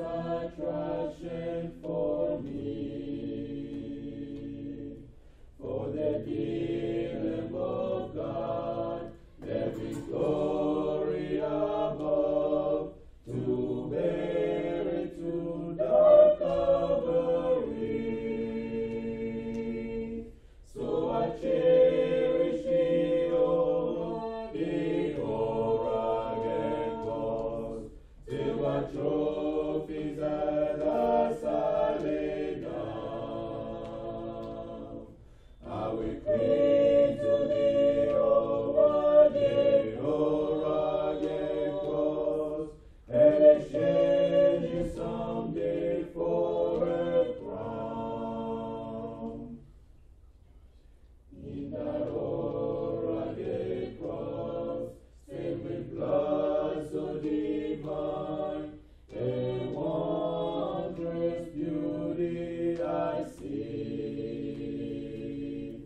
attraction for me. For the kingdom of God, there is glory above, to bear it to dark Calvary. So I cherish the rugged cross, till my trophies at last I lay down. I will cling to the rugged cross, and exchange you someday for a crown. In that rugged cross, stained with blood so divine, a wondrous beauty I see.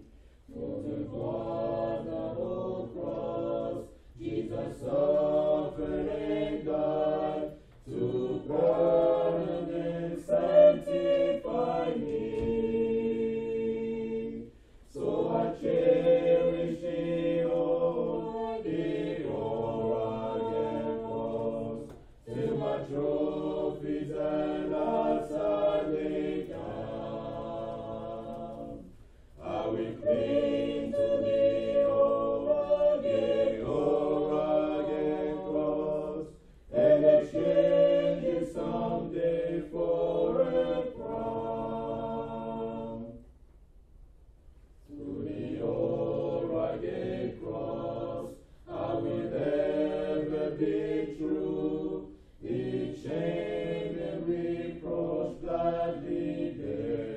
For the wonderful cross, Jesus suffered and died to pardon and sanctify me. So I cherish the rugged cross, till my trophies at last I lay down. I will cling to the rugged cross, and exchange it someday for a crown. To the rugged cross I will ever be true, each shame and reproach gladly bear.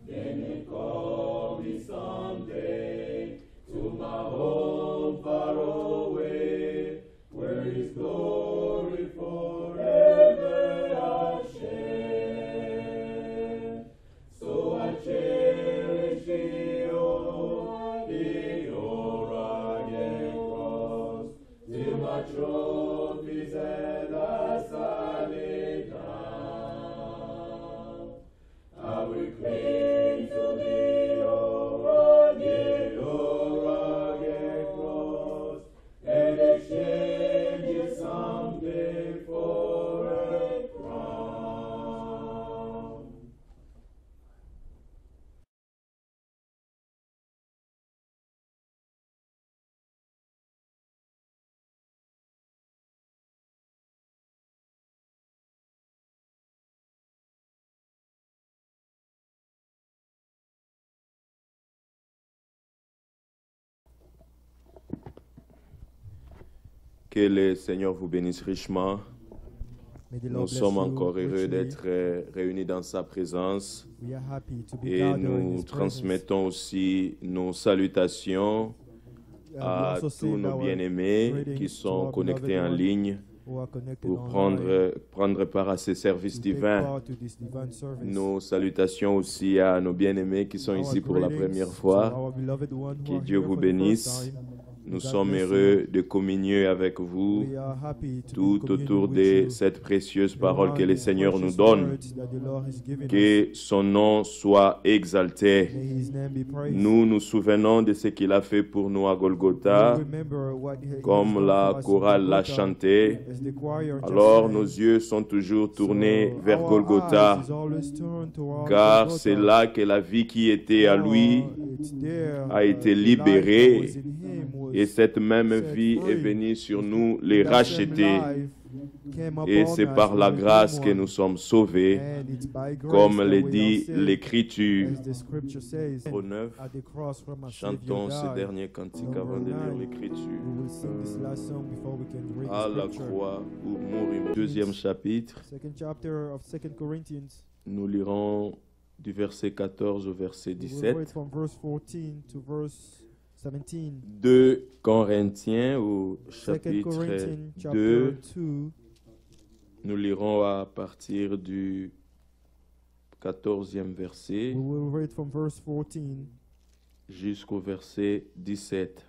Then it call me someday to my home far away, where His glory forever I'll share. So I cherish the rugged cross, till my trophies at last I lay down. I will cling to the rugged cross, and exchange it someday for a crown. Que le Seigneur vous bénisse richement. May the Nous Lord bless sommes you encore heureux richly. d'être réunis dans sa présence We are happy to be et gathered in nous His presence. transmettons aussi nos salutations We à also tous send nos our bien-aimés greetings qui to sont our connectés en beloved ligne who are connected pour online prendre part à ces services to take divins. part to this divine service. Nos salutations aussi à nos bien-aimés qui sont Our ici pour la greetings première to fois. our beloved one who Que are Dieu here vous for the first bénisse. time. Nous God sommes bless heureux de communier avec vous We are happy to be in tout communion autour with de you cette précieuse parole around que le these Seigneur nous precious donne. words that the Lord has given us. Que son nom soit exalté. May His name be praised. Nous nous souvenons de ce qu'il a fait pour nous à We Golgotha, remember what He has comme done la for us in chorale l'a Golgotha, chanté. as the choir just Alors sang. nos yeux sont toujours tournés So vers our Golgotha, eyes is always turned toward car Golgotha. c'est là que la vie qui était à lui For it's there, a été the life libérée, that was in Him was et cette même set vie est free. venue sur nous les That same racheter. life came Et upon c'est us par la as a grâce new que one. nous sommes sauvés, And it's by grace comme that le we are dit saved, l'Écriture. as the scripture says. Au 9, At the cross where my chantons Savior ce died. dernier cantique avant de lire l'Écriture. We will sing this last song before we can read À the la scripture. croix où mourut. Deuxième chapitre, Second chapter of 2 Corinthians. nous lirons du verset 14 au verset We will 17. read from verse 14 to verse 17. 2 Corinthiens au 2 chapitre Corinthians chapter 2, 2. nous lirons à partir du 14e verset We will read from verse 14 jusqu'au verset 17.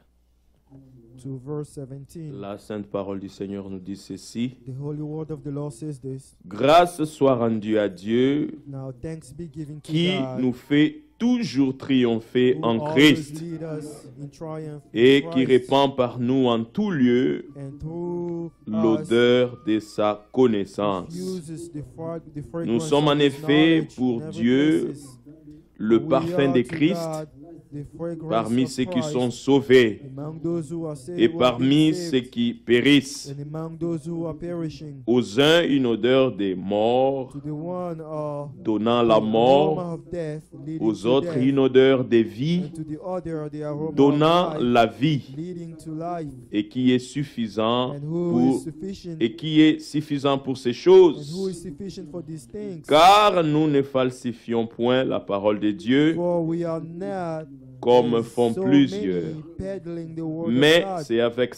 to verse 17. La sainte parole du Seigneur nous dit ceci. The holy word of the Lord says this. Grâce soit rendue à Dieu Now thanks be given to qui God, nous fait toujours triompher who en always Christ lead us in triumph in et qui Christ, répand par nous en tout lieu and through us l'odeur de sa connaissance. diffuses the Nous fragrance sommes of en his effet knowledge pour in every Dieu places. le We parfum are de to Christ God the fragrance parmi of ceux qui Christ sont sauvés among those who are saved, et who have been parmi saved, ceux qui périssent. and among those who are perishing. Aux uns une odeur de mort, To the one donnant the la aroma mort, of death, leading aux to autres death, une odeur de vie, and to the other the aroma donnant of life, la vie, leading to life, et qui est suffisant and who pour is sufficient et qui est suffisant pour ces and who choses. is sufficient for these things. Car nous ne falsifions point la parole de Dieu, For we are not comme as font so plusieurs, many peddling the word mais of God, c'est avec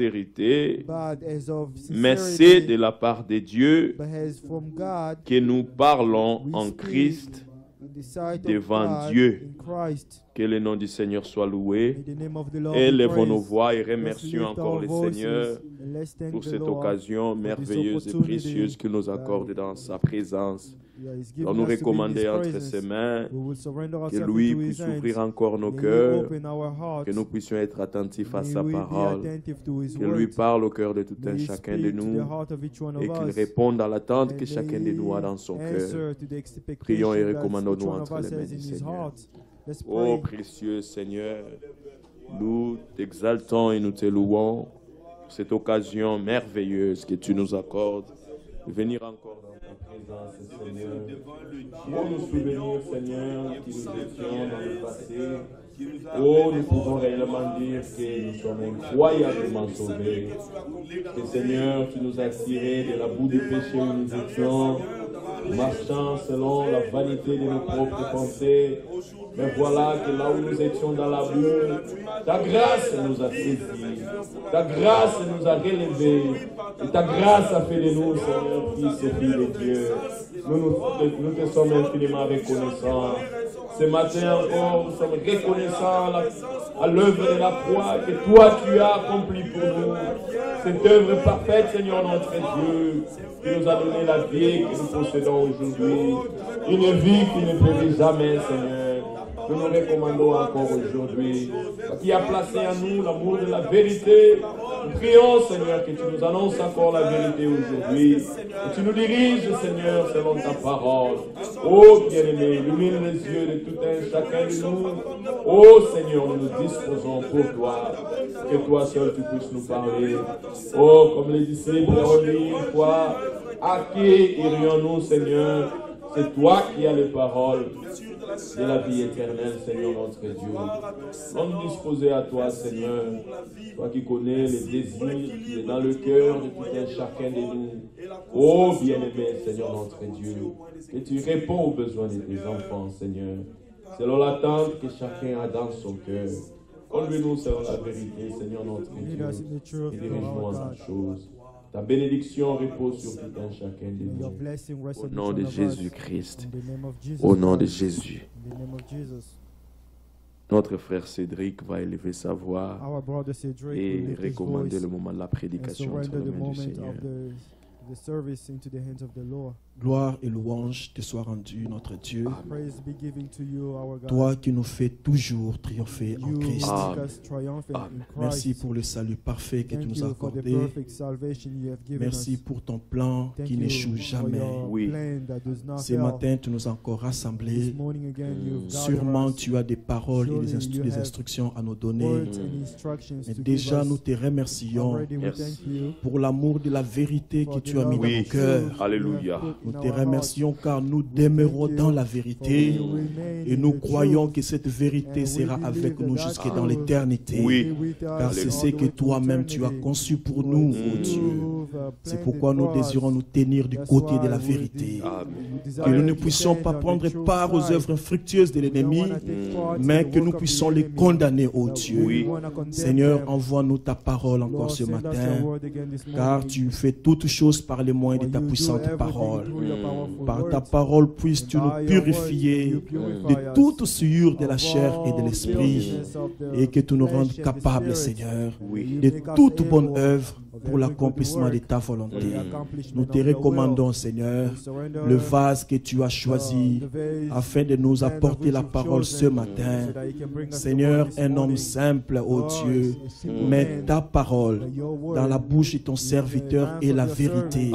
sincérité, but as of mais c'est sincerity, de la part de Dieu but as from God, que nous parlons we en speak Christ. in the sight devant of God, Dieu. in Christ. Que le nom du Seigneur soit loué. May the name of the Lord be Élevons nos praised. voix et Let's remercions lift encore our le voices Seigneur and let's thank pour the cette Lord occasion this merveilleuse et opportunity précieuse qu'il nous accorde dans sa présence. that is Nous given nous us to be in recommander His entre presence. ses mains, We will surrender que ourselves lui into puisse His hands. ouvrir encore nos May He cœurs, open our hearts. que nous puissions être attentifs à May sa we be parole, attentive to His que lui word. parle au cœur de tout un May He chacun de speak to nous the heart of each one et of qu'il us. réponde à l'attente And que chacun de may nous a He dans son cœur. answer to the expectation Prions et that each recommandons-nous one of entre us les mains has du in his Seigneur. heart. Let's Ô pray. précieux Seigneur, nous t'exaltons et nous te louons pour cette occasion merveilleuse que tu nous accordes de venir encore dans ta présence, Seigneur. Pour nous souvenir, Seigneur, qui nous étions dans le passé. Oh, nous pouvons réellement dire que nous sommes incroyablement sauvés. Que Seigneur, tu nous as tirés de la boue du péché où nous étions, marchant selon la vanité de nos propres pensées. Mais voilà que là où nous étions dans la boue, ta grâce nous a saisis, ta grâce nous a relevés, et ta grâce a fait de nous, Seigneur, fils et filles de Dieu. Nous te sommes infiniment reconnaissants. Ce matin encore, nous sommes reconnaissants à l'œuvre de la croix que toi tu as accomplie pour nous. Cette œuvre parfaite, Seigneur notre Dieu, qui nous a donné la vie que nous possédons aujourd'hui. Une vie qui ne périt jamais, Seigneur. Nous nous recommandons encore aujourd'hui, qui a placé en nous l'amour de la vérité. Nous prions, Seigneur, que tu nous annonces encore la vérité aujourd'hui. Que tu nous diriges, Seigneur, selon ta parole. Oh, bien-aimé, illumine les yeux de tout un chacun de nous. Oh, Seigneur, nous nous disposons pour toi. Que toi seul tu puisses nous parler. Oh, comme les disciples ont dit une fois, à qui irions-nous, Seigneur? C'est toi qui as les paroles de la vie éternelle, Seigneur notre Dieu. Nous disposer à toi, Seigneur, toi qui connais les désirs qui est dans le cœur de tout un chacun de nous. Oh, bien-aimé, Seigneur notre Dieu, que tu réponds aux besoins de tes enfants, Seigneur, selon l'attente que chacun a dans son cœur. Conduis-nous selon la vérité, Seigneur notre Dieu, et dirige-nous en toutes choses. Ta bénédiction repose sur tout un chacun de nous. Au nom de Jésus-Christ. Au nom de Jésus. Notre frère Cédric va élever sa voix et recommander le moment de la prédication entre les mains du Seigneur. The service into the hands of the Lord. Gloire et louange te soient rendues, notre Dieu. Praise be given to you, our God. Toi qui nous fais toujours triompher en Christ. Make us triumphant in Christ. Merci pour le salut parfait que tu nous as accordé. Merci pour ton plan qui n'échoue jamais. Oui. Ce matin, tu nous as encore rassemblés. Sûrement, tu as des paroles et des instructions à nous donner. Mais déjà, nous te remercions pour l'amour de la vérité que tu as mis dans nos cœurs. Alléluia. Nous te remercions car nous demeurons dans la vérité et nous croyons que cette vérité sera avec nous jusque dans l'éternité. Oui. Car c'est ce que toi-même tu as conçu pour nous, ô Dieu. C'est pourquoi nous désirons nous tenir du côté de la vérité. Que nous ne puissions pas prendre part aux œuvres infructueuses de l'ennemi, mais que nous puissions les condamner, ô Dieu. Seigneur, envoie-nous ta parole encore ce matin, car tu fais toutes choses par les moyens de ta puissante parole. Par ta parole, puisses-tu nous purifier de toute souillure de la chair et de l'esprit, et que tu nous rendes capables, Seigneur, de toute bonne œuvre pour l'accomplissement de ta volonté. Nous te recommandons, Seigneur, le vase que tu as choisi afin de nous apporter la parole ce matin. Seigneur, un homme simple, ô Dieu, mais ta parole dans la bouche de ton serviteur est la vérité.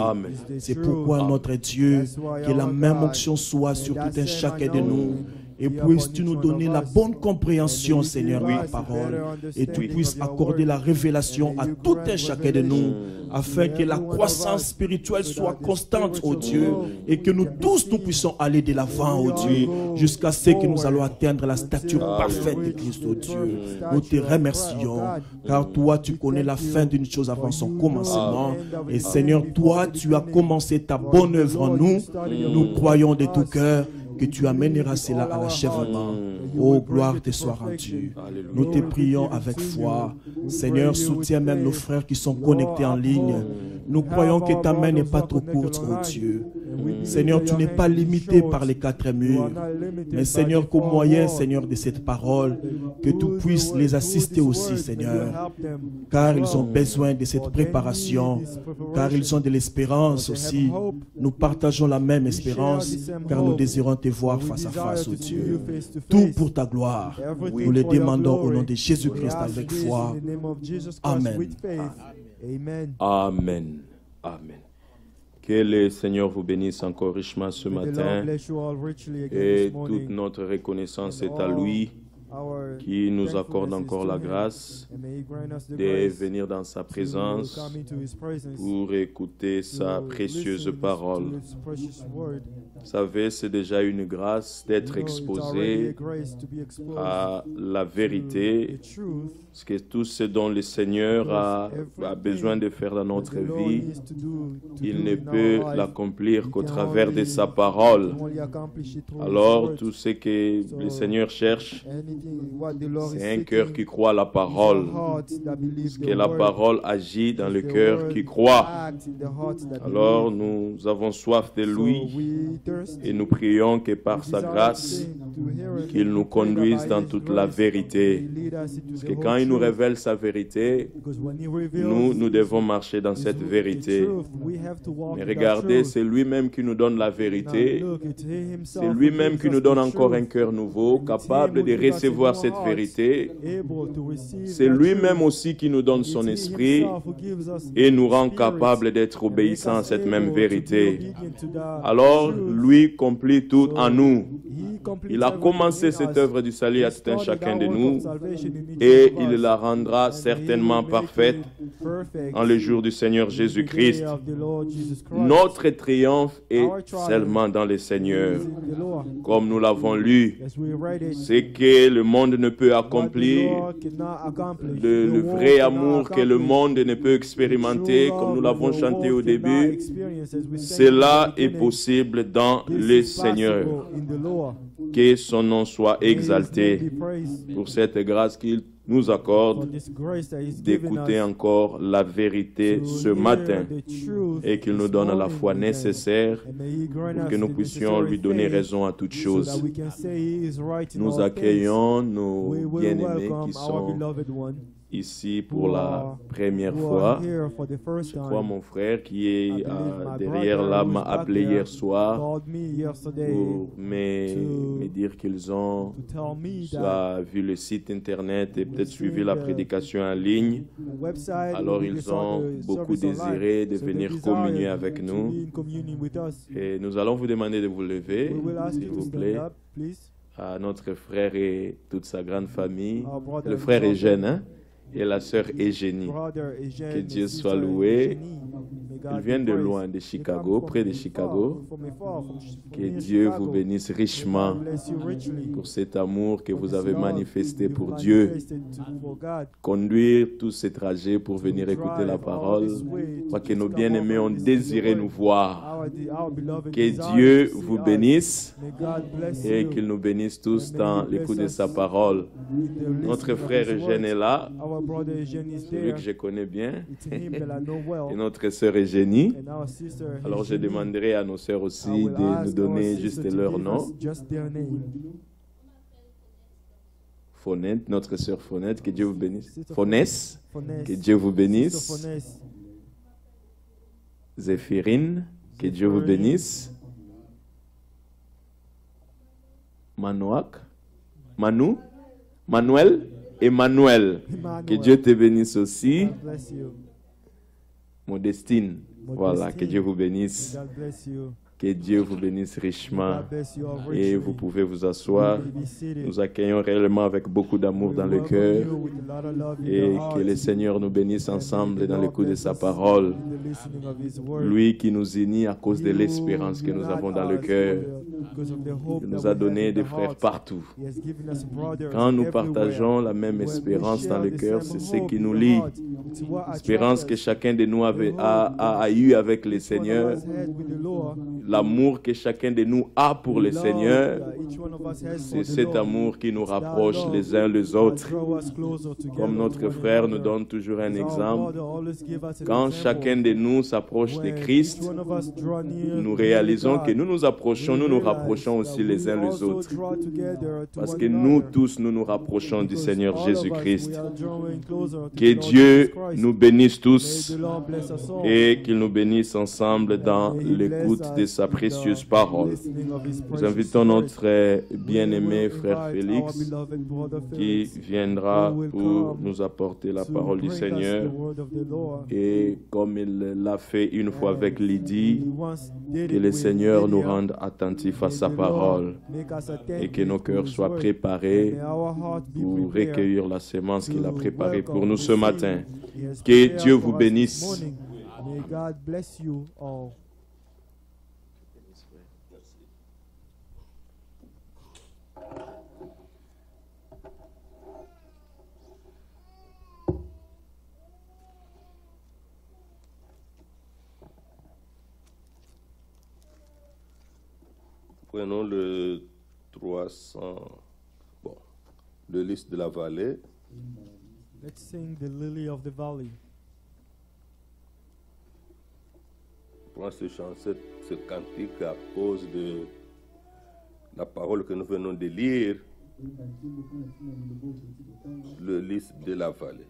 C'est pourquoi, notre Dieu, que la même onction soit sur tout un chacun de nous. Et puisses-tu nous donner la bonne compréhension, Seigneur, de ta parole. Et tu puisses accorder la révélation à tout un chacun de nous, afin que la croissance spirituelle soit constante, ô Dieu, et que nous tous, nous puissions aller de l'avant, ô Dieu, jusqu'à ce que nous allons atteindre la stature parfaite de Christ, ô Dieu. Nous te remercions, car toi, tu connais la fin d'une chose avant son commencement. Et Seigneur, toi, tu as commencé ta bonne œuvre en nous. Nous croyons de tout cœur que tu amèneras cela à l'achèvement. Oh, gloire te soit rendue. Nous te prions avec foi. Seigneur, soutiens même nos frères qui sont connectés en ligne. Nous croyons que ta main n'est pas trop courte, oh Dieu. Seigneur, tu n'es pas limité par les quatre murs. Mais Seigneur, qu'au moyen, Seigneur, de cette parole, que tu puisses les assister aussi, Seigneur. Car ils ont besoin de cette préparation. Car ils ont de l'espérance aussi. Nous partageons la même espérance, car nous désirons te voir face à face, oh Dieu. Tout pour ta gloire. Nous le demandons au nom de Jésus-Christ avec foi. Amen. Amen. Amen. Que le Seigneur vous bénisse encore richement ce matin. Et toute notre reconnaissance est à lui, qui nous accorde encore la grâce de venir dans sa présence pour écouter sa précieuse parole. Vous savez, c'est déjà une grâce d'être exposé à la vérité, parce que tout ce dont le Seigneur a besoin de faire dans notre vie, il ne peut l'accomplir qu'au travers de sa parole. Alors, tout ce que le Seigneur cherche, c'est un cœur qui croit à la parole, parce que la parole agit dans le cœur qui croit. Alors, nous avons soif de lui et nous prions que par sa grâce, qu'il nous conduise dans toute la vérité. Parce que quand il nous révèle sa vérité, nous devons marcher dans cette vérité. Mais regardez, c'est lui-même qui nous donne la vérité. C'est lui-même qui nous donne encore un cœur nouveau, capable de recevoir cette vérité. C'est lui-même aussi qui nous donne son esprit et nous rend capables d'être obéissants à cette même vérité. Alors, lui accomplit tout en nous. Il a commencé cette œuvre du salut à tout un chacun de nous et il la rendra certainement parfaite en le jour du Seigneur Jésus-Christ. Notre triomphe est seulement dans le Seigneur. Comme nous l'avons lu, c'est que le monde ne peut accomplir, le vrai amour que le monde ne peut expérimenter, comme nous l'avons chanté au début, cela est possible dans le Seigneur. Que son nom soit exalté pour cette grâce qu'il nous accorde d'écouter encore la vérité ce matin et qu'il nous donne la foi nécessaire pour que nous puissions lui donner raison à toutes choses. Nous accueillons nos bien-aimés qui sont ici pour la première fois. Je crois mon frère qui est derrière là m'a appelé hier soir pour me dire qu'ils ont vu le site internet et peut-être suivi la prédication en ligne. Alors ils ont beaucoup désiré de venir communier avec nous. Et nous allons vous demander de vous lever, s'il vous plaît, à notre frère et toute sa grande famille. Le frère est jeune, hein? Et la sœur Eugénie. Que Dieu soit loué. Ils viennent de loin, de Chicago, près de Chicago. Que Dieu vous bénisse richement pour cet amour que vous avez manifesté pour Dieu. Conduire tous ces trajets pour venir écouter la parole, parce que nos bien-aimés ont désiré nous voir. Que Dieu vous bénisse et qu'il nous bénisse tous dans l'écoute de sa parole. Notre frère Eugène est là, celui que je connais bien, et notre sœur Eugénie. Alors je demanderai à nos sœurs aussi de nous donner juste leur nom. Fonette, notre sœur Fonette, que Dieu vous bénisse. Fonès, que Dieu vous bénisse. Zéphirine, que Dieu vous bénisse. Manouak, Manu, Manuel, Emmanuel, que Dieu te bénisse aussi. Modestine, voilà, que Dieu vous bénisse. Que Dieu vous bénisse richement et vous pouvez vous asseoir. Nous accueillons réellement avec beaucoup d'amour dans le cœur et que le Seigneur nous bénisse ensemble dans l'écoute de sa parole. Lui qui nous unit à cause de l'espérance que nous avons dans le cœur. Il nous a donné des frères partout. Quand nous partageons la même espérance dans le cœur, c'est ce qui nous lie. L'espérance que chacun de nous a eu avec le Seigneur. L'amour que chacun de nous a pour le Seigneur, c'est cet amour qui nous rapproche les uns les autres. Comme notre frère nous donne toujours un exemple, quand chacun de nous s'approche de Christ, nous réalisons que nous nous approchons, nous nous rapprochons aussi les uns les autres. Parce que nous tous, nous nous rapprochons du Seigneur Jésus-Christ. Que Dieu nous bénisse tous et qu'il nous bénisse ensemble dans l'écoute de sa précieuse parole. Nous invitons notre bien-aimé frère Félix qui viendra pour nous apporter la parole du Seigneur. Et comme il l'a fait une fois avec Lydie, que le Seigneur nous rende attentifs à sa parole et que nos cœurs soient préparés pour recueillir la sémence qu'il a préparée pour nous ce matin. Que Dieu vous bénisse. Prenons le 300, le lys de la vallée. Let's sing the lily of the valley. Prends ce chant, ce cantique à cause de la parole que nous venons de lire, le lys de la vallée.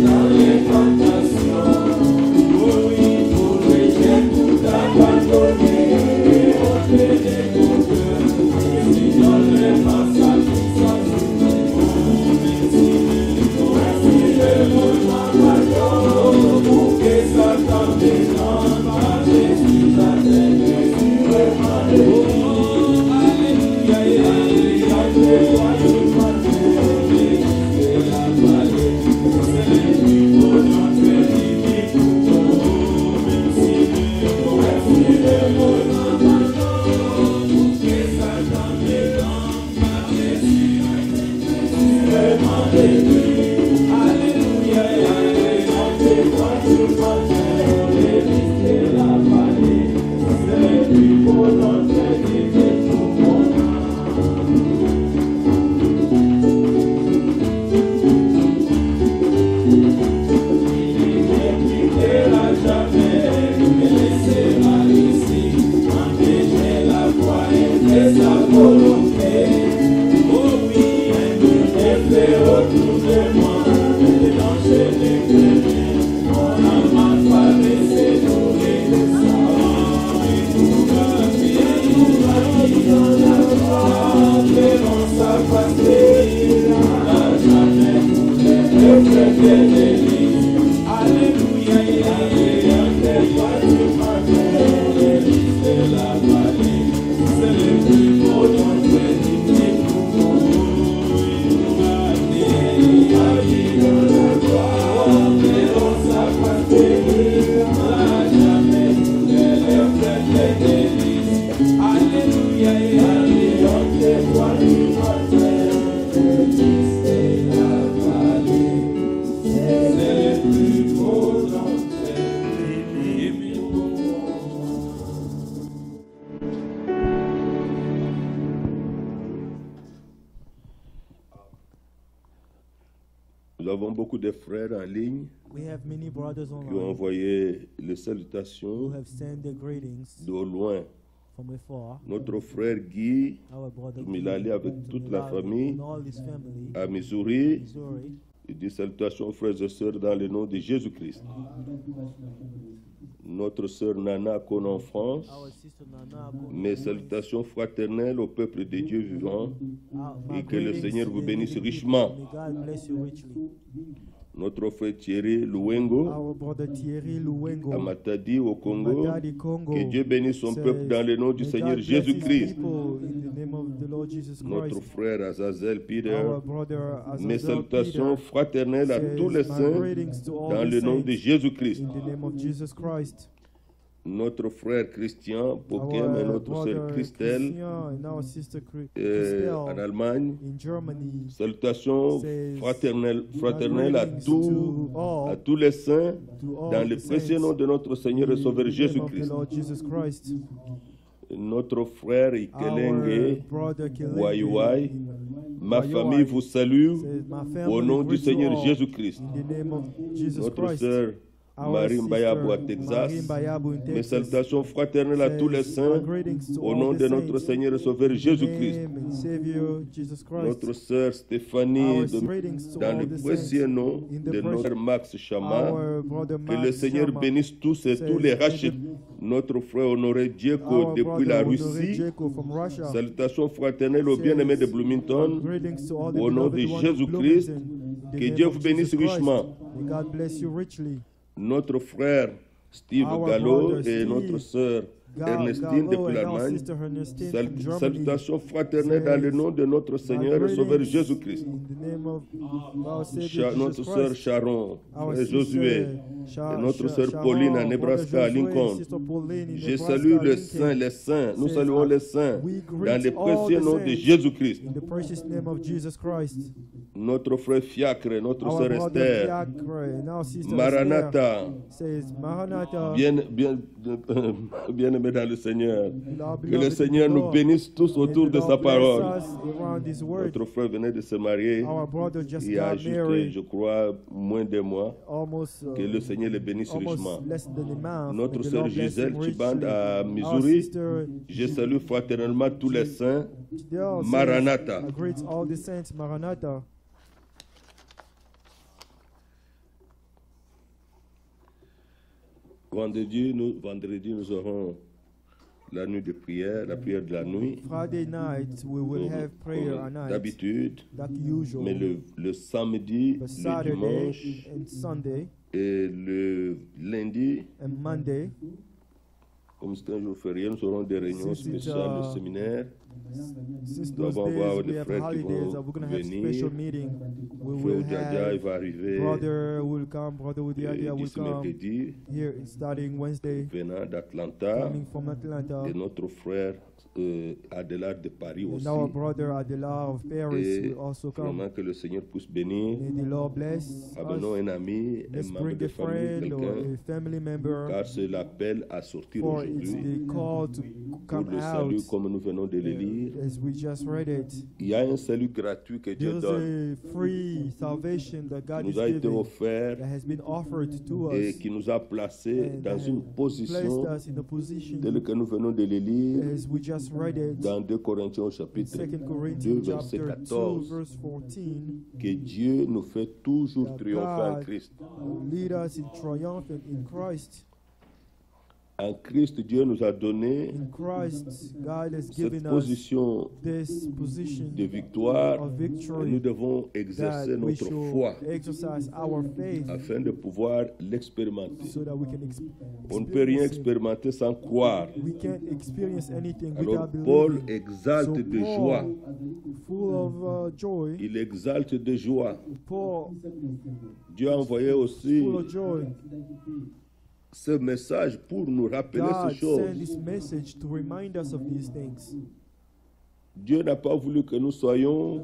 Dans les tentations, oui, pour les c'est sa volonté. Oh oui, elle fait autour de moi, et dans chez les chrétiens, on a ma femme et ses nourris de sang. Et tout va bien dans la foi, devant sa patrie, n'a jamais coulé le feu de l'Église. Alléluia, Alléluia, c'est toi tu m'appelles, l'Église de la vallée, c'est le plus beau d'entre les Nous avons beaucoup de frères en ligne We have many brothers qui ont online envoyé les who salutations have sent their greetings d'au loin. from afar. Notre frère Guy, Our brother il est allé avec toute la famille and all his family, à Missouri. Missouri. Il dit salutations aux frères et sœurs dans le nom de Jésus-Christ. Notre sœur Nana Kon en France. Our sister Nana, Mes salutations fraternelles au peuple de Dieu vivant. Et que le Seigneur vous bénisse richement. May God bless you richly. Notre frère Thierry Louengo Our brother Thierry Luwengo, à Matadi au Congo. Matadi, Congo. Que Dieu bénisse son peuple dans le nom du May Seigneur God bless his Jésus-Christ. people in the name of the Lord Jesus Notre Christ. frère Azazel Peter. Our brother Mes Azazel salutations Peter fraternelles à says, tous les "My saints greetings to all dans the le nom de saints Jésus-Christ. in the name of Jesus Christ." Notre frère Christian Pokem et Our notre sœur brother Christelle Christian and our sister en Christelle Allemagne. in Germany Salutations says, fraternelles à tous les saints to all dans le the précieux saints nom de notre Seigneur et in Sauveur the name of the Jésus-Christ. Lord Jesus Christ. Notre frère Our Ikelenge brother Kelenge Waiwai, in ma Waiwai famille vous salue says, "My au family nom du greets you Seigneur all Jésus-Christ. in the name of Jesus Notre Christ." sœur Our Marie sister Mbayabu à Marie Texas. Mbayabu in Mes Texas salutations fraternelles à tous les says, saints "My greetings to au all nom the de notre saints Seigneur et Sauveur in the Jésus-Christ. name and Savior Jesus Christ." Notre sœur Stéphanie, Our greetings to dans all le the précieux saints nom in the de notre precious- Max Chama. Our brother Que le Max Seigneur Chama bénisse tous et tous les rachètes. Notre frère Honoré Dieko Our depuis la brother Honoré Russie. Dieko from Russia Salutations fraternelles aux bien-aimés de Bloomington. greetings to all the Au nom de beloved ones of Jésus-Christ, Bloomington. In the que name Dieu of vous bénisse Jesus Christ. richement. May God bless you richly. Notre frère Steve Our Gallo brother et Steve notre sœur Ernestine Gallo depuis and our l'Allemagne. sister Ernestine from Germany Salutations fraternelles dans le nom de notre Seigneur et Sauveur Jésus-Christ. in the name of our Savior Notre Jesus sœur Christ. Sharon, Our frère sister Josué et notre sœur Pauline à Nebraska, à Lincoln. Je salue les saints, nous saluons les saints dans le précieux nom de Jésus-Christ. In the precious name of Jesus Christ. Notre frère Fiacre, notre Our sœur brother Esther, Fiacre and our sister Maranatha, Esther says, Maranatha, bien aimé dans le Seigneur. beloved Que le in Seigneur the nous Lord. bénisse tous May autour the de Lord sa bless parole. us around His word. Notre frère venait de se marier Our brother just il y a got juste, married je crois, moins de mois. almost, Que le Seigneur le bénisse almost richement. less than a month. Notre May the sœur Lord bless Gisèle him Chiband richly. à Our Missouri, sister je salue fraternellement tous les saints. Gisèle says, Maranatha. I greet all the saints, Maranatha. Vendredi, nous aurons la nuit de prière, la prière de la nuit, Friday night we will comme- have prayer comme at night, d'habitude. like usual. Mais le samedi, But le Saturday dimanche and Sunday et le lundi, and Monday, comme c'est un jour férié, nous aurons des réunions Since it's, spéciales de séminaire. since Nous those allons avoir days des we have frères qui holidays, vont we're going to have venir. special meeting. We Frère will Oudjadia, il have va arriver brother will come, brother Udiadia will d'ici come mercredi, here starting Wednesday, venant d'Atlanta, coming from Atlanta. et notre frère Adélard de Paris aussi. And our brother Adela of Paris Et will also come. vraiment que le Seigneur puisse bénir. May the Lord bless Amenons us. un ami, un Let's membre bring de a famille, friend or quelqu'un, a family member, car c'est l'appel à sortir for it's aujourd'hui the call to pour come le out, salut comme nous venons de le lire. as we just read it. Il y a un salut gratuit que Dieu There's donne, a free salvation that qui God is nous a été giving, offert that has been offered to et us, qui nous a placés and dans that une has position placed us in a position, telle que nous venons de le lire, as we just just read it dans 2 Corinthiens au chapitre 2 2, Corinthians verset chapter 2, 14, verse 14, que Dieu nous fait toujours that triompher en God Christ. lead us in triumph in Christ. En Christ, Dieu nous a donné In Christ, God has cette given us position this position de victoire of et victory nous devons that exercer we notre should foi exercise our faith afin de pouvoir l'expérimenter. so that we can On ne peut rien experience it. expérimenter sans croire. We can't experience anything Alors without Paul believing. exalte So de joie. Paul, full of joy, Il exalte de joie. Paul, Dieu a envoyé aussi full of joy, ce message pour nous rappeler God ces choses. sent this message to remind us of these things. Dieu n'a pas voulu que nous soyons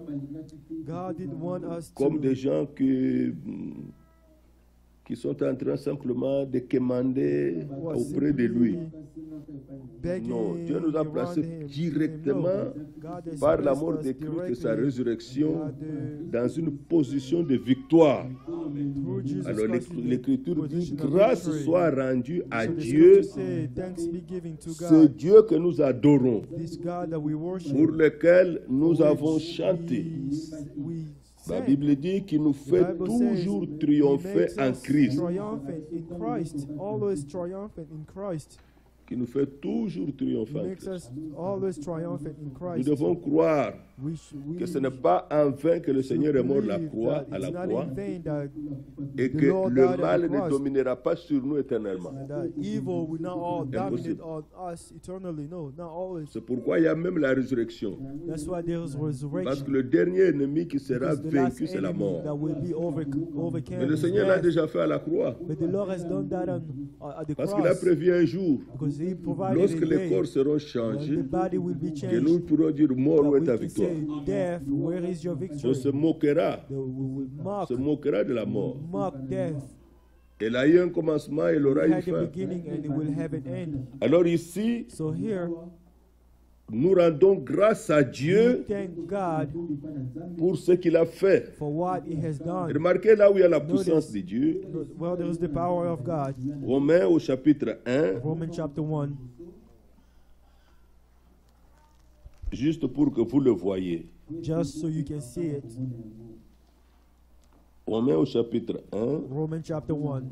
God didn't want us comme des to gens qui sont en train simplement de quémander auprès de lui. Non, Dieu nous a placés directement par la mort de Christ et sa résurrection dans une position de victoire. Alors l'Écriture dit, grâce soit rendue à Dieu, ce Dieu que nous adorons, pour lequel nous avons chanté. La Bible dit qu'il nous fait toujours triompher en Christ. Qui nous fait toujours triompher en Christ. Nous devons croire que ce n'est pas en vain que le Seigneur est mort à la croix et que le mal ne dominera pas sur nous éternellement. C'est pourquoi il y a même la résurrection. Parce que le dernier ennemi qui sera vaincu, c'est la mort. Mais le Seigneur l'a déjà fait à la croix. Parce qu'il a prévu un jour, lorsque les corps seront changés, que nous pourrons dire mort, où est ta victoire? On se moquera de la mort. Elle a eu un commencement, elle aura une fin. Alors ici, nous rendons grâce à Dieu pour ce qu'il a fait. Remarquez là où il y a la puissance de Dieu. Romains au chapitre 1. Juste pour que vous le voyez. Just so you can see it. Romains au chapitre 1. Romans chapter 1.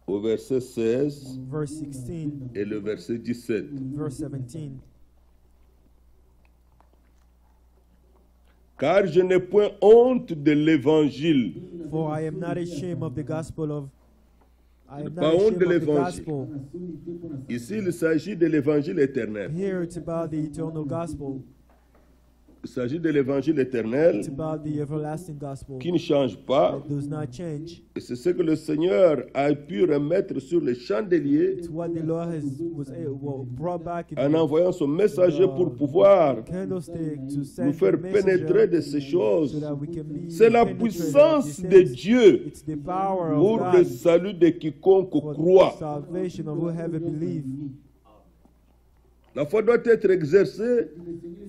Au verset 16 verse 16 et le verset 17. Verse 17. Car je n'ai point honte de l'évangile. For I am not ashamed of the gospel of I am Pas not honte ashamed de of the l'évangile. gospel. Ici, il s'agit de l'évangile éternel. Here it's about the eternal gospel. Il s'agit de l'évangile éternel It's about the everlasting gospel qui ne change pas. that does not change. Et c'est ce que le Seigneur a pu remettre sur les chandeliers It's what the Lord brought back in en envoyant son messager pour pouvoir candlestick to nous send faire the messenger pénétrer de ces choses. so that we can be C'est la penetrated. puissance He de says Dieu it's the power pour of le God salut de quiconque for the croit. salvation of whoever believes. La foi doit être exercée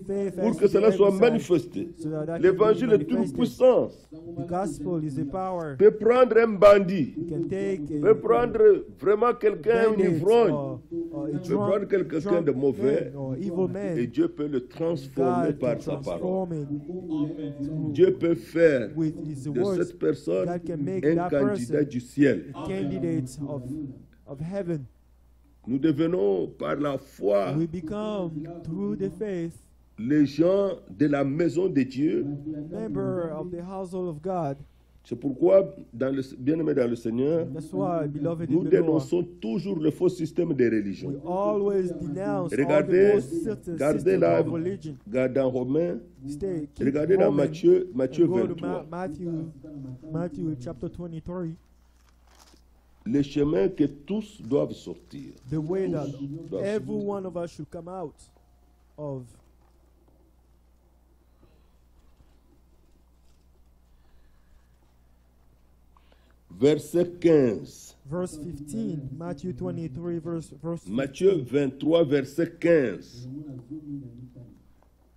Faith pour has que to cela be soit exercised manifesté. so that that can be L'évangile est une manifested. puissance. The gospel is the power. Peut prendre un bandit, You can take peut prendre vraiment quelqu'un, un bandits ivrogne, or a peut prendre quelqu'un de mauvais man or evil man. et Dieu peut le transformer God par can sa parole. transform it Dieu peut faire with his de words. cette personne God can make un that candidat person du ciel. a candidate of heaven. Nous devenons par la foi We become, through the faith, les gens de la maison de Dieu. member of the household of God. C'est pourquoi, bien-aimés dans le Seigneur, That's why, beloved nous in the Lord, dénonçons toujours le faux système de religion. we always denounce Regardez, all the system là, of religion. dans Romains, Keep regardez dans Romans, Matthieu go to 23, Matthew chapter 23. le chemin que tous doivent sortir. The way that doivent every sortir. one of us should come out of. Verset 15. Verse 15, Matthew 23, verse 15. Matthieu 23, verset 15.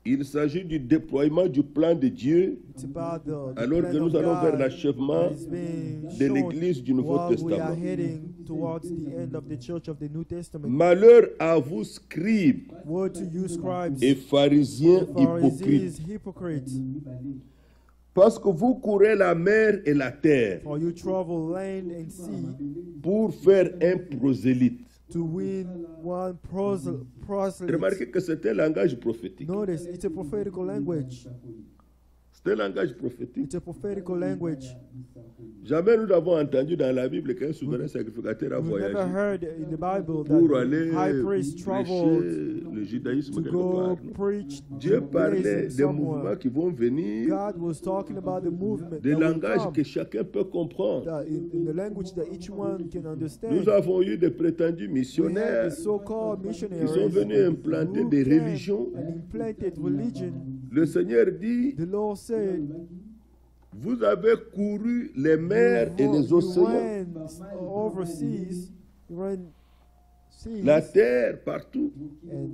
Il s'agit du déploiement du plan de Dieu alors que nous allons vers l'achèvement de l'Église du Nouveau Testament. Malheur à vous, scribes et pharisiens hypocrites, parce que vous courez la mer et la terre pour faire un prosélyte. To win one proselyte. Remarquez que c'est un langage prophétique. Notice, it's a prophetical language. C'est un langage prophétique. It's a prophetical language. Jamais nous n'avons entendu dans la Bible qu'un souverain sacrificateur a voyagé never heard in the Bible pour that aller high priest prêcher le judaïsme to quelque go part. preach Dieu to parlait places des somewhere. mouvements qui vont venir, God was talking about the movement des that will langages come, que chacun peut comprendre. in the language that each one can understand. Nous avons eu des prétendus We had missionnaires the so-called missionaries qui sont venus implanter who des came religions. and implanted religion. Le Seigneur dit, The Lord said, vous avez couru les mers et les océans, overseas, you ran seas, la terre partout. and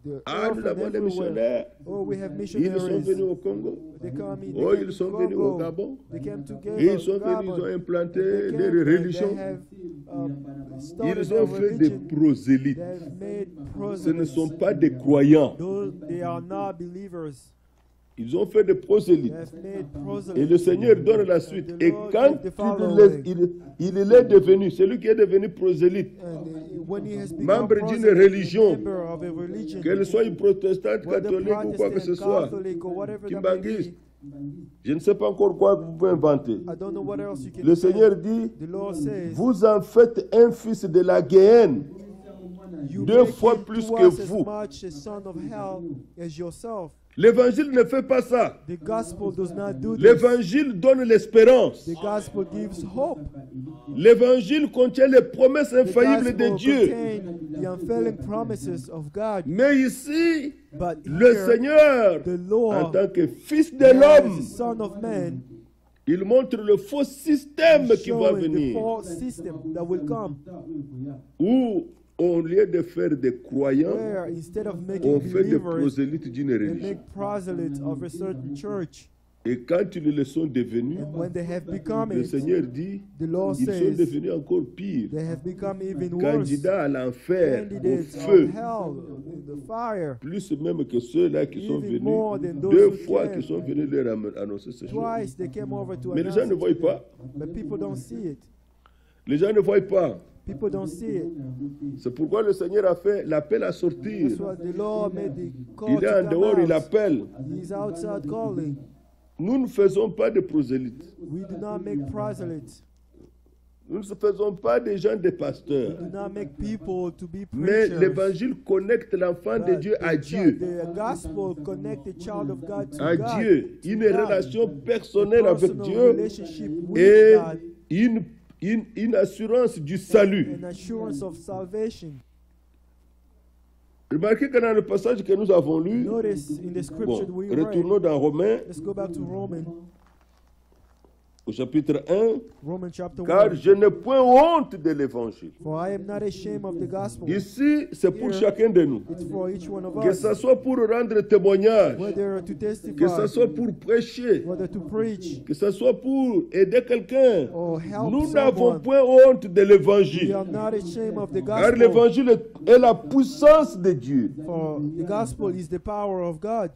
the Ah, earth nous and avons des everywhere. missionnaires. Oh, we have Ils sont missionaries. venus au Congo. They come in, Oh, they came ils sont to venus au Congo. Gabon. They came together. Et ils sont venus, Gabon. ils ont implanté They des came and religions. they have, started Ils a ont fait des religion. prosélytes. They have made Ce ne proselytes. sont pas des croyants. Those, they are not believers. Ils ont fait des They prosélytes. have made Et le proselytes. Seigneur donne la suite. The Et Lord quand gives the following. il est devenu, celui qui est devenu prosélyte, And when he has become membre d'une proselyte, religion, a member of a religion, qu'elle soit une protestante, whether catholique ou quoi que ce Protestant, soit, Catholic, or whatever that may kimbangiste, be, je ne sais pas encore quoi vous pouvez inventer. I don't know what else you can Le say. Seigneur dit, The Lord says, vous en faites un fils de la Guéhenne, you deux make fois him plus twice que as vous. much a son of hell as yourself. L'évangile ne fait pas ça. The gospel does not do this. L'évangile donne l'espérance. The gospel gives hope. L'évangile contient les promesses The infaillibles de gospel Dieu. contains the unfailing promises of God. Mais ici, But le here, Seigneur, the en Lord, tant que fils de as l'homme, the Son of Man, il montre le faux système qui va showing the venir. false system that will come, Où, au lieu de faire des croyants, where instead of making on fait des believers, prosélytes d'une they religion. make proselytes of a certain church. Et quand ils le sont devenus, And when they have become le it, Seigneur dit, the Lord ils sont says devenus encore pires. they have become even worse. Candidats à l'enfer, au Candidates feu. of hell, in the fire. Plus même que ceux-là qui sont Even more than venus, those deux who fois came. qui sont venus leur annoncer ce jour. Twice they came over to Mais les announce gens ne it voient to them, pas. but people don't see it. Les gens ne voient pas. People don't see it. C'est pourquoi le Seigneur a fait l'appel à sortir. That's why the Lord made the call Il est to en come dehors, il out. appelle. He's outside calling. Nous ne faisons pas de prosélytes. We do not make proselytes. Nous ne faisons pas des gens des We pasteurs. do not make people to be Mais preachers. l'évangile connecte l'enfant de But Dieu à the Dieu. The gospel connect the child of God to À God. Dieu. to Une God. relation A personnelle avec personal Dieu relationship with et God, une assurance du salut. an assurance of salvation. Remarquez que dans le passage que nous avons lu, Notice in the scripture bon, we read, retournons dans Romains let's go back to Romans au chapitre 1, Romans chapter car 1. je n'ai point honte de l'évangile. For I am not ashamed of the gospel. Ici, c'est pour Here, chacun de nous. It's for each one of Que us. ce soit pour rendre témoignage, Whether to que testify, ce soit pour prêcher, whether to preach, que ce soit pour aider quelqu'un. or help Nous n'avons someone. point honte de We l'évangile. are not ashamed of the Car gospel. l'évangile est la puissance de Dieu For the gospel is the power of God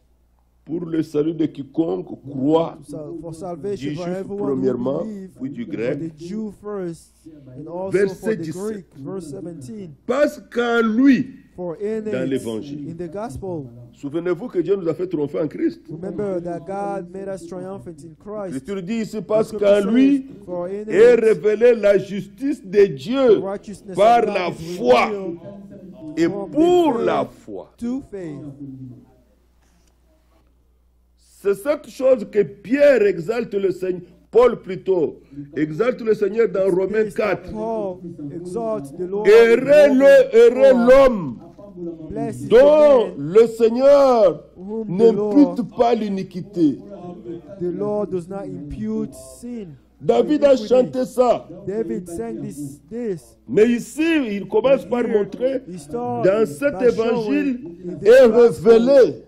pour le salut de quiconque croit, for salvation du for juif everyone premièrement, who believes, puis du for grec. the Jew first, and also Verset for the 17. Greek. Verse 17. Parce qu'en lui, For in dans it, l'évangile. in the gospel, souvenez-vous que Dieu nous a fait triompher en Christ. remember that God made us triumphant in Christ. L'Écriture dit ici, parce The qu'en scripture lui says, for in est it, révélée la justice de the Dieu righteousness par of God la is foi revealed et from the pour faith la foi. to faith. C'est cette chose que Pierre exalte le Seigneur, Paul plutôt, exalte le Seigneur dans Romains This that 4. Paul exalts the Lord. Heureux l'homme Blessed is dont the man le Seigneur whom the n'impute Lord, pas l'iniquité. the Lord does not impute sin. David a chanté ça. David sang this. Mais ici, il commence par Here, montrer he starts dans cet by évangile showing in est this gospel révélé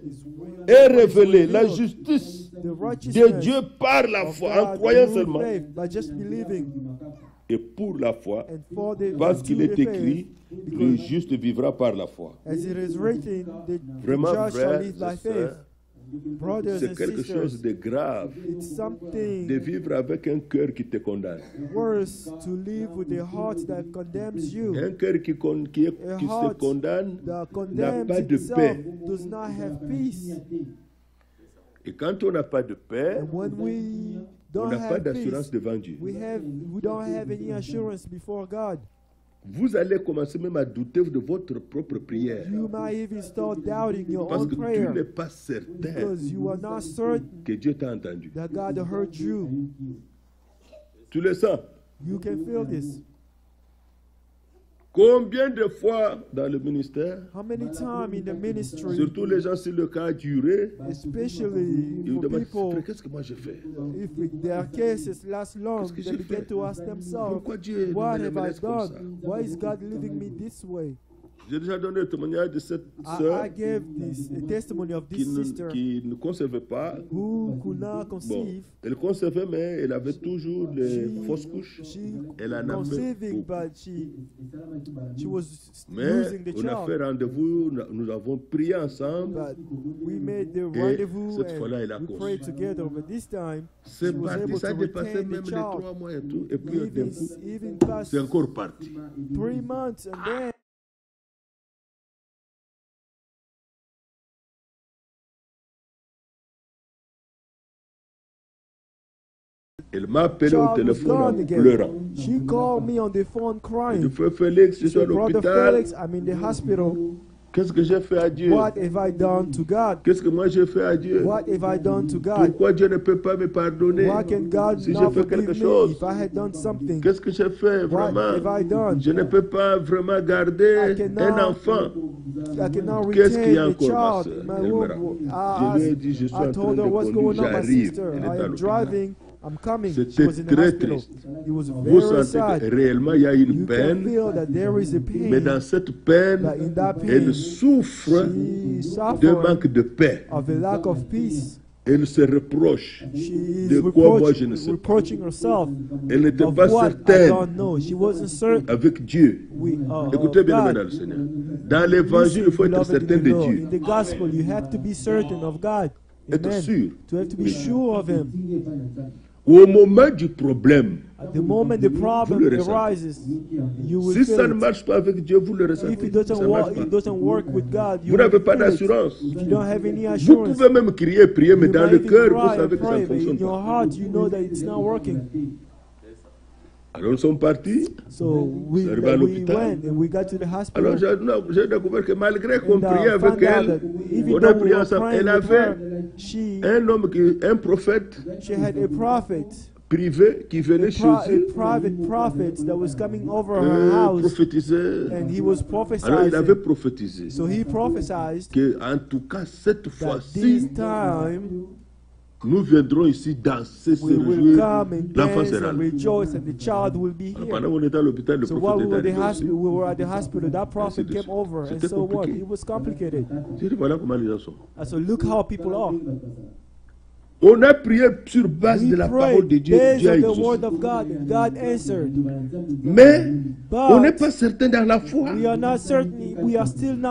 est révélée, la justice de Dieu par la foi, en croyant seulement. Et pour la foi, parce qu'il est écrit, le juste vivra par la foi. Vraiment, frères et sœurs, c'est quelque chose de grave de vivre avec un cœur qui te condamne. Un cœur qui se condamne n'a pas de paix. Et quand on n'a pas de paix, on n'a pas d'assurance devant Dieu. Vous allez commencer même à douter de votre propre prière. Parce que tu n'es pas certain que Dieu t'a entendu. Tu le sens? Combien de fois dans le ministère, surtout les gens sur le cas a duré, ils me demandent, qu'est-ce que moi je fais? Qu'est-ce que j'ai fait? Pourquoi Dieu me laisse comme ça? J'ai déjà donné le témoignage de cette sœur qui ne concevait pas. Bon, elle concevait, mais elle avait toujours les fausses couches. Elle en avait beaucoup. Mais on a fait rendez-vous, nous avons prié ensemble. Et cette fois-là, elle a conçu. C'est parti, ça a dépassé même les 3 mois et tout. Et puis, d'un coup, c'est encore parti. Elle m'a appelé au téléphone en pleurant. She called me on the phone crying. Du frère Félix, je suis à l'hôpital. Felix, I'm in the hospital. Qu'est-ce que j'ai fait à Dieu? What have I done to God? Qu'est-ce que moi j'ai fait à Dieu? What have I done to God? Pourquoi Dieu ne peut pas me pardonner Why can God si not j'ai fait quelque forgive chose? me if I had done something? Qu'est-ce que j'ai fait What vraiment? have I done? Je ne peux pas vraiment garder un enfant. Qu'est-ce qu'il y a encore, ma soeur? Elle me raconte. Je lui ai dit, je suis en train de conduire, j'arrive. Elle est à l'hôpital. C'était très triste. Vous sentez que réellement il y a une peine, mais dans cette peine, elle souffre d'un manque de paix. Elle se reproche de quoi moi je ne sais pas. Elle n'était pas certaine avec Dieu. Écoutez bien maintenant le Seigneur. Dans l'évangile, il faut être certain de Dieu. Être sûr. Au moment du problème, vous le ressentez. Si ça ne marche pas avec Dieu, vous le ressentez. Ça ne marche pas. Vous n'avez pas d'assurance. Vous pouvez même crier, prier, mais dans le cœur, vous savez que ça ne fonctionne pas. Alors nous sommes partis, arrivés à l'hôpital. Alors j'ai découvert que malgré qu'on priait avec elle, on a prié ensemble, elle avait un prophète privé qui venait chez eux, prophétisait. Alors il avait prophétisé que en tout cas cette fois-ci, nous viendrons ici danser, se réjouir, l'enfant sera là. Pendant qu'on était à l'hôpital, le prophète était arrivé aussi. C'était compliqué. J'ai dit, voilà comment les gens sont. On a prié sur base de la parole de Dieu. Dieu a exaucé. Mais on n'est pas certain dans la foi.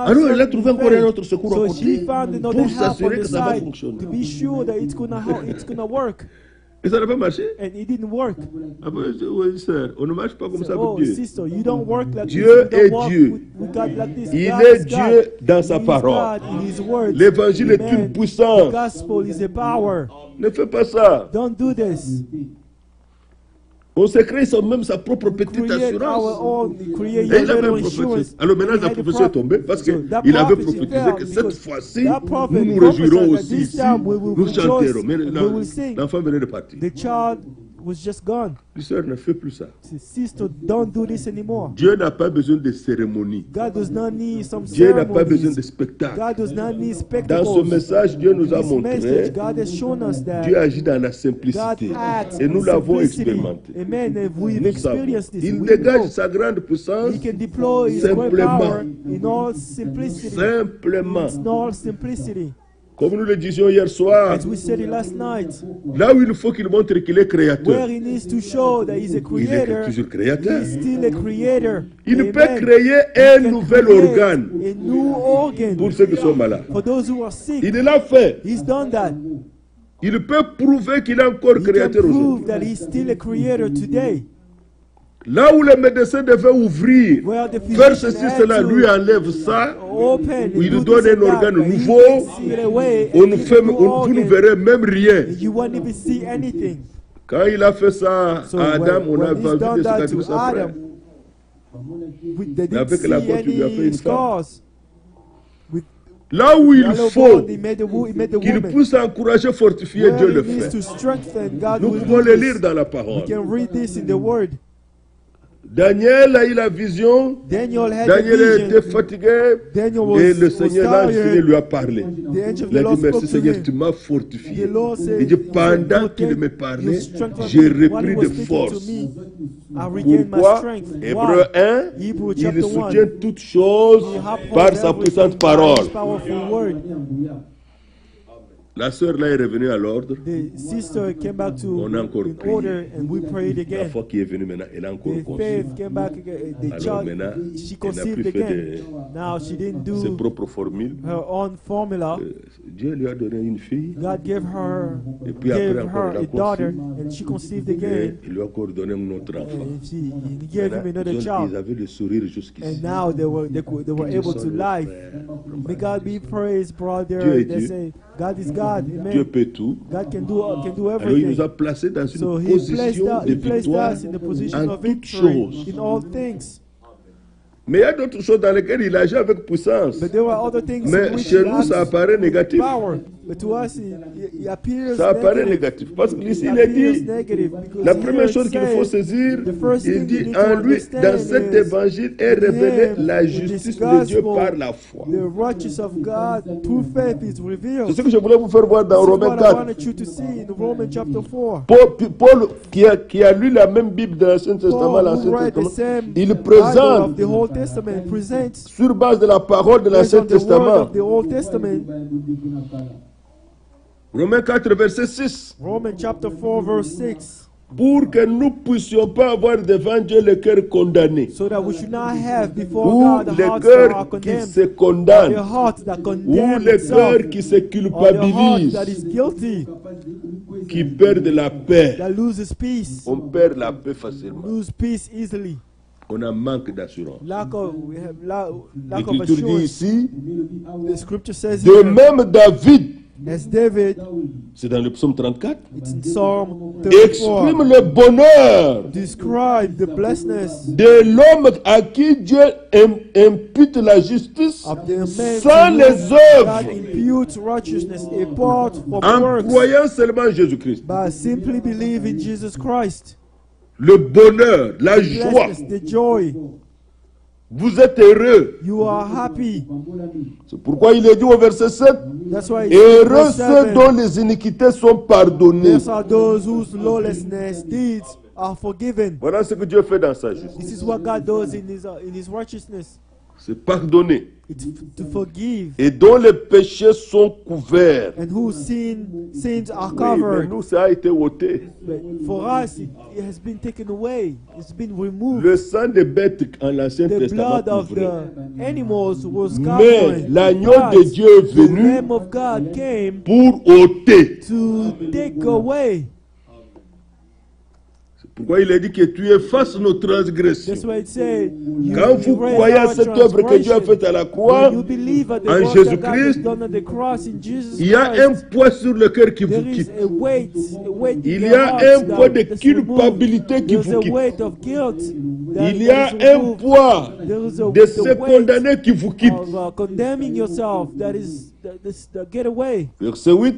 Alors elle a trouvé encore un autre secours à côté pour s'assurer que ça va fonctionner. Et ça n'a pas marché. Ah ben, oui, sœur, on ne marche pas comme ça avec Dieu. Dieu est Dieu. Il est Dieu dans sa parole. L'évangile est une puissance. Ne fais pas ça. On se crée même sa propre petite assurance. Et il avait prophétisé. Alors maintenant, la prophétie est tombée parce qu'il avait prophétisé que cette fois-ci, nous nous réjouirons aussi ici. Nous chanterons. Mais l'enfant venait de partir. Sœur, ne fais plus ça. Dieu n'a pas besoin de cérémonies. Dieu n'a pas besoin de spectacles. Dans ce message, Dieu nous a montré, Dieu agit dans la simplicité. Et nous l'avons expérimenté. Nous savons. Il dégage sa grande puissance simplement. Simplement. Comme nous le disions hier soir, as we said it last night, là où il faut qu'il montre qu'il est créateur, where he needs to show that he's a il est creator, toujours créateur. he's still a creator. Il Amen. peut créer un He can nouvel create organe a new organ pour ceux qui sont malades. for those who are sick. Il l'a fait. He's done that. Il peut prouver qu'il est encore He can créateur prove aujourd'hui. that he's still a creator today. Là où les médecins devaient ouvrir, Where the faire physician ceci, had cela, to lui enlève ça, open ou il and nous do donne this un and that, organe but he nouveau, takes it away on and nous gives fait, you vous ne organ, verrez même rien. and you won't even see anything. Quand il a fait ça So à Adam, on when a he's vu done des that cicatrices to après. Adam, they didn't Avec la see porte, il lui a fait any une femme. scars. With Là où il yellow faut bone, he made the qu'il woman. puisse encourager, fortifier, Where Dieu he le needs fait. to strengthen, God Nous will pouvons do le this. lire dans la We parole. can read this in the Word. Daniel a eu la vision. Daniel had Daniel a était vision. fatigué. Daniel was, Et le was Seigneur, l'ange du Seigneur tired. lui a parlé. The angel of Il a the Lord dit merci spoke to Seigneur, him. tu m'as fortifié. The Lord said, Il dit pendant qu'il me you parlait, strengthened j'ai me. While he repris was de speaking force. to me, I regained my Pourquoi? strength. Hébreu Why? 1, Hebrew il chapter 1. soutient toutes choses He upholds par sa everything puissante by parole. his powerful word. La sœur là est revenue à l'ordre. The sister came back to On a encore in prié. order, and we prayed La again. foi qui est venue maintenant, elle a encore The conçu. faith came back again. The Alors child, maintenant, she elle n'a conceived plus fait again. Now she didn't ses do propres formules. her own formula. Dieu lui a donné une fille. God gave her Et puis après gave encore, her elle a a daughter, conçu. and she conceived Et again. il lui a encore donné un autre enfant. And he gave him another Ils child. avaient le sourire jusqu'ici. And now they were able to live. May God be praised, brother. Dieu est They Dieu. say God is God. Dieu Amen. peut tout. God can do Alors il everything. nous a placés dans une So he position de placed victoire us in the position en of toutes victory choses. in all things. Mais il y a d'autres choses dans lesquelles il agit avec puissance. But there were other things in Mais which chez he nous, ça acts apparaît négatif. power. But to us, he appears Ça apparaît negative. négatif. Parce qu'ici, It il est appears dit, negative because la here première it chose qu'il faut says, saisir, the first il thing you dit need to en lui, understand dans cet is évangile est in révélée him, la in justice this de Dieu gospel, par la foi. the righteousness of God through faith is revealed. C'est ce que je voulais vous faire voir dans This is Romains what I 4. wanted you to see in Romans chapter 4. Paul qui a lu la même Bible de l'Ancien Testament, Paul, who l'Ancien read the Testament, same il Bible présente of the Old Testament, presents sur base de la parole de based l'Ancien on the word Testament. of the Old Testament. Romains 4, verset 6. Romans chapter 4, verse 6. Pour que nous puissions pas avoir devant Dieu le cœur condamné, So that we should not have before ou God the le hearts that are cœur qui condemned, se or condamne, the heart that ou condemns le itself, cœur qui se or the heart culpabilise, that is guilty, qui perd la paix. that loses peace, On perd la paix facilement. lose peace easily. On a manque d'assurance. We have lack of L'Écriture dit assurance. ici, The scripture says de here, même David, as David, c'est dans le psaume 34, it's in Psalm 34, exprime le bonheur describe the blessedness de l'homme à qui Dieu impute la justice of the man sans to les whom God œuvres, imputes righteousness apart from en works, croyant seulement Jésus-Christ. by simply believe in Jesus Christ. Le bonheur, la joie, Blessedness, the joy, vous êtes heureux. you are happy. C'est pourquoi il est dit au verset 7, That's why it's heureux verse ceux 7, dont les iniquités sont pardonnées. blessed are those whose lawlessness deeds are forgiven. Voilà ce que Dieu fait dans sa justice. This is what God does in his righteousness. C'est pardonner. It's to forgive, Et dont les péchés sont couverts. and whose sins are Oui, mais covered. nous, ça a été ôté. But for us, it has been taken away. It's been removed. Le sang des bêtes en l'Ancien The Testament blood of couvrait. the animals was Mais covered. l'agneau But de Dieu est the venu Lamb of God came pour ôter. to take away. Pourquoi il a dit que tu effaces nos transgressions. That's why it said, Quand vous croyez à cette œuvre que Dieu a faite à la croix, you believe at the en work that God has Jésus-Christ, done on the cross in Jesus il y a un Christ, poids sur le cœur qui vous there is quitte. a weight Il in y your a heart un poids de that's removed. culpabilité qui There's vous a quitte. weight of guilt that Il y a is un removed. poids There is de se the weight condamner qui vous quitte. of condemning yourself that is the getaway. Verset 8.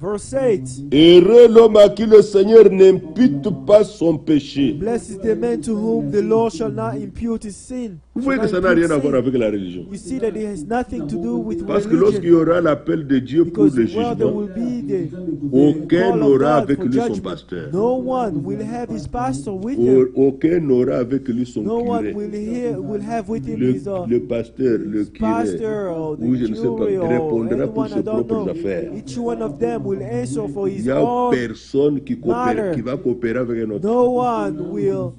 Verse 8. Heureux l'homme à qui le Seigneur n'impute pas son péché. Blessed is the man to whom the Lord shall not impute his sin. Vous voyez que ça n'a rien à voir avec la religion. You see that it has nothing to do with Parce que lorsqu'il y religion. aura l'appel de Dieu pour Because le where there jugement, will be the aucun call of n'aura God avec for lui son judgment, pasteur. no one will have his pastor with him. Aucun n'aura avec lui son No one curé. will have with him his Le pasteur, le curé, pastor or the ou je ne sais jury pas, or répondra pour anyone, ses I don't propres know. affaires. Each one of them will answer for Il his n'y a own personne qui matter. va coopérer avec un autre. No one will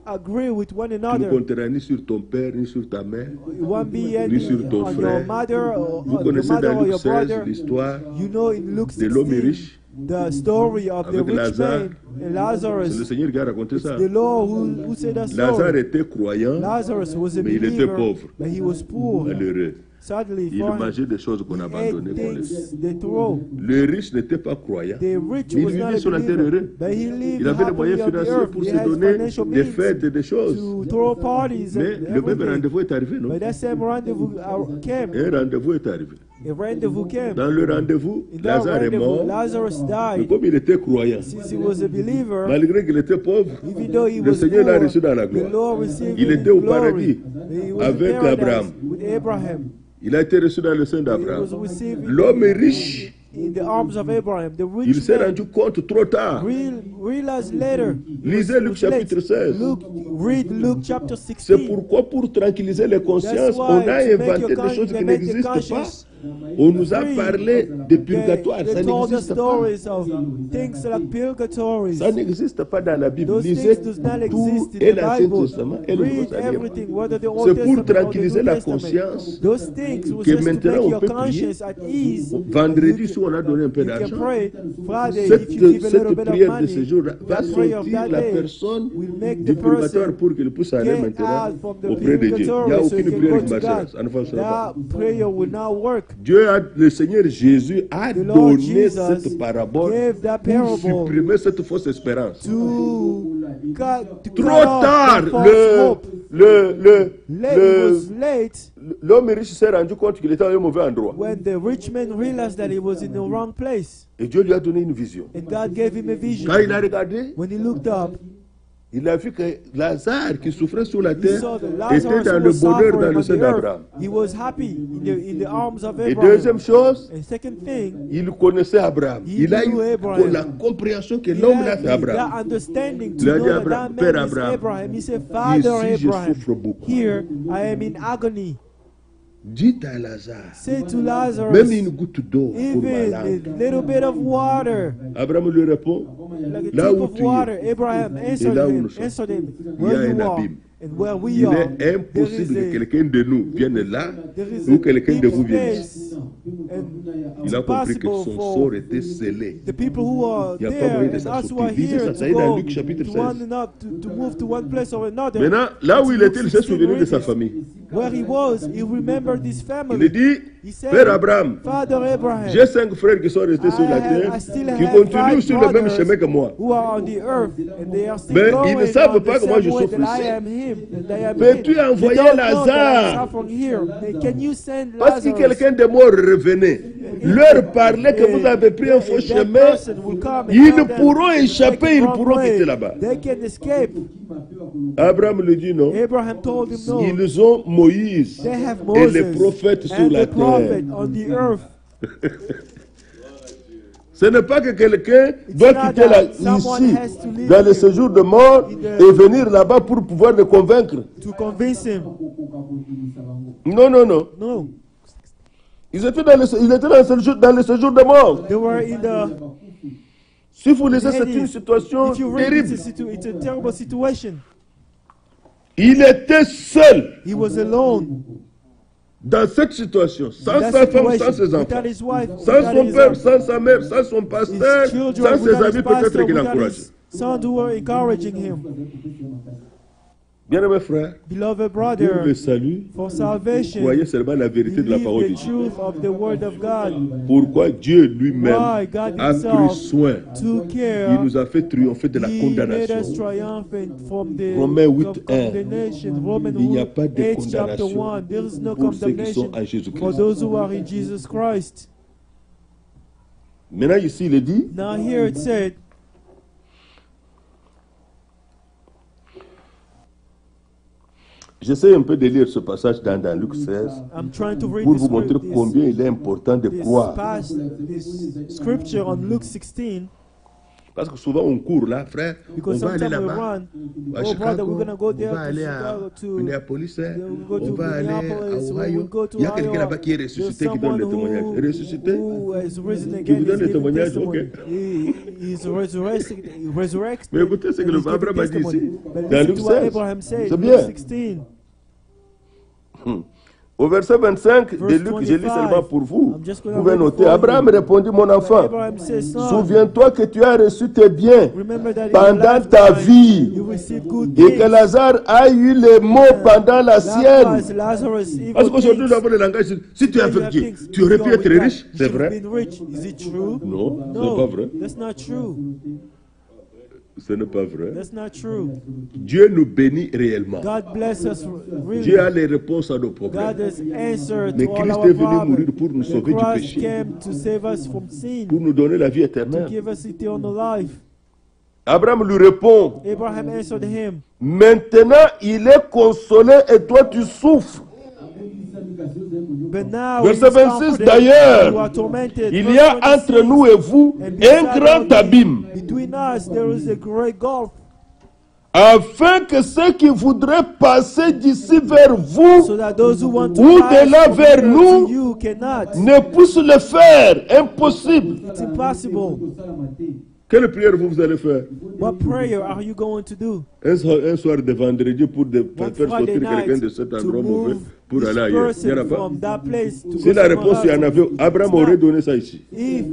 agree with one Tu ne another. compteras ni sur ton père, ni sur ta mère. It won't be Ni any sur ton on frère. your mother or Vous your connaissez mother dans or Luc your 16 brother. l'histoire You know in Luke de l'homme 16 riche. the story of the Avec rich Lazare. man and C'est le Lazarus. Seigneur qui a raconté It's ça. the Lord who said that Lazare story. était croyant, Lazarus was a mais il était believer, pauvre. but he was poor. malheureux. Sadly Il for him, mangeait des choses qu'on a he ate abandonnées pour lui. things they throw. Le riche n'était pas croyant. The rich Mais il was not vivait a sur la terre believer, heureux. but he lived Il avait les happily moyens on the financiers earth. pour He se has donner financial des means fêtes et des choses. to throw parties Mais and le même everything. rendez-vous est arrivé, non? But that same rendezvous came. Un rendez-vous est arrivé. A rendezvous came. Dans le rendez-vous, In that Lazare est rendezvous, mort. Lazarus Mais died. comme il était croyant, Since he was a believer, malgré qu'il était pauvre, even though he le was Seigneur l'a poor, reçu dans la the gloire. Lord received Il him était in au glory. paradis He was avec in paradise Abraham. with Abraham. Il a été reçu dans le sein He d'Abraham. was received L'homme riche, in the arms of Abraham. The il rich s'est man rendu compte trop tard. realized later. Lisez Luc chapitre 16. Read Luke chapter 16. C'est pourquoi, pour tranquilliser les consciences, on a inventé des choses qui n'existent pas. On nous a parlé de purgatoire. Ça They told us n'existe pas. stories of things like purgatories. Ça n'existe pas dans la Bible. Those Lisez things does not tout exist in et the l'Ancien Bible. Testament et le Nouveau Read Testament. everything, whether the Old C'est pour Testament or the tranquilliser New la Testament. conscience Those things was que just to maintenant make on your peut prier. conscience at ease. Vendredi, si on a donné un peu You can d'argent, pray Friday if you give a little cette bit of prière de money. ce jour va That prayer of sortir that la day personne will make du the purgatoire person pour qu'il puisse aller get maintenant out from the auprès de Dieu. Il n'y a purgatory so he aucune can prière go qui to marchera. God. Ça ne fonctionnera pas. That prayer will not work. Le Seigneur Jésus a The Lord donné Jesus cette parabole gave that pour parable supprimer cette fausse espérance. to cut Trop off tard, the false hope. It was late l'homme riche s'est rendu compte qu'il était à un mauvais endroit. when the rich man realized that he was in the wrong place. Et Dieu lui a donné une vision. And God gave him a vision. Quand il a regardé, When he looked up, il a vu que Lazare, qui souffrait sur la he terre, saw that était Lazarus dans who le was bonheur dans suffering le on sein the d'Abraham. earth. He was happy in the arms of Et Abraham. deuxième chose, And second thing, il connaissait Abraham. He Il a knew eu Abraham. la compréhension que he l'homme l'a had fait Abraham. that understanding Il to a know dit that Abraham, that Père man is Abraham, Abraham. He said, Father ici je Abraham, souffre beaucoup. here I am in agony. Dites à Lazare, Say to Lazarus, même une goutte d'eau pour ma even a langue. little bit of water, Abraham lui répond, like a là tip où of tu water. es, Abraham et answered là où him, nous sommes, answered him, il y a where you un are abîme. and where we Il are. est impossible que quelqu'un de nous vienne là There is ou a que quelqu'un de deep vous vienne ici. space, and Il it's a compris que impossible son for sort était scellé. the people who are Il y a pas there moyen de and s'en us who are sortir. Lisez here ça, ça to est dans go Luc chapitre to 16. one another, to move to one place or another. Maintenant, là où il était, il s'est 16 souvenu de sa reads, famille. Where he was, he remembered his Il family. dit, He said, Père Abraham, Father Abraham, j'ai 5 frères qui sont restés sur la terre, I still qui have continuent 5 sur le même brothers chemin que moi. who are on the earth, and they are still Mais going ils ne savent on pas the que moi je same way souffre that I ici. am him, and I am Peux-tu him. They envoyer don't know that I Lazare? suffer here. And can you send Parce que Lazarus? quelqu'un de mort revenait, leur parlait que vous avez pris un faux chemin, ils ne pourront échapper, ils pourront quitter là-bas. They can escape. Abraham lui dit non. Abraham told him no. Ils ont Moïse They have et Moses les prophètes sur and la the prophet terre. on the earth. Ce n'est pas que quelqu'un doit not quitter that someone ici, has to leave dans le séjour de mort, in the- et venir là-bas pour pouvoir le convaincre. To convince him. Non, non, non. No. Ils étaient dans le séjour de mort. They were in the. Si vous lisez, c'est une situation If you read, terrible. it's a terrible situation. Il était seul He was alone. dans cette situation, sans That sa femme, situation, sans ses enfants, without his wife, sans without son his, père, sans sa mère, sans son his pasteur, children, sans ses without his amis pastor, peut-être qu'il without encourageait. his sons who were encouraging him. Bien-aimés frères, Beloved pour le brother, salut, for salvation, croyez seulement la vérité de la believe parole de the Dieu. truth of the word of God. Pourquoi Dieu lui-même Why God a pris himself soin, took il care. nous a fait triompher de la He made us condamnation. triumphant from the Romains 8:1. condemnation. Romans Il n'y a pas de 8 chapter condamnation 1. There is no pour ceux qui sont condemnation en Jésus-Christ. for those who are in Jesus Christ. Maintenant, ici, il est dit, Now here it said, j'essaie un peu de lire ce passage dans Luc 16 I'm trying to read pour vous montrer combien il est important de croire. this scripture on Luke 16, Parce que souvent on court là, frère, on because va aller sometimes we là-bas. run. À Oh brother, we're Chicago, gonna go on there va to aller à Chicago to Minneapolis, hein, we'll go on to va aller à Minneapolis, Ohio. we'll go to Il y a quelqu'un Iowa. là-bas qui est There's ressuscité, qui donne someone le témoignage. Ressuscité, who has risen qui again. vous donne He's le giving témoignage, testimony. ok. He's resurrected. Mais écoutez ce que and he's giving Abraham a dit testimony. ici, But dans listen Luc to what 16. Abraham said C'est in bien. Luke 16. Au verset 25 de Verse Luc, je lis 25. seulement pour vous. I'm just Vous gonna pouvez read it noter. for Abraham you. répondit, mon enfant, Abraham says, son, souviens-toi que tu as reçu tes biens remember that in pendant your ta lifetime, vie you received good et things. que Lazare a eu les maux pendant la sienne. Likewise, Lazarus, evil Parce qu'aujourd'hui, nous things. avons le langage. Si tu es When you have aveuglé, things, tu aurais you pu are être with riche. God. C'est You should vrai? have been rich. Is it true? Non, ce No, n'est pas vrai. that's not true. Ce n'est pas vrai. That's not true. Dieu nous bénit réellement. God bless us really. Dieu a les réponses à nos God problèmes. has answered Mais to all Christ our est venu mourir problems. pour nous The sauver du Christ péché, came to save us from sin, pour nous donner la vie to éternelle. give us eternal life. Abraham lui répond, Abraham answered him, maintenant il est consolé et toi tu souffres. but now Verset he is 26, comforted, d'ailleurs, you are tormented. il Verse y a 26, entre nous et vous and un beside grand us, abîme, between us there is a great gulf, afin que ceux qui voudraient passer d'ici vers vous so that those who want to ou pass de là from vers here nous to you cannot. ne puissent le faire. Impossible. It's impossible. Quelle prière vous allez faire? What prayer are you going to do? Un soir de vendredi pour One faire Friday sortir quelqu'un night de cet to endroit mauvais move pour this aller ailleurs. Il n'y en a person pas. from that place to Si go la somewhere réponse il y en else. avait, Abraham It's aurait not. donné ça ici. If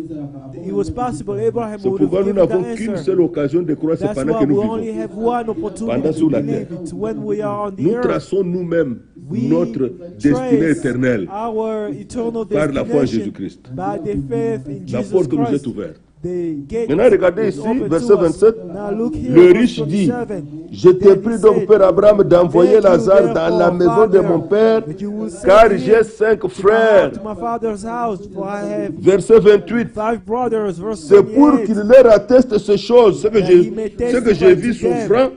it was possible, Abraham C'est would have pourquoi nous given n'avons the qu'une answer. seule occasion de croire, c'est That's pendant why que we nous only vivons. have one opportunity Pendant to sur la believe. terre. It's when we are on the Nous earth. traçons nous-mêmes We notre destinée trace éternelle our eternal par la foi en destination Jésus-Christ. by the faith in La Jesus porte nous est Christ. ouverte. The gate Maintenant, regardez is ici, open verset to us. 27. Now look here, Le verse riche dit, 27. je t'ai Then he pris donc, said, Père Abraham, d'envoyer "Thank you, Lazare dans la therefore, maison de Father, mon père, that you will send car him j'ai 5 to frères. my father's house, for I have Verset 28. 5 brothers." Verse C'est pour 28. qu'il leur atteste ces choses, ce que j'ai vu souffrant,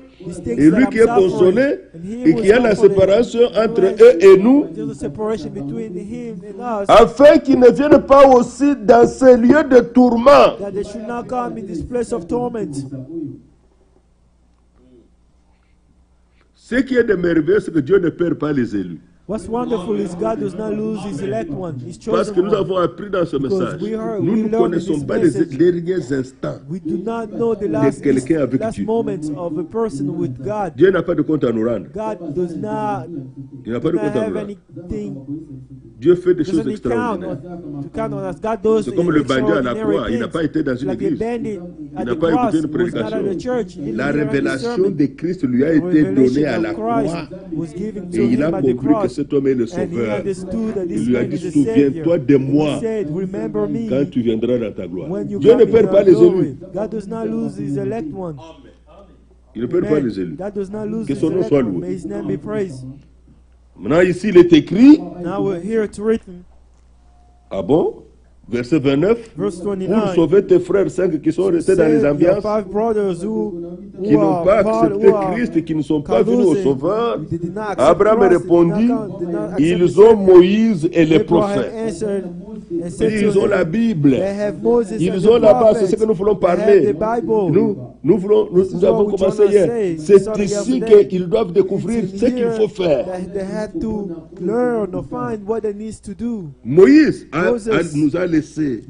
et lui qui est consolé, et qui a la séparation entre eux et nous, There's a separation between him and us, afin qu'ils ne viennent pas aussi dans ces lieux de tourment. that they should not come in this place of torment. Ce qui est de merveilleux, c'est que Dieu ne perd pas les élus. What's wonderful is God does not lose his elect one, his Parce chosen que nous one. avons appris dans ce Because message, we heard- nous we ne learned in connaissons this pas les message derniers instants. We do not know the last quelqu'un avec last Dieu. moments of a person with God. Dieu n'a pas de compte à nous rendre. God does not, Il n'a pas de does not compte à nous have rendre. anything, Dieu fait des choses doesn't count extraordinaires. to count on us. God does C'est comme le bandit à la extraordinary croix, il n'a things. pas été dans une Like a église. bandit at Il n'a the pas cross écouté une was not at the prédication. church. He didn't La hear any révélation sermon. de Christ lui a The été donnée revelation à la of croix. Christ was given to Et il him a at the compris que cross. cet homme est le And he sauveur. understood that Il this lui a man dit, is the souviens-toi Savior. de He moi said, remember me quand tu viendras dans ta gloire. when you Dieu come ne in perd your pas les glory. élus. God does not lose his elect one. Il ne perd pas Amen. les élus. God does not lose Que his son nom elect soit one. loué. May his name be praised. Maintenant, ici, il est écrit, Now we're here to written, ah bon? Verset 29. verse Pour 29. sauver tes frères 5 qui sont restés dans les Save your ambiances, 5 brothers qui n'ont pas accepté Christ et qui ne sont pas venus au Sauveur. Abraham répondit, ils ont Moïse et les prophètes. Ils ont la Bible. Ils ont là-bas, c'est ce que nous voulons parler. Nous avons commencé hier. C'est ici qu'ils doivent découvrir ce qu'il faut faire. Moïse nous a laissé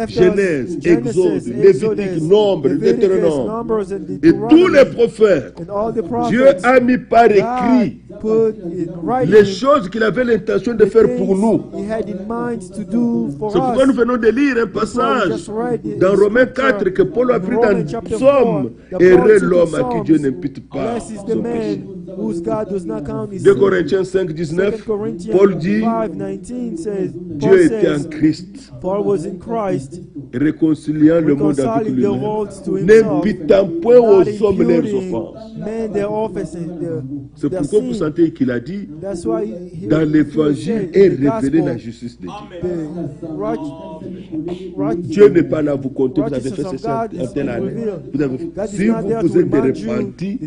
Genèse, Exode, Lévitique, Nombre, Deutéronome et tous les prophètes. Dieu a mis par écrit les choses qu'il avait l'intention de faire pour nous. C'est pourquoi nous venons de lire un passage dans Romains 4 que Paul a pris dans Psaume. Heureux l'homme à qui Dieu n'impute pas son péché. whose God does not count his 2 sin. Corinthiens 5, 19, 2 Corinthians Paul dit, 5:19 says, Dieu Paul était en says, Christ, Paul was in Christ, réconciliant le monde avec reconciling the lui-même, world to himself, n'imputant point aux not hommes leurs imputing offenses. men their offense and C'est their pourquoi vous sin. sentez qu'il a dit, That's why dans l'évangile est révélée la justice de Dieu. Dieu n'est pas là à vous compter, vous avez fait ceci en telle année. Si vous êtes repenti,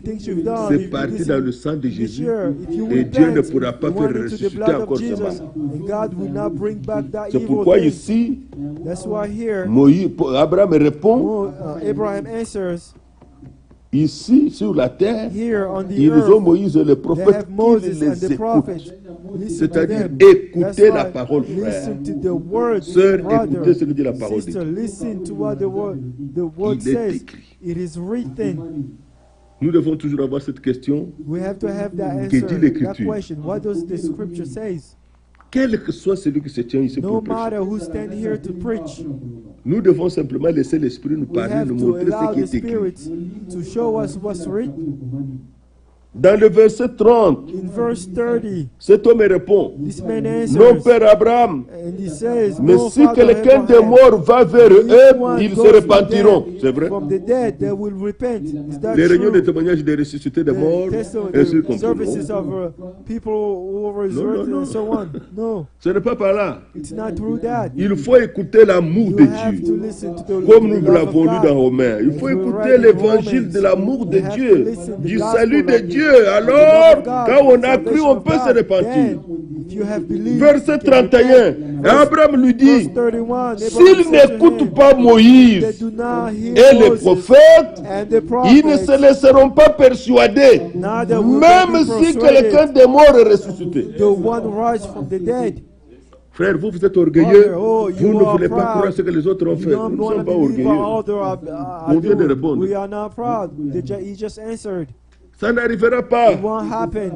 c'est parti dans le sang de Jésus. Et Dieu ne pourra pas faire ressusciter encore ce mal. C'est pourquoi ici, Abraham répond, Abraham answers, ici sur la terre, here on the ils ont earth, Moïse et le they prophète have qui Moses and les the prophet. écoutent. Listen to C'est-à-dire them. écouter That's la why parole, frère. listen to the word, Sœur, brother, écoutez ce que dit la parole de sister, Dieu. listen to what the word Il est says. écrit. It is written. Nous devons toujours avoir cette question. We have to have that Que answer, dit l'Écriture? that question. What does the scripture says? Quel que soit celui qui se tient ici No pour prêcher, matter who stand here to preach, nous devons simplement laisser l'Esprit nous we parler, have nous to montrer allow ce qui the est écrit. Spirit to show us what's written. Dans le verset 30, In verse 30, cet homme répond, this man non, answers, Père Abraham, and he says, mais no, si Father quelqu'un des Abraham, morts va vers if eux, one ils se goes repentiront. C'est vrai? from the dead, they will repent. Is that Les réunions de true? témoignages des ressuscités des morts, The ainsi qu'on services of people who were resurrected non. and so on. No, ce n'est pas par là. it's not through that. Il faut écouter l'amour You de have to Dieu. listen to the Comme the nous love l'avons of lu God. dans Romains, il faut As we écouter read in l'évangile Romans, de l'amour de we have to Dieu, listen to du the salut de gospel Dieu. of the Alors, love of God, quand on the a cru, salvation on of peut se God. repentir. Then, if you have believed, Verset you can 31, repent. Abraham lui Verse dit, 31, s'ils Abraham said to n'écoutent him, pas they Moïse do not hear et les Moses prophètes, and the ils ne se prophets, laisseront pas persuader, neither will même they be si persuaded. quelqu'un des morts est ressuscité. The one rise from the dead. Frère, vous êtes orgueilleux, Brother, oh, vous you ne are voulez pas proud. croire ce que les autres ont You fait. don't Nous ne want sommes to pas believe what orgueilleux. others On vient de répondre. We are not proud. He just answered. Ça n'arrivera It pas won't happen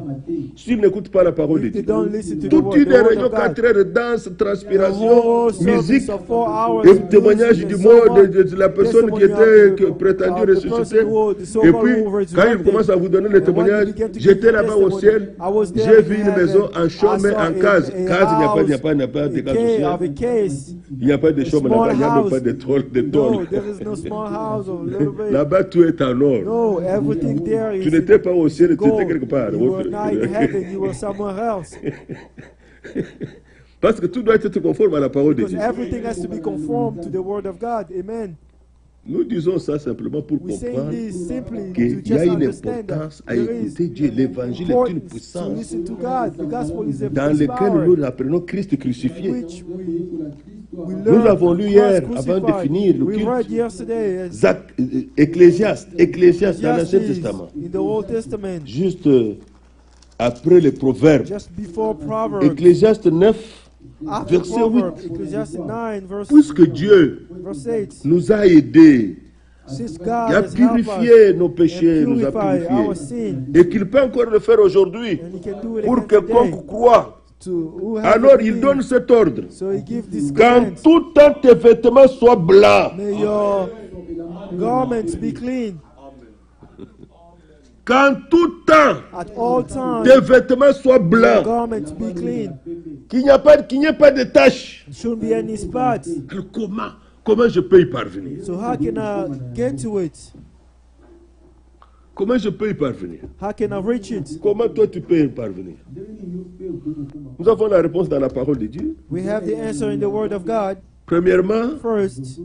s'ils n'écoutent pas la parole de if they Dieu. don't listen to the Toute word, une the word réunion, of 4 God. heures de danse, The transpiration, whole musique, service of 4 hours et of témoignage music du and mot so on. de la personne qui Testimony of était the- prétendue of the ressuscitée. person who- the Et so-called puis, who quand il resurrected. commence à vous donner le And when témoignage, you begin to give j'étais the là-bas au testimony, ciel, I was there j'ai in vu une heaven. maison en chaume, I saw en case. a Case, il n'y a pas de house, case au ciel. of a case. Il n'y a pas de chaume small là-bas, il n'y a même house. pas de tôle. No, there is no small house or little bit. Là-bas, tout est en or. No, everything there is Tu n'étais pas au ciel, tu étais gold. quelque part. You were not in heaven, you were somewhere else. Parce que tout doit être conforme à la parole de Because Dieu. everything has to be conformed to the word of God. Amen. Nous disons ça simplement pour We say comprendre this simply to qu'il y a just une understand that importance à there écouter is Dieu. L'évangile est une importance to puissance listen to God. The gospel is a dans laquelle power, nous apprenons Christ crucifié. which we Nous learn l'avons lu Christ hier avant de crucified. finir le We culte. read yesterday Ecclésiaste dans l'Ancien Ecclesiastes Testament. in the Old Testament, Juste après les proverbes. just before Proverbs. Ecclésiaste 9, After verset Proverbs, 8. Ecclesiastes 9, Puisque Dieu verse 8. nous a aidés, Since God il a has helped us purifié nos péchés, and nous a purify our purifiés, sin, et qu'il peut encore le faire aujourd'hui and He can do it pour again quiconque today. croit. To who has Alors il believed. donne cet ordre. So He gives this Qu'en command. tout temps tes vêtements soient blancs. May your garments be clean Qu'en tout temps at all times. tes vêtements soient Your blancs. garments be clean. Qu'il n'y ait pas de taches. There shouldn't be any spots. Alors comment je peux y parvenir? So how can I get to it? Comment je peux y parvenir? How can I reach it? Comment toi tu peux y parvenir? Nous avons la réponse dans la parole de Dieu. We have the answer in the Word of God. Premièrement, First,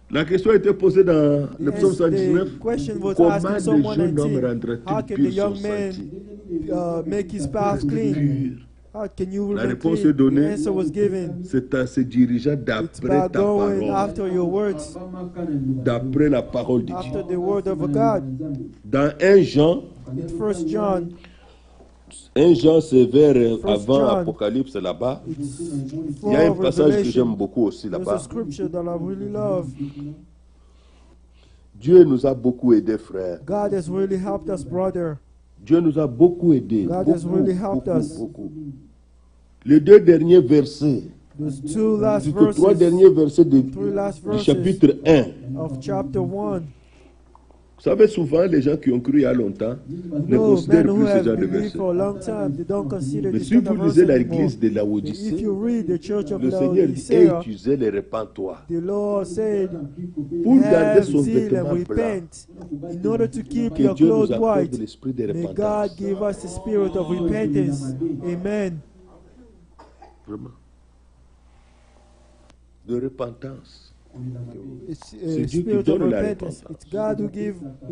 la question a été posée dans le psaume the 119. question was Comment asked in le Psalm jeune homme 119. How rendra-t-il can the pur son young man sentier? make his path clean? Pur. How can you La remain réponse clean? est donnée. The answer was given. C'est en se dirigeant It's d'après by ta going parole, after your words, d'après la parole de after Dieu. the Word of God. Dans 1 Jean, In 1 John, 1 Jean c'est vers First avant John. Apocalypse là-bas. it's Il y a un before passage que j'aime Revelation. beaucoup aussi There's a là-bas. scripture that I really love. Dieu nous a beaucoup aidés, frères. God has really helped us, brother. Dieu nous a beaucoup aidés. God has Beaucoup, really helped beaucoup, us. beaucoup. Les deux derniers versets, Those two last surtout trois verses derniers versets three last du verses chapitre 1, of chapter 1. Vous savez, souvent, les gens qui ont cru il y a longtemps ne No, considèrent men who plus ce have genre de believed versets. for a long time, they don't consider Mais this si kind of vous verse lisez anymore. l'église de If Laodicée, you read the church of le Seigneur dit, Laodicea, tu zèle et répands-toi. the Lord said, Pour garder have son zeal vêtement and blanc, repent. In order to keep que your Dieu nous clothes accorde white, l'esprit de may God repentance. give us the spirit of repentance. Amen. Vraiment. De repentance. It's C'est Dieu qui spirit of donne la repentance. repentance. It's God who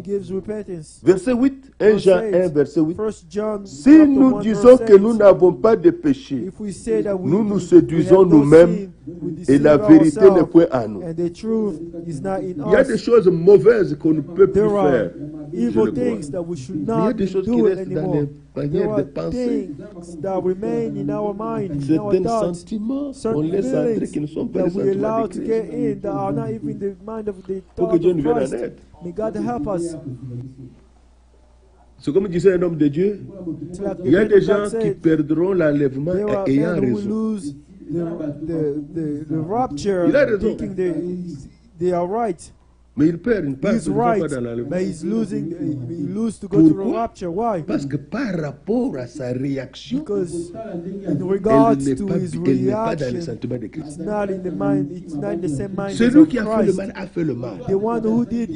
gives repentance. Verset 8, 1 Jean 1, verset 8. 1 John Si chapter nous 1, disons verse que 8, nous n'avons pas de péché, if we say that we, nous nous we séduisons have no nous-mêmes sin, we et deceive la vérité n'est ourselves, point en nous. and the truth is not in Il y a des us. choses mauvaises qu'on ne peut plus There are faire. Je evil le things crois. that we should Mais il y a not des choses qui do it restent dans anymore. les There manières are de penser. things that remain in our mind, in our Certains thoughts, sentiments, on certain laisse entrer feelings qui ne sont pas that les we sentiments allow de to Christ. get in that are not even the mind of the Pour que thought Dieu of nous vienne en Christ. aide. May God help us. C'est comme disait un homme de Dieu, It's like il y a the des man gens of God qui said, perdront l'enlèvement there are ayant men who raison. lose the rapture, Il a raison. thinking they are right. Mais il perd une part, He's ils ne vont pas right, dans l'enlèvement. but he's losing. He lose to go to the Pourquoi? rapture. Why? Parce que par rapport à sa réaction, Because in regards elle n'est to pas, his elle n'est pas dans les reaction, sentiments de it's Christ. not in the mind. It's not in the same mind as Celui of qui a fait le Christ. mal a fait le mal. The one who did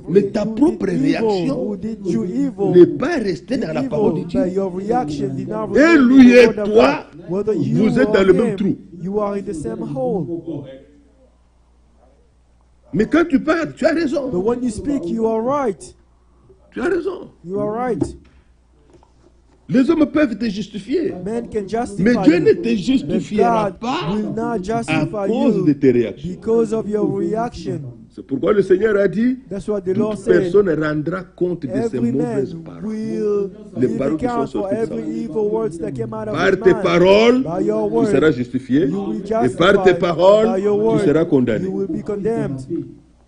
Mais ta propre evil, réaction who did you evil, n'est pas restée dans la parole de evil, Dieu. but your reaction did not Et remain in lui the et word of toi, God. Whether you vous êtes or dans le même him, trou. you are in the same hole. Mais quand tu parles, tu as But raison. when you speak, you are right. Tu as raison. You are right. Les hommes peuvent te justifier. Men can justify Mais Dieu ne you, te but justifiera God pas will not à justify cause de you tes réactions. because of your reaction. C'est pourquoi le Seigneur a dit, That's what the Lord toute said. personne rendra compte de ses Every mauvaises man paroles. will Les give paroles qui sont account for sorties de every sa bouche. evil words that came out of Par his tes mouth. paroles, By your tu word, seras justifié. you will Et par tes justify. paroles, By your tu word, seras condamné. you will be condemned.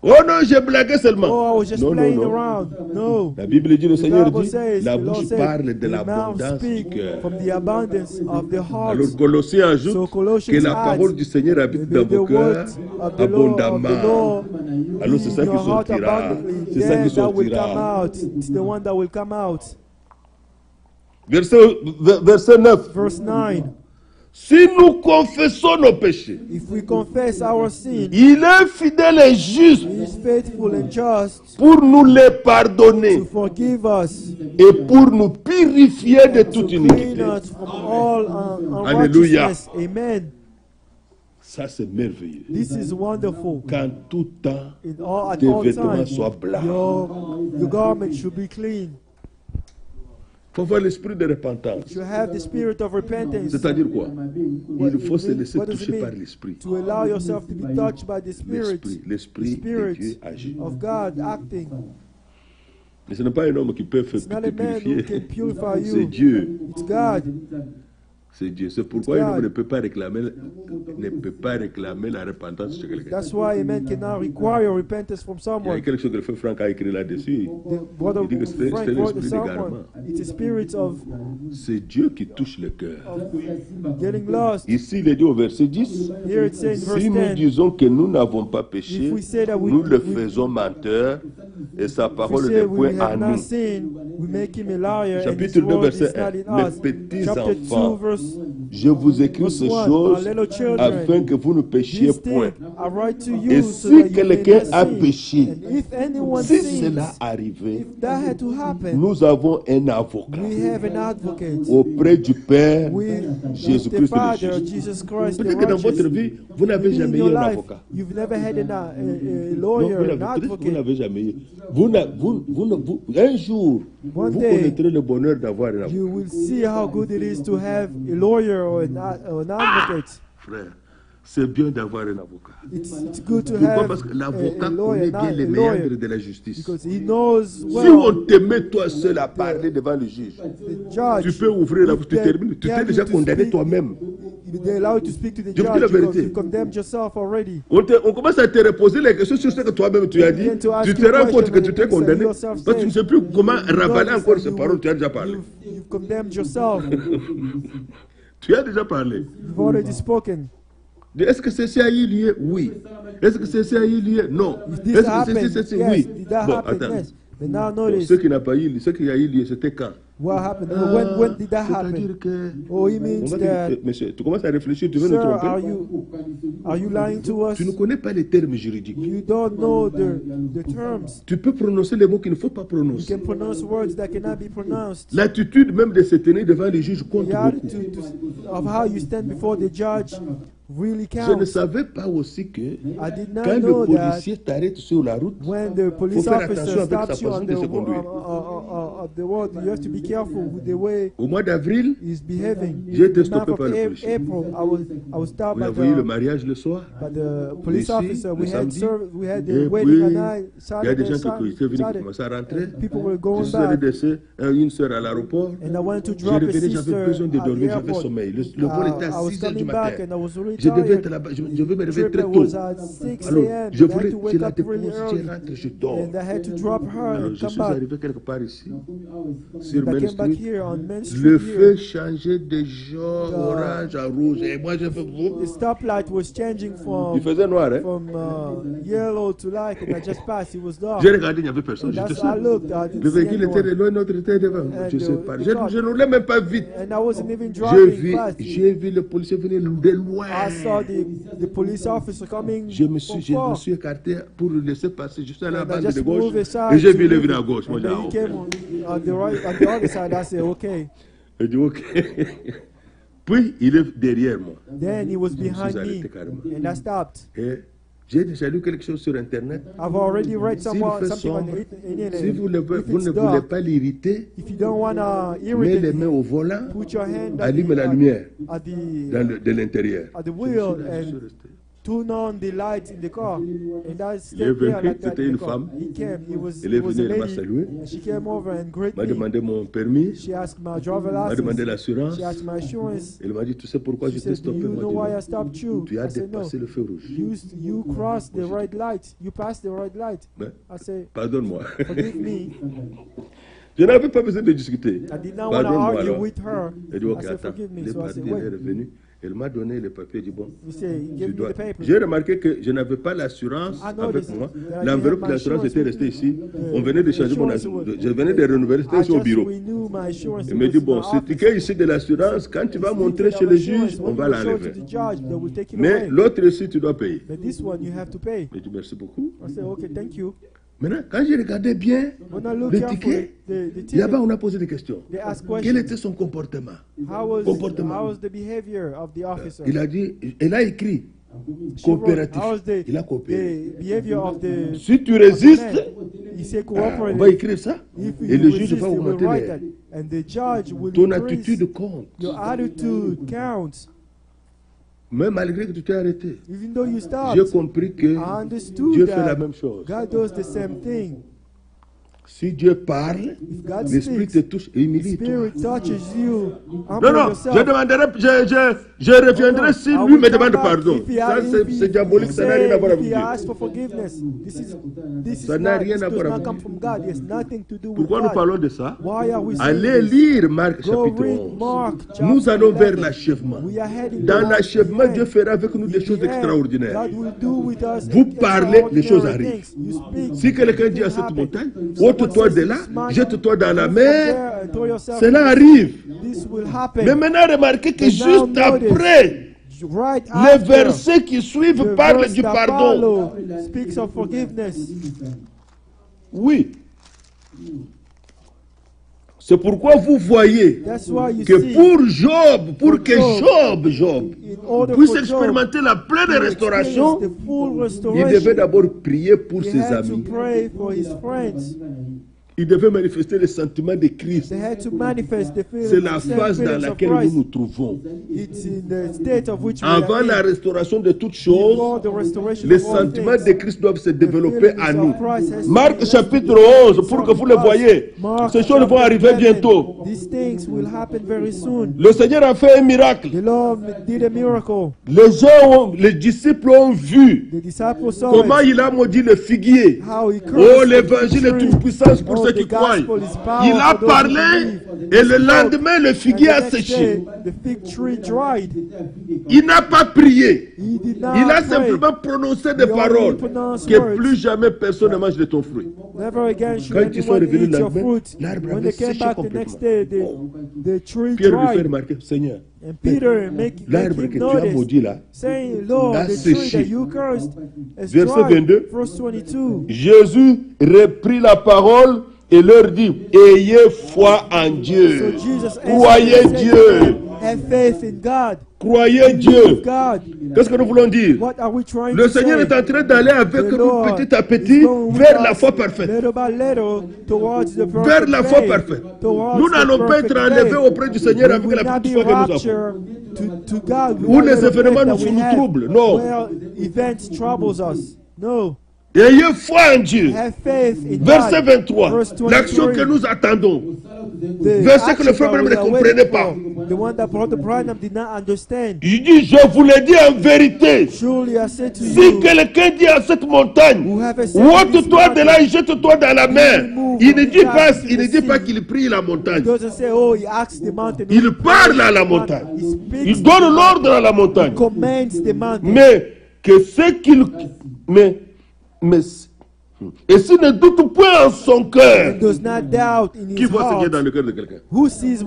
Oh non, j'ai blagué Oh, I seulement. was just Non, non, playing non. around. No. La Bible dit, le The Seigneur Bible dit, says, la the Lord bouche said, parle de the mouth l'abondance du speak cœur. from the abundance of the heart. Alors Colossiens ajoute So Colossians que la adds, parole du Seigneur habite dans the vos cœurs words of the Lord, abondamment. Alors c'est ça in qui your heart sortira. abundantly, C'est ça qui then that will come sortira. out. It's the one that will come out. Verset 9. Verse 9. Si nous confessons nos péchés, If we confess our sin, il est fidèle et juste He is faithful and just pour nous les pardonner to forgive us, et pour nous purifier de to toute clean iniquité. us from all Alléluia. unrighteousness. Amen. Ça, c'est merveilleux. This is wonderful. Qu'en tout temps, At tes all vêtements times, soient blancs. your garment should be clean. Il faut avoir l'esprit de repentance. You have the spirit of repentance. C'est-à-dire quoi? Il faut se laisser What does it toucher mean? par l'esprit. To allow yourself to be touched by the Spirit, L'esprit the de Dieu Spirit agit. of God acting. Mais ce n'est pas un homme qui peut It's not te a man who purifier. can purify C'est you. Dieu. It's God. C'est Dieu. C'est pourquoi It's un homme God. ne peut pas réclamer la repentance chez quelqu'un. That's why a man cannot require repentance from Il y a someone. quelque chose que le frère Franck a écrit là-dessus. The brother Il dit que c'est Frank wrote to l'esprit someone. d'égarement. It's a spirit of C'est Dieu qui touche le cœur. getting lost. Ici, il est dit au verset 10, Here it says in verse si nous 10, disons que nous n'avons pas péché, if we say that nous le faisons menteur et sa if we parole say n'est we point have en not nous. sinned, we make him a liar and Chapitre his 2, word is verset not 1. in us. Mes petits Chapter 2, enfants, verse je vous écris ces one, choses our little children, afin que vous ne péchiez These point. things I write to Et you si so that you may quelqu'un not a sin. péché, And if anyone si sins, cela arrivait, if that had to happen, nous avons un avocat we have an advocate auprès du Père, with the Jésus-Christ le Father, juste. Jesus Christ the Peut-être que dans votre righteous. vie, vous n'avez Maybe in jamais eu your un life, avocat. you've never had a Non, lawyer, an peut-être que vous advocate. n'avez jamais eu. Un jour, One vous day, connaîtrez le bonheur d'avoir un avocat. You will see how good it is to have a lawyer or an advocate. Frère, c'est bien d'avoir un avocat. It's good to Pourquoi? have Parce que a l'avocat lawyer, connaît bien not les a méandres lawyer, de la justice. because he knows Si well on te met toi seul à parler devant le juge, the judge. tu peux ouvrir la bouche, tu They termines. Tu t'es have déjà you to condamné speak. toi-même. They allow you to speak to the Je vous dis judge la because vérité. you condemned yourself already. On commence à te reposer les questions sur ce que toi-même tu as dit. Begin to ask Tu you te rends compte questions que on tu the t'es things that condamné. you yourself Parce que tu ne said. sais plus comment You ravaler notice encore that ces you paroles. Tu as déjà parlé. You've condemned yourself. Tu as déjà parlé. You've already spoken. Est-ce que ceci a eu lieu? Oui. Est-ce que ceci a eu lieu? Non. If this Est-ce que happened, ceci, yes. oui. Did that Bon, happen? attends. Yes. But now Donc, notice ce qui n'a pas eu, ce qui a eu lieu, c'était quand? what happened. When did that C'est-à-dire happen? que, Oh, it on means va that, dire, monsieur, tu commences à réfléchir, tu veux nous sir, tromper. are you lying to us? Tu ne connais pas les termes juridiques. You don't know the terms. Tu peux prononcer les mots qu'il ne faut pas You prononcer. can pronounce words that cannot be pronounced. L'attitude même de se tenir devant les juges compte The beaucoup. attitude of how you stand before the judge really Je ne counts. savais pas aussi que I did not quand know le that policier t'arrête sur la route, when the police faire officer attention avec stops sa you façon on de the se conduire. of the road, you have to be careful with the way au mois d'avril, he's behaving. J'ai été The month stoppé of par le policier. April, I was stopped on a by voyé le the mariage le soir. police Ici, officer. le We had samedi. we had Et the wedding at night, il y a des Saturday, gens qui étaient venus qui Saturday. commençaient à rentrer. People were Je going suis back, redescendu une soeur à l'aéroport. and I went to Je drop a revenais, j'avais sister besoin de at the dormir, j'avais airport. sommeil. Le vol était à I was 6 heures du coming back, matin. and I was really Je devais être tired. là-bas, je devais me réveiller Trip très it tôt. was at 6 Alors, a.m. je and I had voulais, to je wake la up really dépose, je early, rentre, je dors. and I had to drop her Alors, and je come suis back. arrivé quelque part ici, sur And I Main came back Street. here on Main Le Street feu here. changeait de jaune, orange à rouge. Et moi, j'ai fait... The stoplight was changing Il faisait noir, hein? from yellow to light, and I just passed. It was dark. J'ai regardé, il n'y avait personne. J'étais That's I seul. looked. I didn't Le see véhicule était de anyone. loin, l'autre était devant. Je ne sais pas. Je ne roulais même pas vite. And I wasn't even J'ai driving fast. vu le policier venir de loin. I saw the police officer coming Je me from suis far. écarté pour le laisser passer. Je suis allé à la And I bande just de gauche moved aside et j'ai to vu le move venir à it. gauche. Moi, And j'ai dit, then ah, he ok. came on the other side. I said, okay. J'ai dit, ok. Puis, il est derrière moi. Then he was behind me, arrêté carrément. and I stopped. Et j'ai déjà lu quelque chose sur Internet. I've already read S'il fait something on sombre, the internet. si vous ne, If vous it's ne voulez dark, pas l'irriter, if you don't want to mets irritate les mains him, au volant, put your hand allume la lumière at the de l'intérieur. at the wheel and turn on the lights in the car. And I Il est stayed venu, there like that. c'était in the une car. femme. He came. Elle est It was venue, a elle m'a lady. salué, And she came over and greeted m'a me. demandé mon permis, She asked my driver m'a demandé license. l'assurance. She asked my insurance. Elle m'a dit, tu sais pourquoi She je t'ai said, do stoppé? you Moi, know why I je stopped dis, you? tu as I said, no. dépassé le feu rouge. You crossed the red light. You passed the red light. Mais, I said, pardonne-moi. forgive me. Je n'avais pas besoin de discuter. I did not want to Pardonne-moi argue alors. with her. Elle dit, I ok, said, attends. forgive me. Elle est So I partie, said, elle est wait. revenue. Elle m'a donné le papier. Dit, bon, He said, tu give me dois. the paper. J'ai remarqué que je n'avais pas l'assurance I avec noticed moi. that I L'enveloppe didn't de have my l'assurance insurance était with restée me. ici. The On venait de changer mon insurance assurance. was- Je venais de renouveler, c'était I ici au just bureau. renew my insurance. Il It me was dit, in bon, my ce office. ticket ici de l'assurance, quand tu vas montrer chez le juge, on va l'enlever. Mais l'autre ici, tu dois payer. But this one you have to pay. Je dis, merci beaucoup. I said, okay, thank you. Maintenant, quand j'ai regardé bien When I look le carefully, ticket, the ticket, là-bas, on a posé des questions. they asked Quel questions. était son comportement? How was Comportement. the behavior of the officer? Il a dit, elle a écrit She wrote, coopératif. how was Il a coopéré. the behavior of the Si tu man? résistes, He said on va cooperative. écrire ça. If Et you le juge resist, va he will augmenter write les... that. And the judge will Ton increase. attitude compte. Your attitude counts. Même malgré que tu t'es arrêté. Even though you J'ai stopped, compris que I understood Dieu fait la that même chose. God does the same thing. Si Dieu parle, If God l'Esprit te speaks, touche et the humilie-toi. Spirit touches you. Non, Humble non, yourself. je demanderai, je reviendrai si I lui will me come demande back pardon. if he- Ça, if he- c'est diabolique, ça n'a rien à voir avec if he Dieu. asks for forgiveness. This Ça n'a not, rien this à does voir not avec come Dieu. from God. It has nothing to do with Pourquoi nous God. parlons de ça? Why are we saying Allez this? lire Marc Go chapitre read 11. Mark Nous chapter allons vers 11. l'achèvement. We are heading Dans towards l'achèvement, the end. Dieu fera avec nous des In choses the end, extraordinaires. God will do with us Vous parlez, les choses extraordinary arrivent. things. You speak, Si quelqu'un dit à things cette happen. montagne, Someone ôte-toi says de to là, this mountain, jette-toi dans la move mer, from there and throw yourself cela in the arrive. sea. This will happen. Mais maintenant, remarquez que But now juste notice, après, right les after, versets qui suivent the parlent verse du that pardon. follow speaks of forgiveness. Oui. C'est pourquoi vous voyez That's why you que see, pour Job, pour que Job, Job in order puisse for Job expérimenter la pleine to restauration, experience the full il restoration, devait d'abord prier pour he ses had to amis. pray for his friends. Il devait manifester le sentiment de Christ. They had to manifest the C'est feeling, la the same phase dans feelings of laquelle nous Christ. nous trouvons. It's in the state of which we Avant are la in. restauration de toutes Before choses, the restoration les of all sentiments things. de Christ doivent se développer à nous. Marc Marc chapitre 11, pour que vous le voyez. Ces choses vont arriver bientôt. These things will happen very soon. Le Seigneur a fait un miracle. The Lord did a miracle. Les disciples ont vu The disciples saw comment it. il a maudit le figuier. How he Oh, cursed l'évangile the est une tree. puissance pour Oh, se ceux qui croient. Il a parlé et le lendemain, le figuier a séché. Il n'a pas prié. Il a simplement prononcé des paroles que plus jamais personne ne mange de ton fruit. Quand ils sont revenus le lendemain, l'arbre avait séché complètement. Pierre lui fait remarquer, Seigneur, l'arbre que tu as maudit là, a séché. Verset 22, Jésus reprit la parole et leur dit, ayez foi en Dieu. Croyez Dieu. Croyez Dieu. Qu'est-ce que nous voulons dire? Le Seigneur est en train d'aller avec nous petit à petit vers la foi parfaite. Vers la foi parfaite. Nous n'allons pas être enlevés auprès du Seigneur avec la petite foi que nous avons. Où les événements nous troublent. Non. Ayez foi en Dieu. Verset 23. L'action que nous attendons. Verset que le frère ne comprenait pas. Il dit, je vous l'ai dit en vérité. Si quelqu'un dit à cette montagne, ôte-toi de là et jette-toi dans la mer. Il ne dit pas qu'il prie la montagne. Il parle à la montagne. Il donne l'ordre à la montagne. Mais que ce qu'il... Et s'il ne doute point en son cœur, qui voit ce qui est dans le cœur de quelqu'un? Moi, je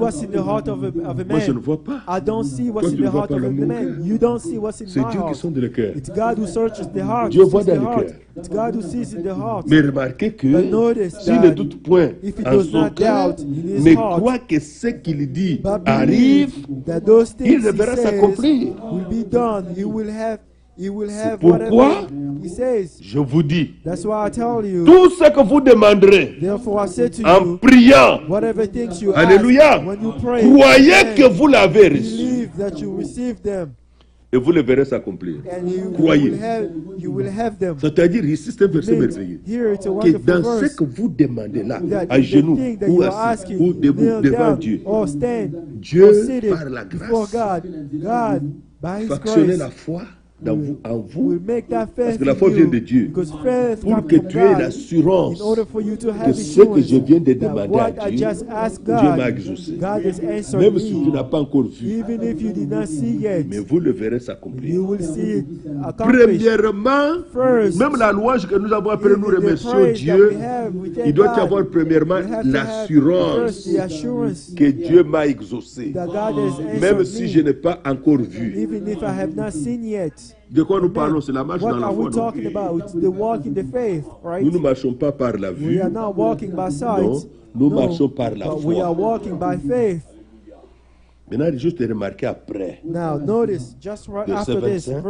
ne vois pas. Toi, tu ne vois pas l'homme. C'est Dieu qui sonde le cœur. Dieu voit dans le cœur. Mais remarquez que s'il ne doute point en son cœur, mais croit que ce qu'il dit arrive, il le verra s'accomplir. C'est pourquoi je vous dis, tout ce que vous demanderez en priant, alléluia, croyez que vous l'avez reçu et vous le verrez s'accomplir. Croyez. C'est-à-dire, ici c'est un verset merveilleux, que dans ce que vous demandez là, à genoux ou assis ou debout devant Dieu, Dieu par la grâce factionnez la foi en vous, parce que la foi vient de Dieu, pour que tu aies l'assurance que ce que je viens de demander à Dieu, Dieu m'a exaucé. Même si tu n'as pas encore vu, mais vous le verrez s'accomplir. Premièrement, même la louange que nous avons appelée, nous remercions Dieu, il doit y avoir premièrement l'assurance que Dieu m'a exaucé, même si je n'ai pas encore vu. De quoi nous parlons? C'est la marche dans la foi. Nous ne marchons pas par la vue. Non, nous marchons par la foi. Maintenant, juste remarquer après. Verset 25.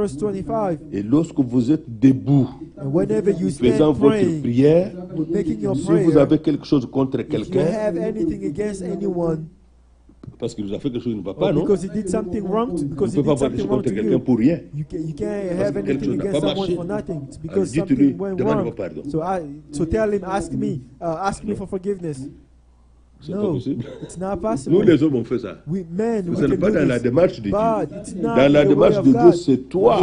Et lorsque vous êtes debout, faisant votre prière, si vous avez quelque chose contre quelqu'un, parce qu'il nous a fait quelque chose qui ne va pas, non? Vous ne pouvez pas avoir quelque chose contre quelqu'un pour rien. Parce que quelque chose n'a pas marché. Alors dites-lui, demande-moi pardon. So tell him, ask me for forgiveness. C'est pas possible. Nous les hommes on fait ça. Ce n'est pas dans la démarche de Dieu. Dans la démarche de Dieu, c'est toi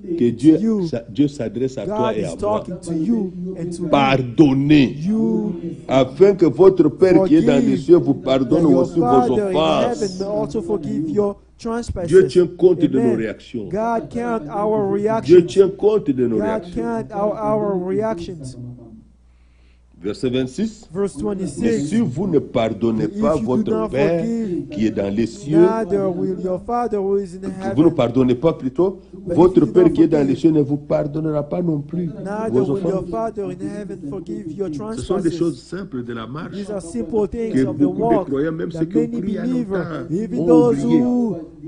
que Dieu s'adresse à toi et à moi. Pardonnez, afin que votre Père qui est dans les cieux vous pardonne aussi vos offenses. Dieu tient compte de nos réactions. Dieu tient compte de nos réactions. Verset 26. Mais si vous ne pardonnez pas votre Père qui est dans les cieux, vous ne pardonnez pas plutôt, votre Père qui est dans les cieux ne vous pardonnera pas non plus vos offenses. Ce sont des choses simples de la marche que beaucoup de croyants, même ceux qui ont prié à longtemps,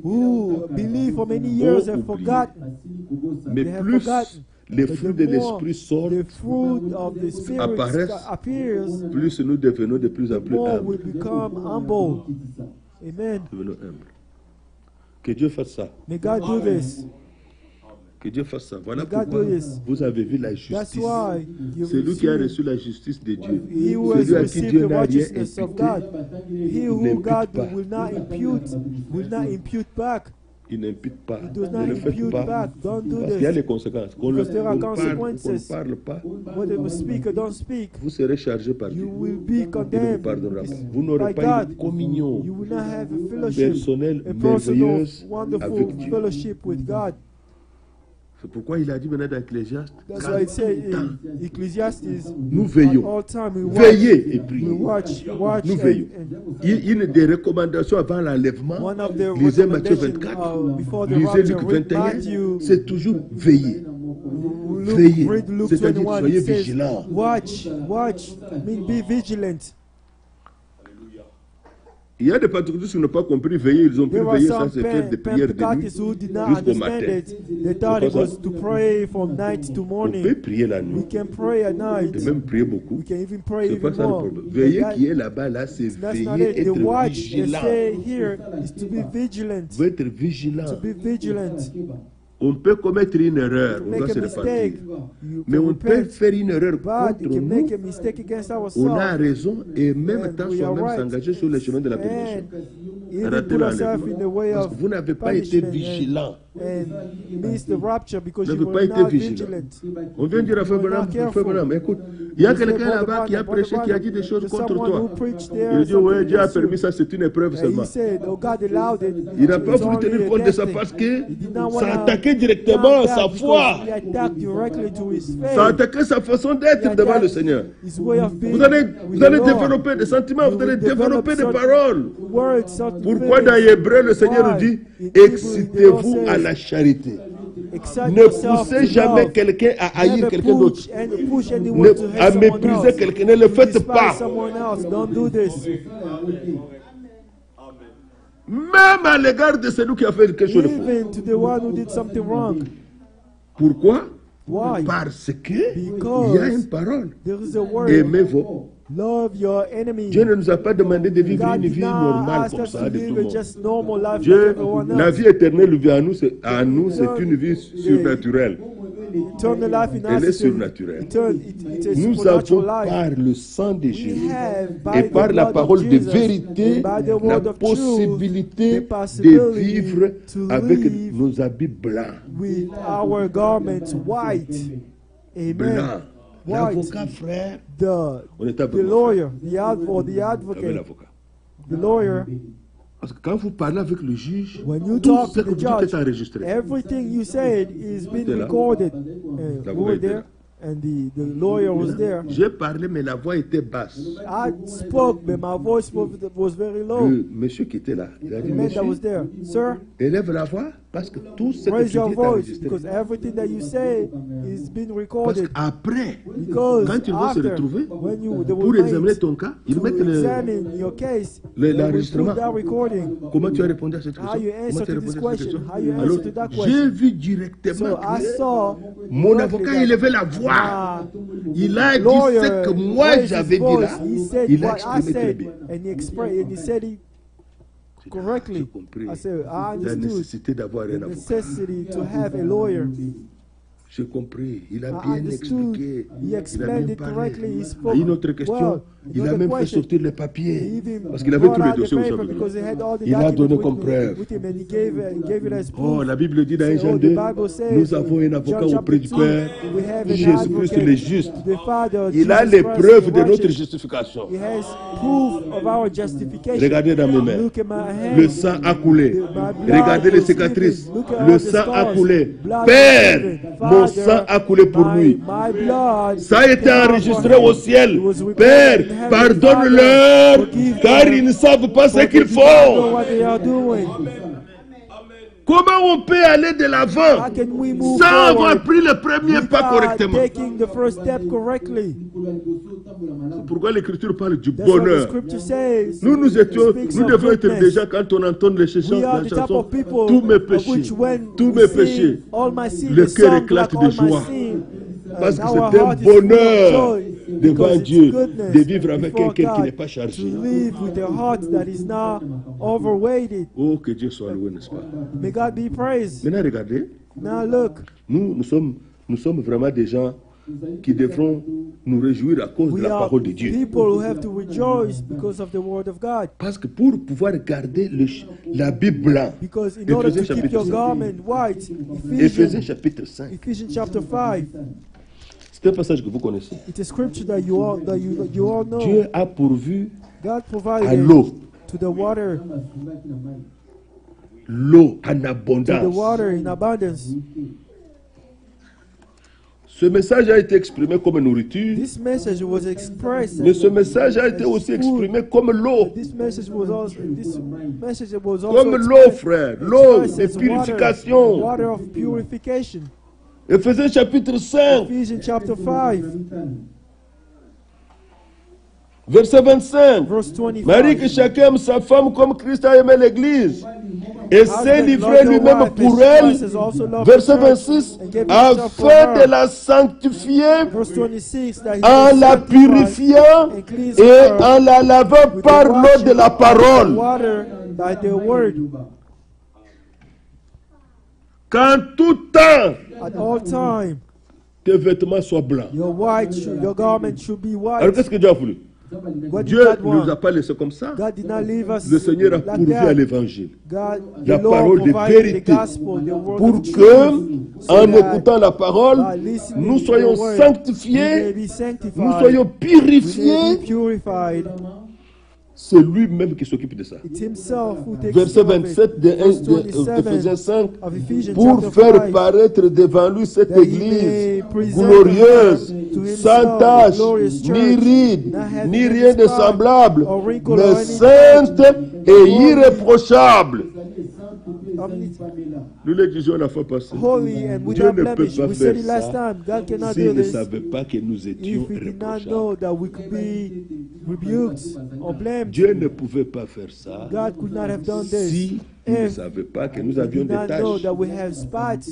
ont oublié. Mais plus les fruits de l'esprit sortent, apparaissent, plus nous devenons de plus en plus humbles. Amen. Devenons humbles. Que Dieu fasse ça. Que Dieu fasse ça. Voilà pourquoi vous avez vu la justice. Celui qui a reçu la justice de Dieu, celui à qui Dieu n'a rien imputé, n'impute pas. Il n'impute pas. It does Ne not le faites impute pas. back. Don't do Parce qu'il y a this. les conséquences. Qu'on ne Because there are consequences. parle pas, Whether you speak or don't speak, vous serez chargé par Dieu. you will be Il ne vous condemned pardonnera pas. Vous n'aurez by pas God. une communion You will not have a fellowship, personnelle, a personal, merveilleuse wonderful avec Dieu. fellowship with God. C'est pourquoi il a dit maintenant dans Ecclésiaste, That's why it says in Ecclesiastes, nous veillons. all time we watch, Veillez et we priez. watch Nous veillons. Une des recommandations avant l'enlèvement, one of the lisez Matthieu recommendations 24, before the lisez rapture, Luc read 21, Matthew, c'est toujours veiller. Luke, Veillez. read Luke C'est-à-dire, 21. soyez It says, vigilants. watch, mean be vigilant. Il y a des Pentecôtistes qui n'ont pas compris veiller, ils ont pris There were veiller, ça some c'est faire des prières de nuit Pentecostals who did not jusqu'au understand matin. it. They thought it C'est pas was ça. to pray from night to On peut morning. prier la We nuit, can pray at night. et même prier beaucoup. We can even pray C'est pas even ça le more. problème. Veiller That- qui est là-bas, là, c'est That's not veiller, it. The être watch and vigilant. stay here is to be vigilant. Vous être vigilant. To be vigilant. On peut commettre une erreur, on doit Make se a mistake. repentir. You Mais can on peut repent. faire une erreur But you contre can make a nous. mistake against On a ourselves. raison et même And temps we are soi-même right. s'engager sur le chemin de la bénédiction. And even Rater put ourselves l'enlèvement. in the way Parce of que vous n'avez pas été punishment vigilant. and miss the rapture because Vous you n'avez pas were été not vigilant. vigilant. On vient dire à Frère Branham, écoute, il y a quelqu'un là-bas qui a prêché, qui a dit des choses contre toi. Il dit, ouais, Dieu a permis ça, c'est une épreuve And seulement. he said, oh, God allowed it. Il n'a pas It's voulu only tenir a compte de ça testing. parce que He did not ça wanna attaquait directement calm sa down foi. because he attacked directly to his faith. Ça attaquait sa façon d'être devant le Seigneur. His way of being Vous allez with the Lord. développer des sentiments, vous allez développer des paroles. Words, certain Pourquoi dans feelings. Hébreu, le Seigneur nous dit, In Hebrew, the excitez-vous Lord à says, la charité. excite Ne yourself poussez to jamais love. quelqu'un à haïr Never quelqu'un d'autre. push anyone to À hate someone mépriser else. quelqu'un, ne le faites Despise pas. someone else. Don't do this. Même à l'égard de celui qui a fait quelque chose de faux. Even to the one who did something wrong. Pourquoi? Why? Parce que il Because y a une parole. there is a word. Aimez vos. Love your enemy. Dieu ne nous a pas demandé de vivre God une did vie not normale ask comme us to ça de tout live le a monde. just normal life Dieu, like everyone la else. vie éternelle vue à nous, c'est une vie surnaturelle. Eternal life in Elle est us is surnaturelle. it is a Nous supernatural avons life. par le sang de We Jésus have, et by par the la blood parole of de Jesus, vérité by the la word of truth, possibilité the de possibility vivre to avec live nos habits blancs. with our garments white. Amen. Blancs. White. L'avocat, frère, The on est avec the moi, lawyer, the avec advocate, l'avocat. the lawyer. Parce que quand vous parlez avec le juge, When you tout talk ce to que the vous dites judge, est enregistré. everything you said is being T'es là. recorded. La We voix were était there, là. and the lawyer was there. J'ai parlé, mais la voix était basse. I spoke, but my voice was very low. Le monsieur qui était là, il a dit, The man that was monsieur, there, sir, élève la voix parce que tout ce que raise tu your dis est voice enregistré. because everything that you say is being Parce recorded. qu'après, Because quand ils vont se after, retrouver when they pour will examiner meet ton cas, ils to mettent le... examine your case, they will l'enregistrement. put that recording. Comment tu as répondu à cette How you question? answer Comment tu as to this répondu à cette question? question? How you Alors, answer to that j'ai question? vu directement So I que saw mon directly avocat that élevait la voix. Il a dit lawyer ce que moi raised his j'avais dit voice. là. He said Il a what I exprimé très said, bien. and he said it correctly. J'ai compris I said, I la understood nécessité d'avoir un the avocat. necessity to have a lawyer. J'ai compris. Il a I bien understood. expliqué. He Il a explained bien it parlé. correctly. He À spoke une autre question, well. il a Another même fait question, sortir les he papiers. even Parce qu'il avait tous brought les out the dossiers, vous paper savez. because he had all the Il a donné documents comme preuve. with him, and he gave it as Oh, proof. la Bible dit dans 1 So, Jean the 2, Bible says, nous avons un avocat John auprès du chapter 2, Père, we have an Jésus-Christ advocate le juste. to the Father, Il a Jesus les Christ, preuves the de notre righteous. justification. He has proof of our justification. Regardez dans mes mains. Look at my hands. Le sang a coulé. My blood Regardez les was cicatrices. given. Look at Le all the sang a scars. coulé. Blood Père, was given. mon Father, sang a coulé pour lui. my blood Ça a été came out enregistré for him. au ciel. It was recorded Père, in heaven. pardonne-leur, Father, forgive car them, ils ne savent pas ce for qu'ils they do not know font. what they are doing. Comment on peut aller de l'avant How can we move sans avoir forward pris le premier pas without correctement? taking the first step correctly? Pourquoi l'Écriture parle du That's what the bonheur? scripture says. Nous It speaks nous of devons être goodness. déjà quand on entend les chansons, We are la the type chanson, of people tous mes of which péchés, when tous we mes sing péchés, all my sin, le the cœur song éclate like de all my joie. sin, Parce que our c'est un heart is full of bonheur joy, devant because it's Dieu goodness de vivre avec before un cœur qui God n'est pas chargé. to live with a heart that is not overweighted. Oh, que Dieu soit loué, n'est-ce pas? May God be praised. Maintenant, regardez, Now look, nous sommes vraiment des gens qui devront nous réjouir à cause de We la are parole de Dieu. people who have to rejoice because of the word of God. Parce que pour pouvoir garder la Bible blanc, Because in order to Éphésiens keep your chapitre 5, garment white, Éphésiens chapitre 5, Ephesians chapter 5, c'est un passage que vous connaissez. it's a scripture that you all know. Dieu a pourvu God à provided l'eau, to the water l'eau en to the abondance. water in abundance. Ce message a été exprimé comme nourriture, This message was expressed. mais ce message a été aussi exprimé comme l'eau. This message was also Comme l'eau, frère. L'eau, c'est expressed as purification. water of purification. Éphésiens chapitre 5, Ephesians chapter 5, verset 25. verse 25. Marie, que chacun aime sa femme comme Christ a aimé l'Église et s'est livré lui-même pour elle. Verset 26. Afin de la sanctifier Verse 26, that he en is la sanctified purifiant and cleansed et her en la lavant with par the l'eau washing de la of parole. water by the word. Qu'en tout temps, At all time, tes vêtements soient blancs. your garment should be Alors white. qu'est-ce que Dieu a voulu? What did Dieu God ne nous a want? pas laissé comme ça. God did not leave us Le Seigneur a like pourvu à that. l'évangile. God, La the Lord parole de provided the vérité. gospel, the word Pour of que, truth, so en that écoutant la parole, by listening nous to soyons the word, we may sanctifiés, be sanctified, nous soyons we may be purifiés. purified. C'est lui-même qui s'occupe de ça. It's himself who takes Verset care of it. 27 de Verse Éphésiens 27 5. of Ephesians Pour chapter faire 5, paraître devant lui cette that he église may present glorieuse, to himself sans a tache, glorious church, ni ride, not having ni any rien de spot semblable, or wrinkle or mais any sainte et holy. irréprochable. omnis- Nous le disions la fois passée. holy and Dieu without ne peut blemish. pas We said faire it last ça time. God cannot do s'il ne this savait pas que nous étions if he did not irréprochables. know that we could be rebuked or blamed. Dieu ne pouvait pas faire ça God could not have done this si il ne if savait pas que nous he avions did des not know tâches. that we have spots.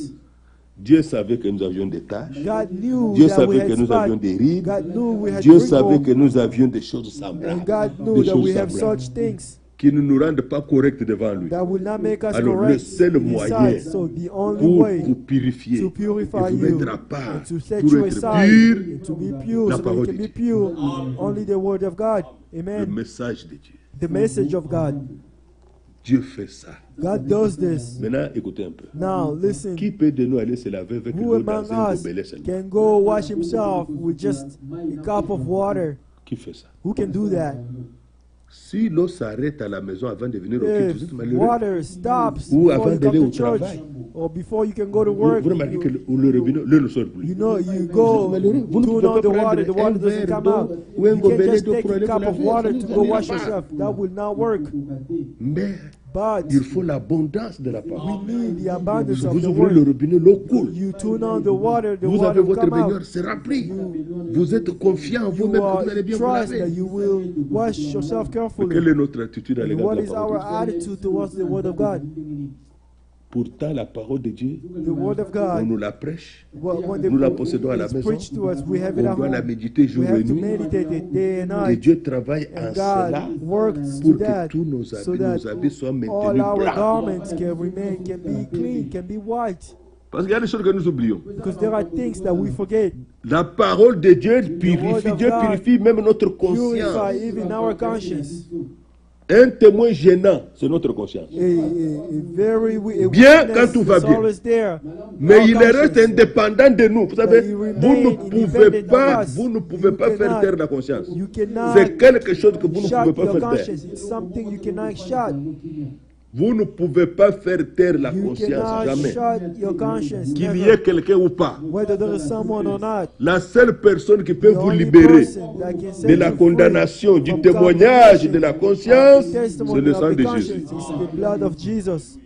Dieu savait que nous avions des tâches. God knew Dieu that we savait que had nous avions spots. des rides. God knew we had Dieu savait wrinkles. que nous avions des choses And semblables. God knew Des that choses we have semblables such things qui ne nous rendent pas corrects devant lui. that will not make us Alors le correct seul in His moyen sight. So the only pour way vous purifier to et purify vous you mettre à part and to set pour you être aside pur, and to be pure la so that you parole can de be Dieu. pure, only the word of God. Le Amen. message de Dieu. The message of God. Dieu fait ça. God does this. Maintenant, écoutez un peu. Now listen. Qui peut de nous aller se laver avec Who l'eau among dans un us gobelet seulement? can go wash himself with just a cup of water? Qui fait ça? Who can do that? Si l'eau s'arrête à la maison avant de venir au culte, vous êtes If malheureux. water stops Ou before avant you d'aller come au to church travail. or before you can go to Vous, work, vous remarquez que le robinet, l'eau ne sort plus. you know, you go Vous ne turn pouvez on pas the water prendre un doesn't verre come d'eau out. ou un You can't gobelet just d'eau take pour a aller vous cup of laver. water Ça to ne go ira wash pas. yourself. That will not work. Mais But il faut l'abondance de la parole. we need the abundance Si of vous the ouvrez le word. robinet, l'eau coule. You turn on the water Vous water avez will votre come baigneur, out. c'est rempli. Vous êtes confiant en You vous-même que vous allez bien vous trust that laver. you will wash yourself Mais quelle carefully. est notre attitude à And l'égard what de la is parole our de Dieu? attitude towards the word of God? Pourtant, la parole de Dieu, The word of on God. nous la prêche. When Nous la possédons à la it's maison. preached to us, we have it On at doit la home. méditer jour We et have to nuit. meditate it day and Et night. Dieu travaille en And cela God works to pour que that tous nos so habits, that nos habits soient all maintenus our blancs. garments can remain, can be clean, can be white. Parce qu'il y a des choses que nous oublions. Because there are things that we forget. La parole de Dieu word purifie. of Dieu God purifie même notre conscience. Purify even our conscience. Un témoin gênant, c'est notre conscience. A very a Bien witness quand tout va is bien. always there. Mais Our il reste conscience. indépendant de nous. Vous savez, But he vous remain ne pouvez independent pas, of us. vous ne pouvez You pas faire cannot- taire la conscience. You cannot C'est quelque chose que vous ne shut pouvez pas your faire taire. conscience. It's something you cannot shut. Vous ne pouvez pas faire taire la You conscience, cannot jamais. shut your conscience. Qu'il y Never. ait quelqu'un ou pas. Whether there is someone or not. La seule personne qui peut The vous only libérer person that can set de la you free condamnation, du from témoignage, condemnation, de la of conscience, the c'est testimony le of sang the de conscience, Jésus. is the blood of Jesus.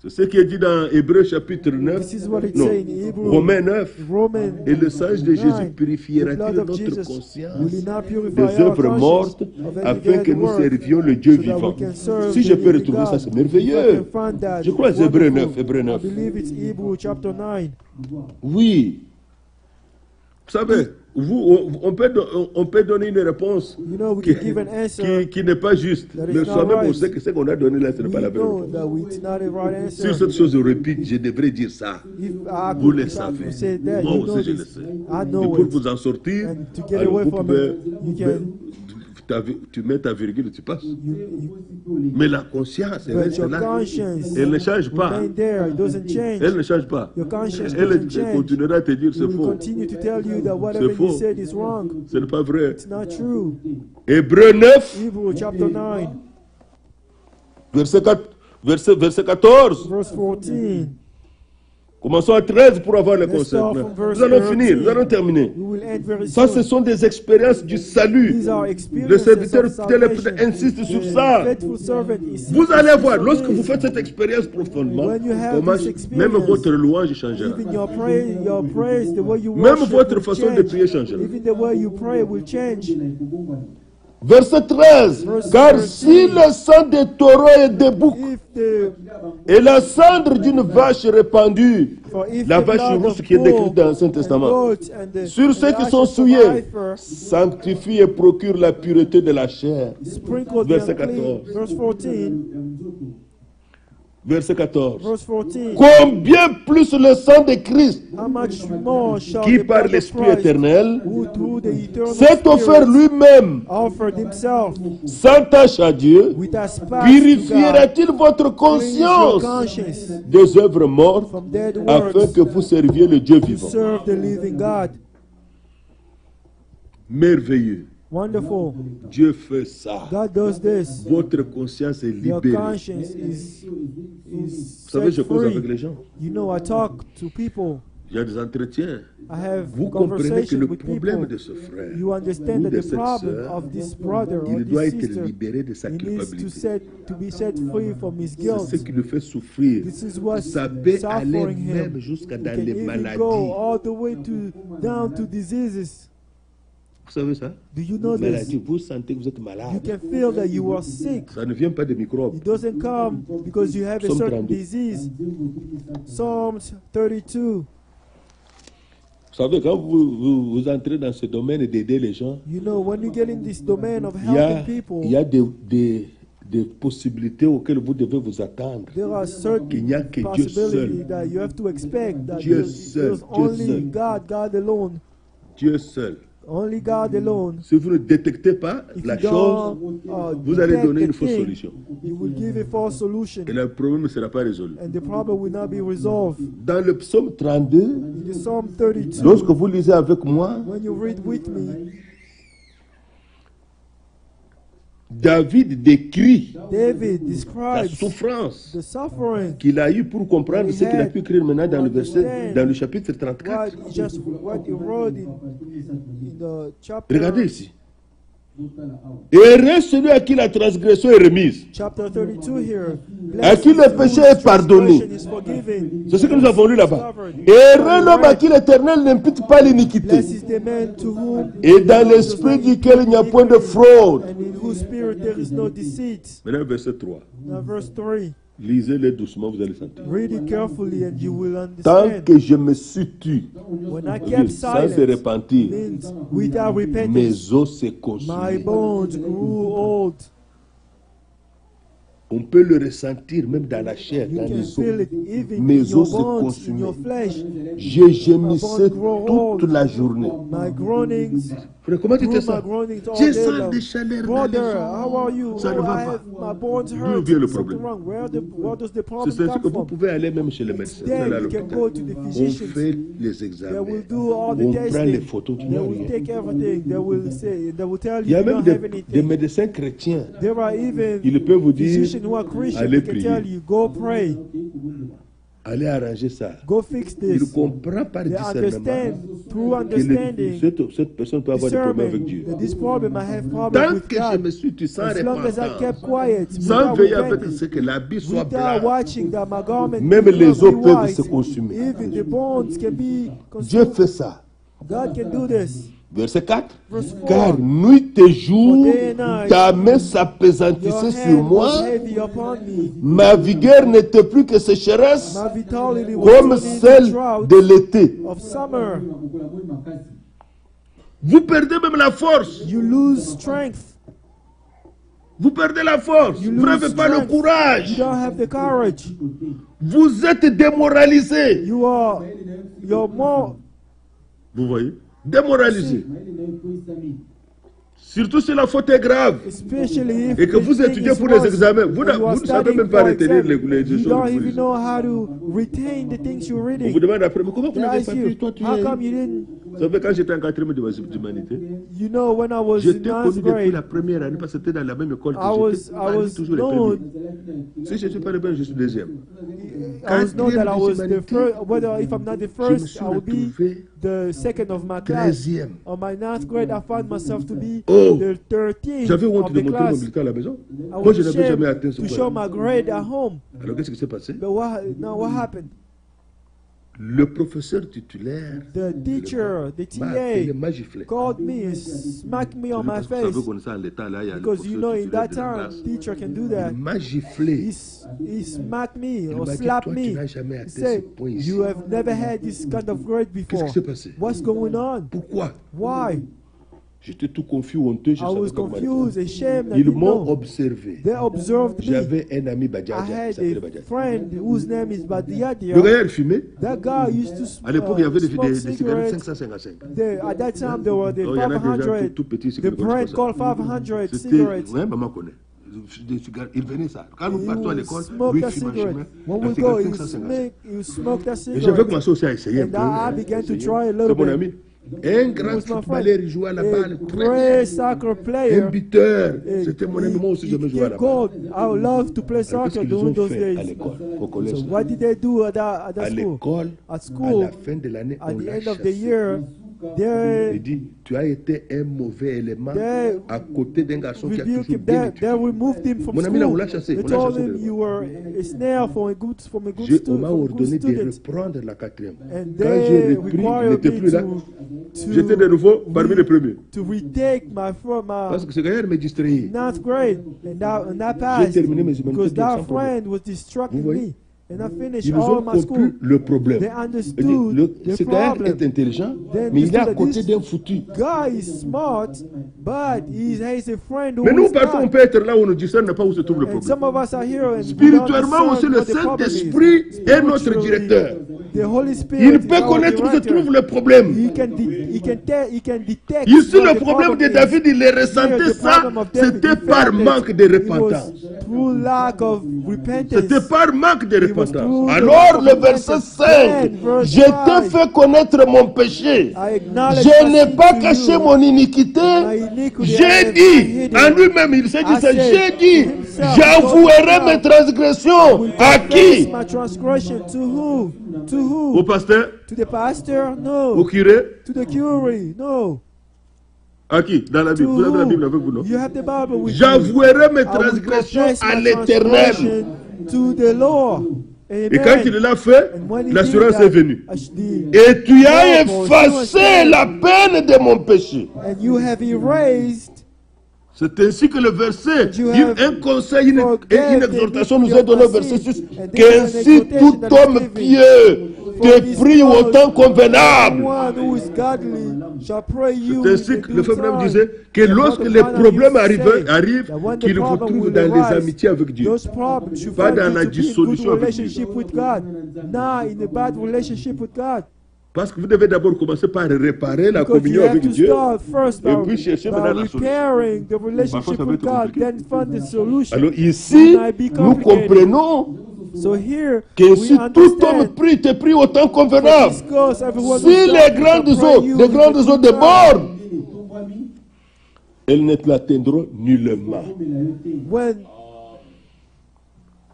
C'est ce qui est dit dans Hébreux chapitre 9, This is what it non, says in Hebrew. Romains 9. Roman Et le sang de Jésus 9, the purifiera-t-il blood of notre Jesus conscience will he not purify des our œuvres conscience mortes of any afin dead que nous work, servions le Dieu so that we vivant. can serve Si the je peux living retrouver ça, God. c'est If I merveilleux. can find that, Je crois it's que c'est Hébreux wonderful. 9, Hébreux I 9. believe it's Hebrew chapter 9. Oui. Vous savez, on peut donner une réponse You know, we can give an answer. qui n'est pas juste. That is Mais not soi-même, on right. sait que ce qu'on a donné là, ce n'est We pas la bonne know réponse. that it's not a right Sur answer. cette chose je répète, je devrais dire ça. If Vous le if I savez. could say that, Moi you know aussi, je le this. sais. I Et know pour it. vous en sortir, And to get alors away vous from pouvez, it, you can. tu mets ta virgule et tu passes. You, Mais la conscience, elle but reste your là. conscience Elle ne change pas. remain there. It doesn't change. Elle ne change pas. Your conscience Elle doesn't change. continuera à te dire It c'est will faux. continue to tell you that whatever C'est faux. you said is wrong. Ce n'est pas vrai. It's not true. Hébreux 9, Hebrews chapter 9, verset 14. verse 14. Commençons à 13 pour avoir le Let's start concept. from verse Nous allons 13. finir, nous allons terminer. We will end very Ça, soon. ce sont des expériences du salut. These are Le experiences serviteur of salvation. insiste sur The ça. faithful servant is Vous allez voir, on lorsque this. vous faites cette expérience profondément, When you have comment- this experience, même votre louange changera. Even your praise, the way you Même worship votre will façon de change. prier changera. Even the way you pray will change. Verset 13. Verse Car 13. si le sang des taureaux et des boucs If the et la cendre d'une vache répandue, for if la the vache blood rousse of qui est décrite bull dans l'Ancien and Testament, goat and the- sur ceux and the qui sont ashes of souillés, heifer sanctifie et procure la pureté de la chair. sprinkle the Verset unclean. 14. Verse 14. Verset 14. Verse 14. Combien plus le sang de Christ, How much more shall qui the par blood of l'Esprit Christ, éternel who through the eternal s'est offert Spirit lui-même offered himself sans tâche à Dieu, with a spot to God, purifiera-t-il votre cleanse your conscience conscience des œuvres mortes from dead afin works que vous serviez le Dieu to vivant? serve the living God. Merveilleux. Wonderful. Dieu fait ça. God does this. Votre conscience est Your libérée. conscience is Vous savez, je set cause avec free. les gens. You know, I talk to people. Il y a des entretiens. I have Vous comprenez que conversation le with problème people. de ce frère You understand ou that de the cette problem sœur, of this brother or il doit this être sister, libéré de sa he needs culpabilité. to be set free from his C'est guilt. ce qui le fait souffrir. This is what's Ça peut aller suffering him. même jusqu'à He dans can les even maladies. go all the way down to diseases. Vous savez ça? Do you know this? Maladie, vous sentez que vous êtes You malade. can feel that you are sick. Ça ne vient pas des microbes. It doesn't come because you have a Psalm certain 32. disease. Psalms 32. Vous savez, quand vous entrez dans ce domaine d'aider les gens, You know, when you get in this domain of il y a, helping people, il y a des possibilités auxquelles vous devez vous attendre. there are qu'il n'y a certain que Dieu possibilities seul. that you have to expect that Dieu there's seul, Dieu only seul. God alone. Dieu seul. Only God alone. Si vous ne détectez pas If la you chose, don't vous allez detect donner the une fausse thing, solution. you will give a false solution, Et le problème ne sera pas résolu. and the problem will not be resolved. Dans le psaume 32, In the Psalm 32, lorsque vous lisez avec moi, when you read with me, David décrit David la describes souffrance the suffering, qu'il a eu pour comprendre ce qu'il a pu écrire maintenant dans le chapitre 34. what he wrote in the chapter. Regardez ici. Heureux celui à qui la transgression est remise, Chapter 32 here. à qui le péché est pardonné. C'est ce que nous avons lu là-bas. Heureux l'homme à qui l'Éternel n'impute pas l'iniquité, Blessed is the man to whom et dans l'esprit duquel il n'y a point de fraude. and in whose spirit there is no deceit. Maintenant, verset 3. Now verse 3. Lisez-le doucement, vous allez sentir. Read it carefully and you will Tant understand. que je me suis tu, When I kept sans se silent repentir, means without repentance, mes os se my consument. bones grew old. On peut le ressentir même dans la chair, You dans can les feel os. it even in Mes your os se bones, in consumaient. your flesh. Je gémissais toute la journée. My groanings, Frère, comment tu through fais my ça? groanings all Je day sens long. des chaleurs dans Brother, les how are you? Ça ne Oh, va I pas. have my bones D'où hurt. vient le Something problème? wrong. Where does the C'est problem ce come que vous from? pouvez aller même chez le médecin, Then à you can l'hôpital. go to the On physicians. fait les They examens. will do all the On prend les testing. photos, tu They n'as will rien. take everything. They will tell Il y you a you même don't des have anything. médecins chrétiens. There are even Ils peuvent vous dire, physicians who are Christian. allez They can tell prier. you, go pray, allez arranger ça. go fix Il this. comprend par They discernement understand through que understanding, cette personne peut avoir des problèmes avec discernment, Dieu. that this problem I have Tant problem with que je God. me suis tu sans As long as I kept repentance, quiet, sans without veiller avec repenting, ce que l'habit soit without blanc, watching that my garment même will les not os be peuvent white, se consumer. even the bones can be Dieu consumed. fait ça. God can do this. Verset 4. Verse 4. Car nuit et jour, For day and night, ta main Your s'appesantissait sur hand moi, was heavy upon me. ma vigueur n'était plus que sécheresse, My vitality was comme turning into celle drought de l'été. of summer. Vous perdez même la force. You lose strength. Vous perdez la force. You Vous lose n'avez pas le strength. You courage. don't have the courage. Vous êtes démoralisé. You're more. Vous voyez? Démoralisé. Surtout si la faute est grave. Especially if Et que the vous thing étudiez is pour les worse, examens. Vous and you are ne savez studying même pas for retenir exam. les You choses don't que vous even lisez. know how to retain the things you're On vous reading. demande après, mais comment vous They n'avez ask pas you, pu? Toi, tu how es... come you didn't? Vous savez, quand j'étais en 4e d'humanité, You know, when I was in j'étais 9th connu depuis grade, la première année parce que c'était dans la même école que I j'étais. was Toujours les known. premiers. Si je ne suis pas le premier, je suis deuxième. I was known that I was the Humanité, first. Whether if I'm not the Je me first, suis I will be retrouvé the second of my class. 13e. On my 9th grade, I found myself to be Oh. the 13th J'avais honte of de the montrer mon class. bulletin à la maison. I Moi, je was n'avais jamais ashamed atteint ce to show point. my grade at home. Alors, qu'est-ce qui s'est passé? But what happened? Le professeur titulaire The teacher, the m'a appelé, TA, m'a giflé. called me and smacked me on my Parce que vous savez face. qu'on est en l'état là, il y a le Because you professeur know, in titulaire that de la time, classe. teacher can do that. Il m'a giflé. He smacked me Il or m'a dit, slapped toi, me. tu n'as jamais He atteint ce said, point ici. you have never had this kind of grade Qu'est-ce before. qui s'est passé? What's going on? Pourquoi? Why? J'étais tout confus, honteux. Je I savais was pas comment confused, répondre. ashamed. I Ils didn't m'ont know. observé. They observed me. J'avais un ami I Badjadja qui had s'appelait a Badjadja. friend whose name is Le Badiadia. gars, il fumait. That guy used to À l'époque, il y avait des smoke cigarettes cigarettes. 555. At that time, there were the Donc, il y en a des gens 500, tout petits qui the ne connaissent brand pas ça. called 500 C'était, cigarettes. ouais, maman connaît. Des cigarettes, il venait ça. Quand nous He partons à would l'école, smoke lui that fume un cigarette. chemin. When La we go, cigarette he 555. smoked that Et j'avais cigarette. commencé aussi à essayer un And peu. I began to try a C'est little mon bit. ami. Un grand was my footballeur, friend. il jouait à la A balle. Très great bien. soccer Un player. buteur. And C'était mon ami. Moi aussi, he j'aimais jouer à la became balle. gold. I would love to play Alors, qu'est-ce soccer qu'ils during ont those fait à days. l'école, au collège? So what did they do at that À school? l'école, At à school, la fin de l'année, at on the l'a end of the chassé. year, they Il dit, tu as été un mauvais élément They à côté d'un garçon qui a rebuked toujours him. bien They étudié. removed him from Mon ami là, on school. l'a chassé. They On l'a told chassé de him l'école. you were a snare from a good On m'a student. ordonné de reprendre la 4e. And Quand they j'ai repris, il required n'était me plus là. to J'étais de nouveau parmi les premiers. to retake Parce que ce gars me distrayait. 9th grade, and that J'ai passed terminé mes humanités because that sans problème. friend was distracting Vous voyez? me, and I finished Ils all ont my school. compris le problème. They Il understood dit, the ce gars problem. est intelligent, They mais il est à understood that côté this d'un foutu. guy is smart, but he has a friend who Mais nous, is parfois, on not. peut être là où on ne discerne pas où se trouve le And some problème. of us are here and Spirituellement aussi, le Saint-Esprit est notre directeur. The Holy Spirit Il is peut our connaître où se director. trouve le problème. He can detect. Ici, what le the problème de is. David, il le Here, ressentait the ça, problem of David, c'était he par felt it. manque de It repentance. was through lack of repentance. C'était par manque de It was repentance. through the Alors, lack of le verset repentance. 5, Then, verse je t'ai 5, fait connaître mon péché. I acknowledge Je my n'ai sin pas to caché you. mon iniquité. My iniquity I J'ai have dit, hidden. en lui-même, il s'est dit, I c'est said j'ai dit, to himself, j'avouerai God mes transgressions. will À confess qui? my transgression to who? To Au who? pasteur, To the pastor? au No. curé, To the curé? No. à qui? Dans la To Bible. Vous avez la who? Bible avec vous, non? You have the Bible with you. J'avouerai mes I will transgressions confess à my l'Éternel. transgression to the Lord. Amen. Et quand il l'a fait, And when he l'assurance did est venue. that, Et tu as Lord, effacé la peine de mon péché. and you have erased. C'est ainsi que le verset, You have un conseil, une forget exhortation the nous est donnée au verset sin. 6, And this is an qu'ainsi exhortation tout that is homme given. pieux For te this prie au cause, temps convenable. everyone who is godly shall pray you C'est ainsi in que due le frère Branham time. disait que And lorsque what the les Father problèmes used to say, arrivent, that when the qu'il vous problem trouve will dans les arise, amitiés avec Dieu. those problems should Pas find dans you la to be in good dissolution avec relationship Dieu. with God. Not in a bad relationship with God. Parce que vous devez d'abord commencer par réparer la Because you communion have avec to Dieu. start first Et by, puis chercher maintenant la solution. repairing the Parfois, relationship ça va with être God, compliqué. then find the solution. Alors ici, It might be nous complicated. comprenons So here, que we si tout homme understand prie, te prie au temps for convenable. this cause, everyone Si who's les godly grandes shall pray eaux, you les in grandes the eaux due time. débordent, elles ne l'atteindront nullement. When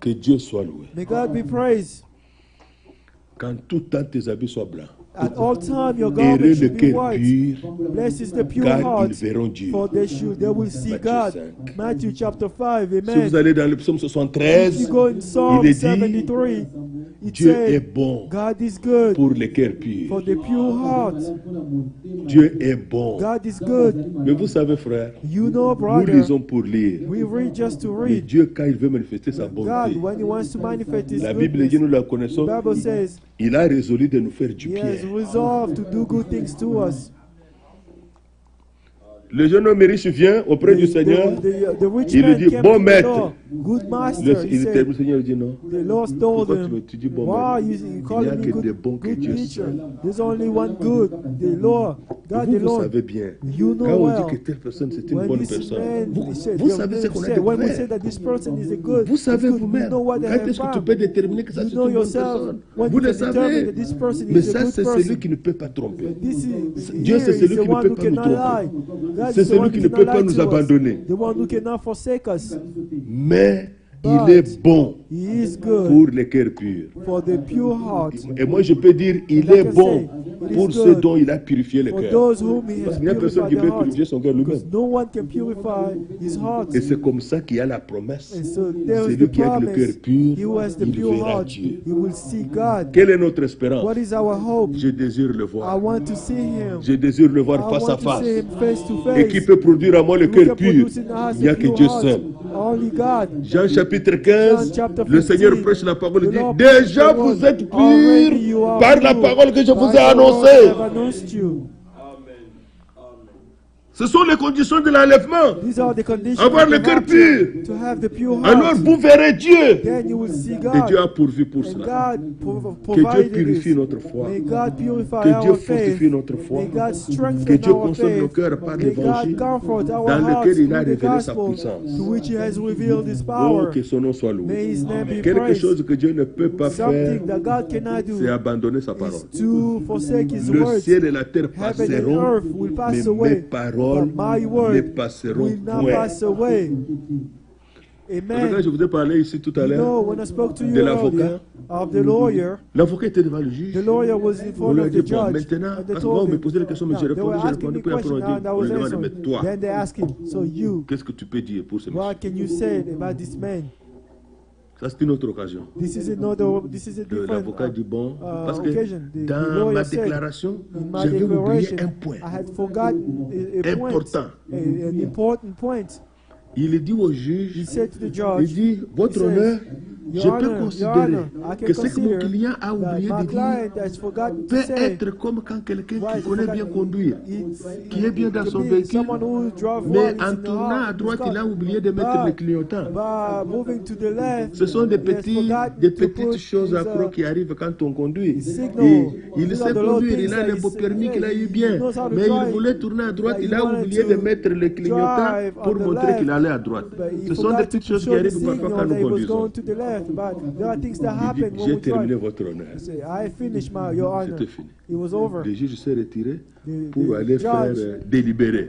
Que Dieu soit loué. may God be praised. Qu'en tout temps tes habits soient blancs. At all time, your Heureux garment le should be cœur white. pur, Blessed is the pure car heart, ils verront Dieu. for they will see Matthieu God. 5. Matthew chapter 5, Si amen. vous allez dans le psaume If you 73, go in Psalm il est dit, 73, it Dieu est said, bon God is good pour les cœurs for purs. the pure heart. Dieu est bon. God is good. Mais vous savez, frère, You know, nous brother, lisons pour lire. we read just to Mais read. Dieu, quand il veut manifester sa God, bonté, when He wants to manifest His la Bible dit, goodness, nous la the connaissons, Bible says il a résolu de nous faire du He has bien. resolved to do good things to us. Le jeune homme riche vient auprès du Seigneur. The rich Il lui man dit, came bon to the maître. Lord. Good master, he Le said. Seigneur dit non. The Lord told Pourquoi him, tu dis bon why maître? you Il n'y calling a me que good, des bons que good Dieu teacher? seul. There's only one good, the Lord. God the Vous Lord. savez bien. You know Quand on well. dit que telle personne c'est une When bonne this personne, man, vous said, savez ce qu'on a when we say découvert. that this person is a good, Vous savez it's good, vous-même. you know what they Quand have est-ce que tu found. peux déterminer que ça You c'est know une bonne yourself personne? when Vous you le can determine savez. that this person Mais is a ça, good c'est person. celui qui ne peut pas tromper. This Dieu, c'est is celui the qui ne one peut who pas nous cannot tromper. lie. God C'est is the one celui who qui ne cannot peut pas lie nous to us. abandonner. The one who cannot forsake us. Mais il But est bon He is good pour les cœurs purs. for the pure heart. Et moi, je peux dire, il And I est can bon say, it is pour good ceux dont il a purifié le For cœur. those whom He Parce has qu'il n'y a personne purified qui their peut hearts. purifier son cœur lui-même. Because no one can purify his heart. Et c'est comme ça qu'il y a la promesse. And so there is Celui the qui a le cœur promise. pur, He who has the il pure verra heart, Dieu. he will see God. Quelle est notre espérance? What is our hope? Je désire le I voir. want to see Him. Je désire le voir I face à want to face. see Him face to Et face. qui peut produire à moi le Who cœur can pur? produce in us Il n'y a a que pure Dieu heart? seul. Only God. Jean chapitre John 15, chapter le Seigneur 15, prêche la parole et the dit, Lord déjà preaches the vous word. êtes Already purs you are par la pure parole que je by vous ai the word I annoncée. have announced you. Ce sont les conditions de l'enlèvement. These are the conditions Avoir of le the cœur rapture, pur. to have the pure Alors heart. vous verrez Dieu. Then you will see Et God. Dieu a pourvu pour And cela. God Que Dieu provided purifie this. notre foi. May God purify Que Dieu our faith. fortifie notre foi. May God strengthen Que Dieu our console nos faith. cœurs par May l'évangile God comfort our dans hearts lequel il a through the révélé sa gospel puissance. to which He has revealed His Oh, power. que son nom soit loué. May His name be Quelque praised. chose que Dieu ne peut pas faire, Something that God cannot c'est do abandonner sa parole. is to forsake His Le words. ciel et la terre Heaven and passeront, earth will mais pass mes away, paroles but my ne word passeront will not point. pass away. Quand Amen. je vous ai parlé ici tout à You know, l'heure, when I spoke to de you l'avocat. earlier of the lawyer, l'avocat était devant le juge. the lawyer was in On front lui a of dit, the bon, judge, maintenant, and they parce qu'on told me him, posait des questions, mais no, j'ai they were répondu, asking me puis après on questions, dit, and I on was lui demande, mais answering. toi, Then they asked him, so you, qu'est-ce que tu peux dire pour ce what monsieur? can you say about this man? Ça, c'est une autre occasion. This is a different L'avocat dit, bon, parce que occasion. The dans lawyer ma said, déclaration, in my j'avais oublié declaration, un point I had forgotten a point, important. an important point. Il dit au He juge, said to the il judge, dit, votre he says, honneur, Your je peux Honor, Your considérer Honor, I can que ce que mon consider client a that oublié my de dire client has forgotten to peut say, être comme quand quelqu'un Right, qui connaît bien conduire, qui est bien dans to son be véhicule, someone who drives mais well, is en in the tournant à heart, droite, his il a car. oublié de mettre le clignotant. By moving to the left, Ce sont des he has forgotten des to petites put choses his, à croire qui arrivent quand on conduit. signal. Et il These sait are the little conduire, il things a that le beau permis qu'il a eu bien. knows how to Mais il drive. voulait tourner à droite, But il he a wanted oublié to de mettre le clignotant drive pour on the montrer left. qu'il allait à droite. But he Ce sont des forgot petites to choses qui show the arrivent parfois signal quand that nous he was conduisons. going to the left. But there are things that Il dit, happen when j'ai we terminé drive. votre honneur. He said, I finished your honor. C'était fini. It was over. Le juge s'est retiré The pour aller faire judge, délibérer.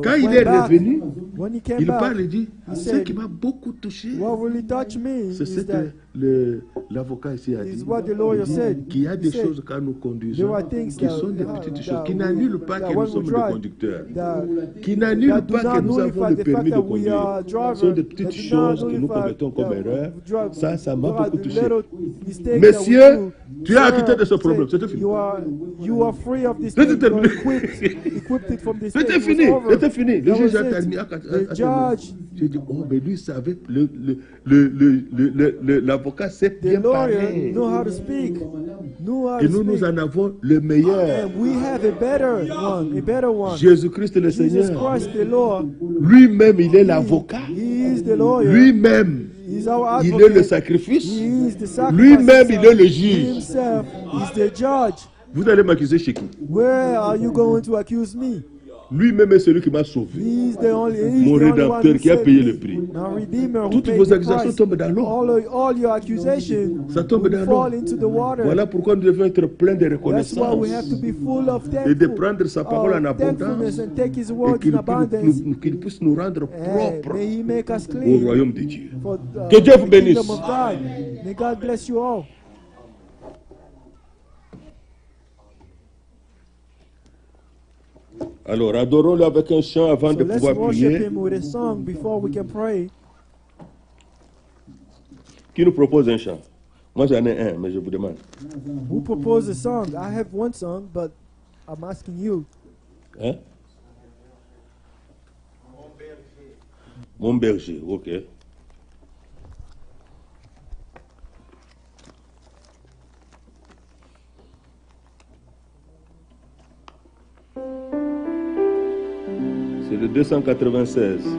Quand il went est back. revenu, When he came il back, parle et dit, he ce said, qui m'a beaucoup touché, what really touched me c'est is ce that que l'avocat ici a is dit. what the lawyer said. Qu'il y a des He said, choses quand nous there conduisons are things qui that, sont des petites that choses, qui we- n'annulent pas that que nous when we sommes des drive, conducteurs, that qui n'annulent do pas que not nous avons nullify le the permis fact de that we conduire. are Ce sont drivers, des that petites do not choses que nous nullify commettons comme that erreur. we drive. Ça m'a There are beaucoup the touché. little mistakes that we Messieurs, do. tu es acquitté de ce Sir, problème. say, C'était fini. you are free of this C'était thing. You are terminé. equipped it from this C'était thing. It was fini, over. c'était fini. Le That juge was a it. terminé. The judge, J'ai dit, oh, mais lui savait, l'avocat sait the bien lawyer parler. know how to speak. Knew how Et to nous speak. en avons le meilleur. And we have a better one. Jésus-Christ le Jesus Seigneur. Christ, the Lord. Lui-même, il est l'avocat. He is the lawyer. Lui-même, He is our il est advocate. le sacrifice. He is the sacrifice. Lui-même, il himself. est le juge. Himself is the judge. Vous allez m'accuser chez qui? Where are you going to accuse me? Lui-même est celui qui m'a sauvé. He is the only, he is Mon the only one rédempteur who qui a saved payé me. le prix. Now, Redeemer who Toutes paid vos the accusations price. tombent dans l'eau. All your accusations Ça tombe will dans fall l'eau. into the water. Voilà pourquoi nous devons être pleins de That's why we have to reconnaissance be full of et de prendre sa parole en thankfulness abondance and take His et word in abundance. qu'il puisse nous rendre And propres may He make us au clean royaume de Dieu. for Que Dieu vous the bénisse. kingdom of God. May God bless you all. Alors, adorons-le avec un chant avant So de let's pouvoir worship prier. Him with a song before we can pray. Qui nous propose un chant? Moi, j'en ai un, mais je vous demande. Who proposed a song? I have one song, but I'm asking you. Hein? Mon berger, ok. C'est C'est le 296.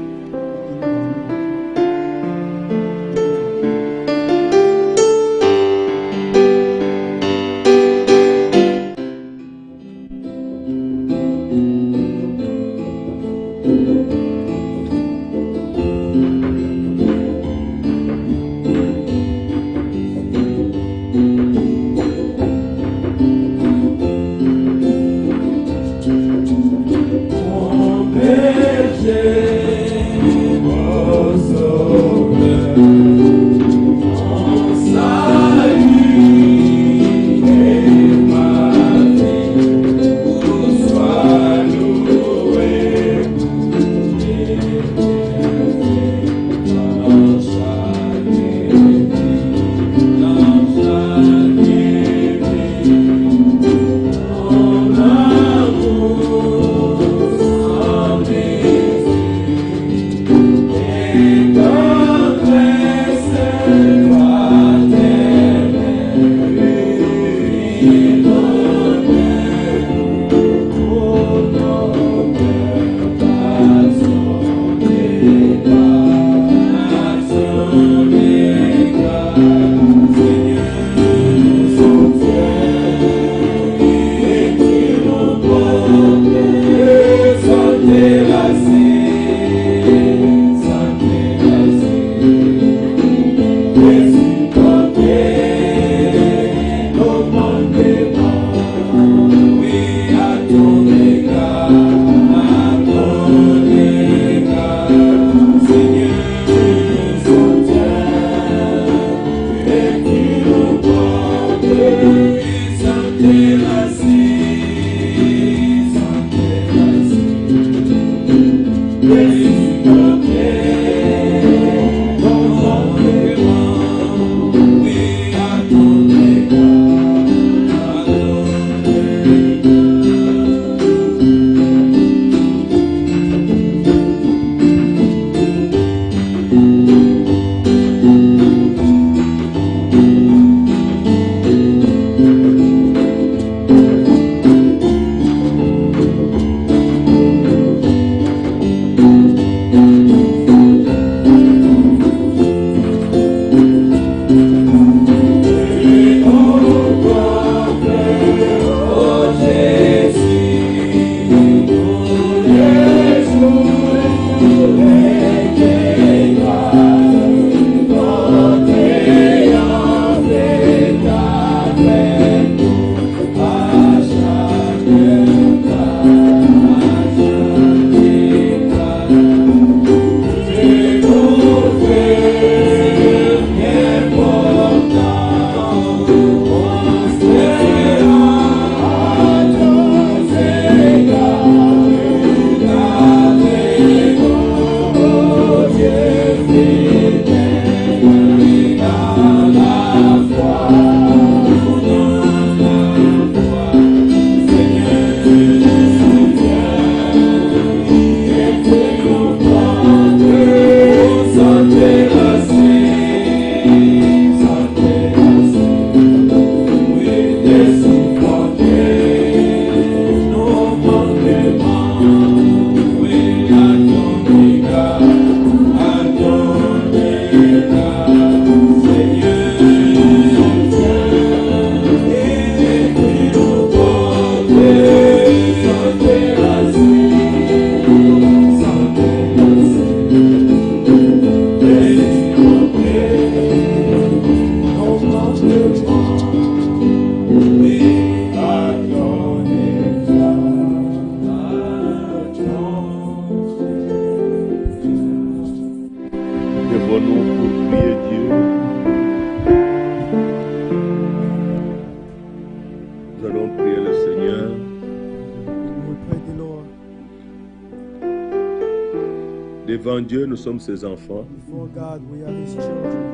Devant Dieu, nous sommes ses enfants. Before God, we are His children.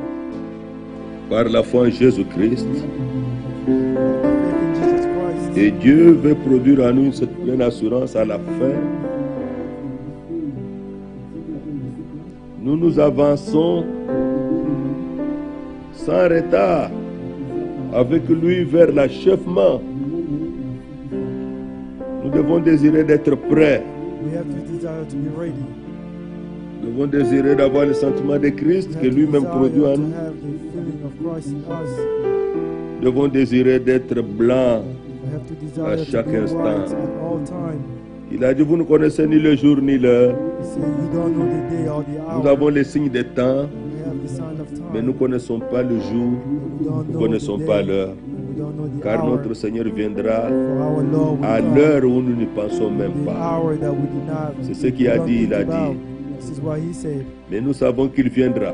Par la foi en Jésus-Christ. Faith in Jesus Christ. Et Dieu veut produire en nous cette pleine assurance à la fin. Nous nous avançons sans retard avec lui vers l'achèvement. Nous devons désirer d'être prêts. We have to Nous devons désirer d'avoir le sentiment de Christ que lui-même produit en nous. Nous devons désirer d'être blancs à chaque instant. Il a dit, vous ne connaissez ni le jour ni l'heure. Nous avons les signes des temps, mais nous ne connaissons pas le jour, nous ne connaissons pas l'heure. Car notre Seigneur viendra à l'heure où nous ne pensons même pas. C'est ce qu'il a dit, il a dit. Mais nous savons qu'il viendra.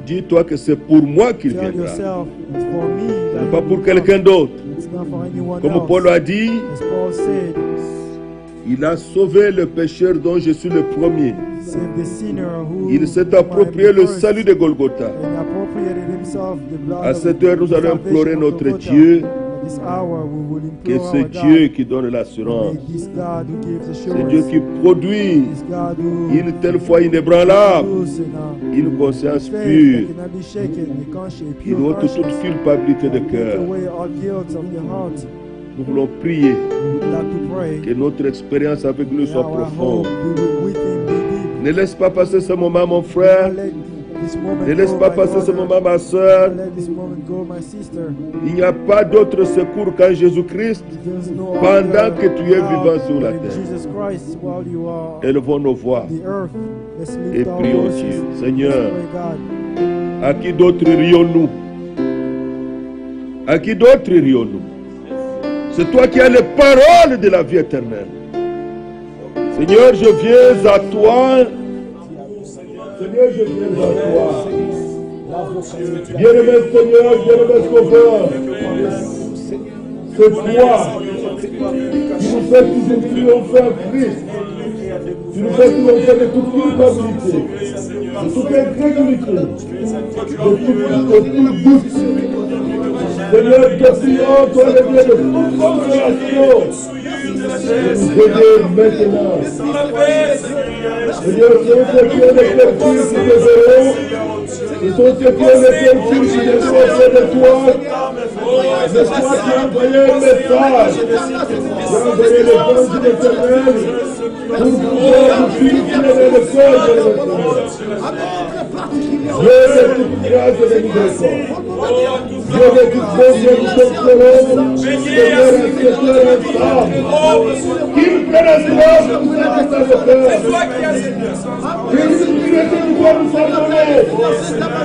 Dis-toi que c'est pour moi qu'il viendra. Ce n'est pas pour quelqu'un d'autre. Comme Paul a dit, il a sauvé le pécheur dont je suis le premier. Il s'est approprié le salut de Golgotha. À cette heure, nous allons implorer notre Dieu, que c'est Dieu qui donne l'assurance. C'est Dieu qui produit une telle foi inébranlable, une conscience pure. Il ôte toute culpabilité de cœur. Nous voulons prier que notre expérience avec lui soit profonde. Ne laisse pas passer ce moment, mon frère. Ne laisse pas passer ce moment, ma soeur. Il n'y a pas d'autre secours qu'en Jésus-Christ pendant que tu es vivant sur la terre. Élevons nos voix et prions Dieu. Seigneur, à qui d'autre irions-nous? À qui d'autre irions-nous? C'est toi qui as les paroles de la vie éternelle. Seigneur, je viens à toi. Seigneur, je viens à toi. Bien-aimé Seigneur, bien-aimé Sauveur, c'est toi qui nous fais toujours triompher en Christ. Tu nous fais triompher de toute culpabilité, de toute incrédulité, de tout doute. Seigneur, te prions, toi le Dieu de toute consolation, de nous aider maintenant. Seigneur, ce sont ceux qui ont les cœurs purs qui te verront. Ce sont ceux qui ont les cœurs purs qui viendront auprès de toi. C'est toi qui as envoyé un message. Tu as envoyé l'évangile éternel pour pouvoir nous purifier le cœur de l'éternel. Dieu de toute grâce et de miséricorde. Dieu de toute bonté, nous t'implorons, Seigneur, accepteur ensemble, qu'il pénètre tout ce qui est dans le cœur. Que l'immunité nous doit nous abandonner.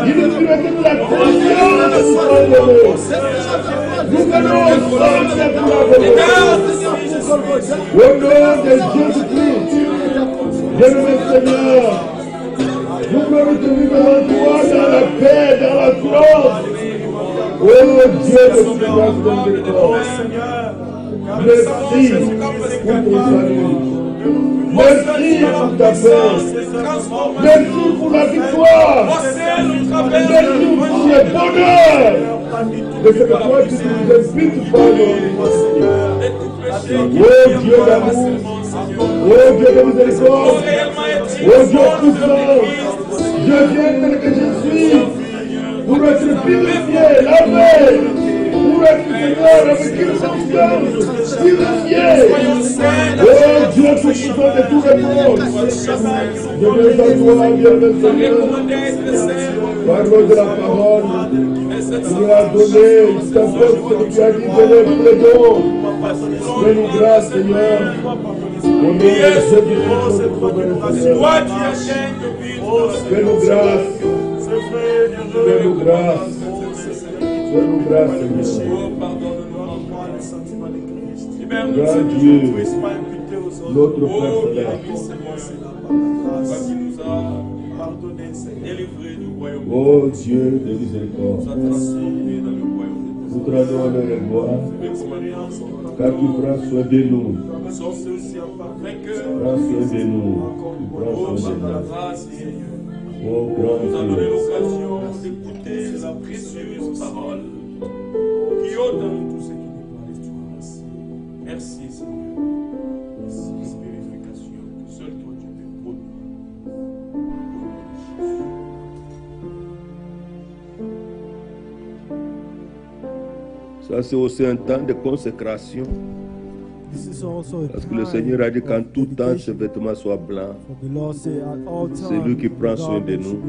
L'immunité de la conscience nous doit abandonner. Nous venons ensemble pour l'abandonner. Au nom de Jésus-Christ, bien-aimé Seigneur, nous voulons te vivre devant toi dans la paix, dans la grâce. Oh Dieu de toute grâce de miséricorde, merci pour ton salut, merci pour ta paix, merci pour la victoire, merci pour le bonheur de ce que toi tu nous invites par nous. Oh Dieu d'amour, oh Dieu de miséricorde, oh Dieu puissant, je viens tel que je suis. Pour être purifié, lavé, pour être Seigneur avec une conscience purifiée. Oh Dieu tout-puissant de tous les mondes, je viens à toi, bien-aimé Seigneur, parole de la parole, tu nous as donné, t'apporte ce que tu as dit, donner pour les dons. Fais-nous grâce, Seigneur. Au nom de Jésus-Christ, fais-nous grâce. Fais-nous grâce. Fais-nous grâce, Seigneur. Grand Dieu, notre Père céleste. Oh Dieu de miséricorde, nous te rendons honneur et gloire, car tu prends soin de nous. Prends soin de nous. Prends soin de nous. Oh grand Dieu. L'occasion d'écouter la précieuse parole qui ôte dans nous tout ce qui nous doit l'espérance. Merci Seigneur. Merci purification que seul toi tu peux produire. Ça c'est aussi un temps de consécration. Parce que le Seigneur a dit qu'en tout temps, ses vêtements soient blancs. C'est lui qui prend soin de nous.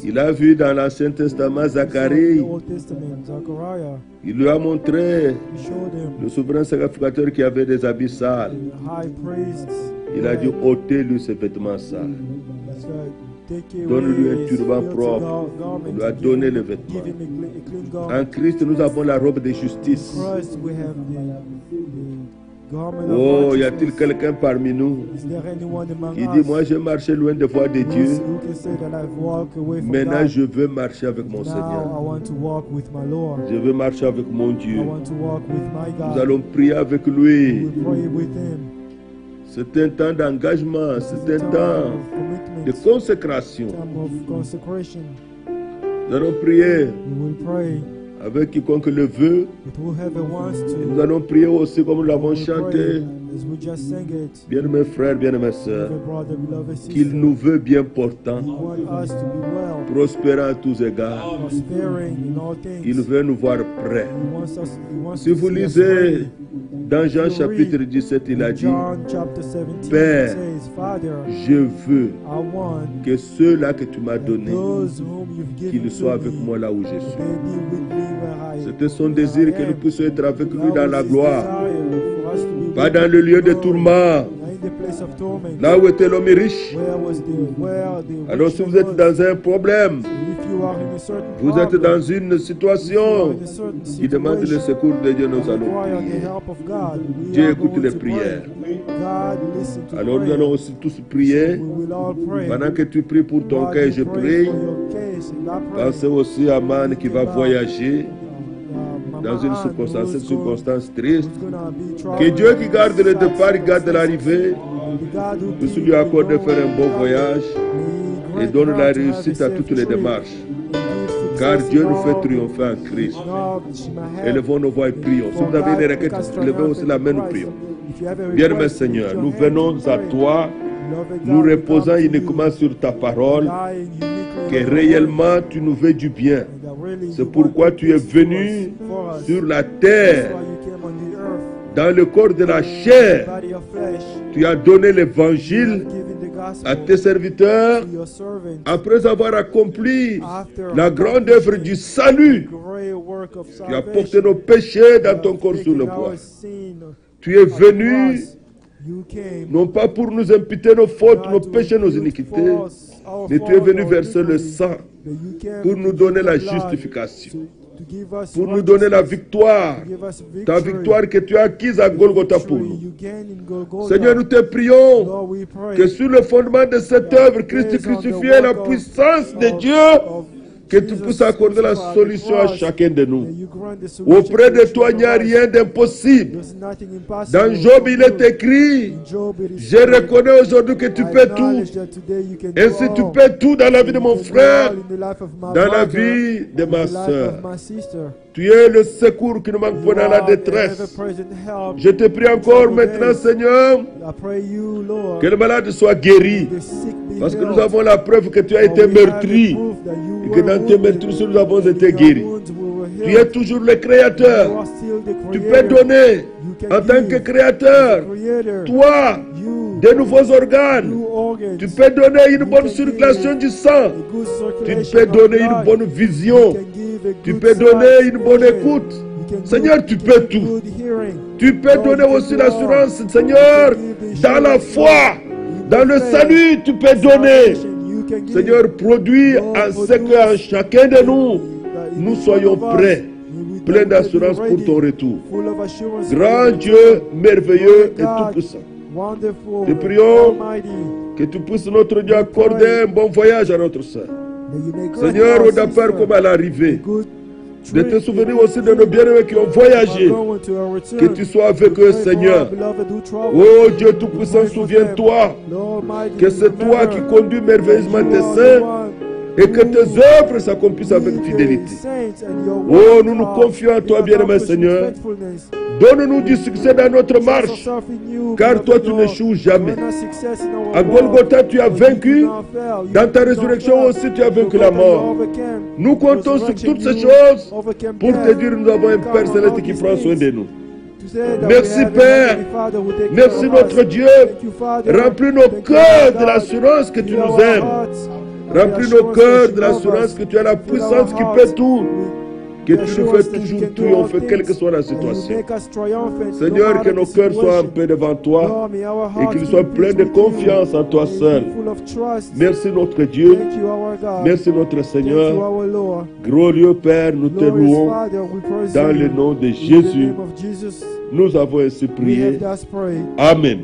Il a vu dans l'Ancien Testament Zacharie. Il lui a montré le souverain sacrificateur qui avait des habits sales. Il a dit, ôtez-lui ses vêtements sales. Donne-lui un turban propre. Il lui a donné les vêtements. En Christ, nous avons la robe de justice. Oh, y a-t-il quelqu'un parmi nous qui dit, moi j'ai marché loin des voies de Dieu. Maintenant, je veux marcher avec mon Seigneur. Je veux marcher avec mon Dieu. Nous allons prier avec lui. C'est un temps d'engagement, c'est un temps de consécration. Nous allons prier avec quiconque le veut. Nous allons prier aussi comme nous l'avons chanté. Bien-aimés frères, bien-aimés sœurs, qu'il nous veut bien portants, prospérant à tous égards. Il veut nous voir prêts. Si vous lisez dans Jean chapitre 17, il a dit, Père, je veux que ceux-là que tu m'as donnés, qu'ils soient avec moi là où je suis. C'était son désir que nous puissions être avec lui dans la gloire, pas dans le lieu de tourment, là où était l'homme riche. Alors si vous êtes dans un problème, vous êtes dans une situation qui demande le secours de Dieu, nous allons prier. Dieu écoute les prières. Alors nous allons aussi tous prier. Pendant que tu pries pour ton cœur, je prie. Pensez aussi à Man qui va voyager dans une circonstance triste. Que Dieu qui garde le départ, garde l'arrivée, puisse lui accorder de faire un bon voyage et donne la réussite à toutes les démarches. Car Dieu nous fait triompher en Christ. Élevons nos voix et prions. Si vous avez des requêtes, levez aussi la main, nous prions. Bien-aimé Seigneur, nous venons à toi, nous reposons uniquement sur ta parole, que réellement tu nous veux du bien. C'est pourquoi tu es venu sur la terre, dans le corps de la chair. Tu as donné l'évangile à tes serviteurs après avoir accompli la grande œuvre du salut. Tu as porté nos péchés dans ton corps sur le bois. Tu es venu non pas pour nous imputer nos fautes, nos péchés, nos iniquités, mais tu es venu verser le sang pour nous donner la justification, pour nous donner la victoire, ta victoire que tu as acquise à Golgotha pour nous. Seigneur, nous te prions que sur le fondement de cette œuvre, Christ crucifié, la puissance de Dieu, que tu puisses accorder la solution à chacun de nous. Auprès de toi, il n'y a rien d'impossible. Dans Job, il est écrit, je reconnais aujourd'hui que tu peux tout. Ainsi, tu peux tout dans la vie de mon frère, dans la vie de ma soeur. Tu es le secours qui nous manque pendant la détresse. Je te prie encore maintenant, Seigneur, que le malade soit guéri. Parce que nous avons la preuve que tu as été meurtri. Et que dans tes meurtrissures, nous avons été guéris. Tu es toujours le Créateur. Tu peux donner, en tant que Créateur, toi, de nouveaux organes. Tu peux donner une bonne circulation du sang. Tu peux donner une bonne vision. Tu peux donner une bonne écoute. Seigneur, tu peux tout. Tu peux donner aussi l'assurance, Seigneur, dans la foi, dans le salut, tu peux donner. Seigneur, produis en ce qu'en chacun de nous, nous soyons prêts, pleins d'assurance pour ton retour. Grand Dieu, merveilleux et tout-puissant. Te prions que tu puisses, notre Dieu, accorder un bon voyage à notre soeur. Seigneur, au départ comme à l'arrivée, de te souvenir aussi de nos bien-aimés qui ont voyagé. Que tu sois avec eux, Seigneur. Oh Dieu Tout-Puissant, souviens-toi que c'est toi qui conduis merveilleusement tes saints et que tes œuvres s'accomplissent avec fidélité. Oh, nous nous confions à toi, bien-aimé Seigneur. Donne-nous du succès dans notre marche, car toi tu n'échoues jamais. À Golgotha tu as vaincu, dans ta résurrection aussi tu as vaincu la mort. Nous comptons sur toutes ces choses pour te dire nous avons un Père Céleste qui prend soin de nous. Merci Père. Merci notre Dieu. Remplis nos cœurs de l'assurance que tu nous aimes. Remplis nos cœurs de l'assurance que tu as la puissance qui peut tout. Que tu nous fais toujours triompher, quelle que soit la situation. Seigneur, que nos cœurs soient en paix devant toi et qu'ils soient pleins de confiance en toi seul. Merci notre Dieu. Merci notre Seigneur. Glorieux Père, nous te louons dans le nom de Jésus. Nous avons ainsi prié. Amen.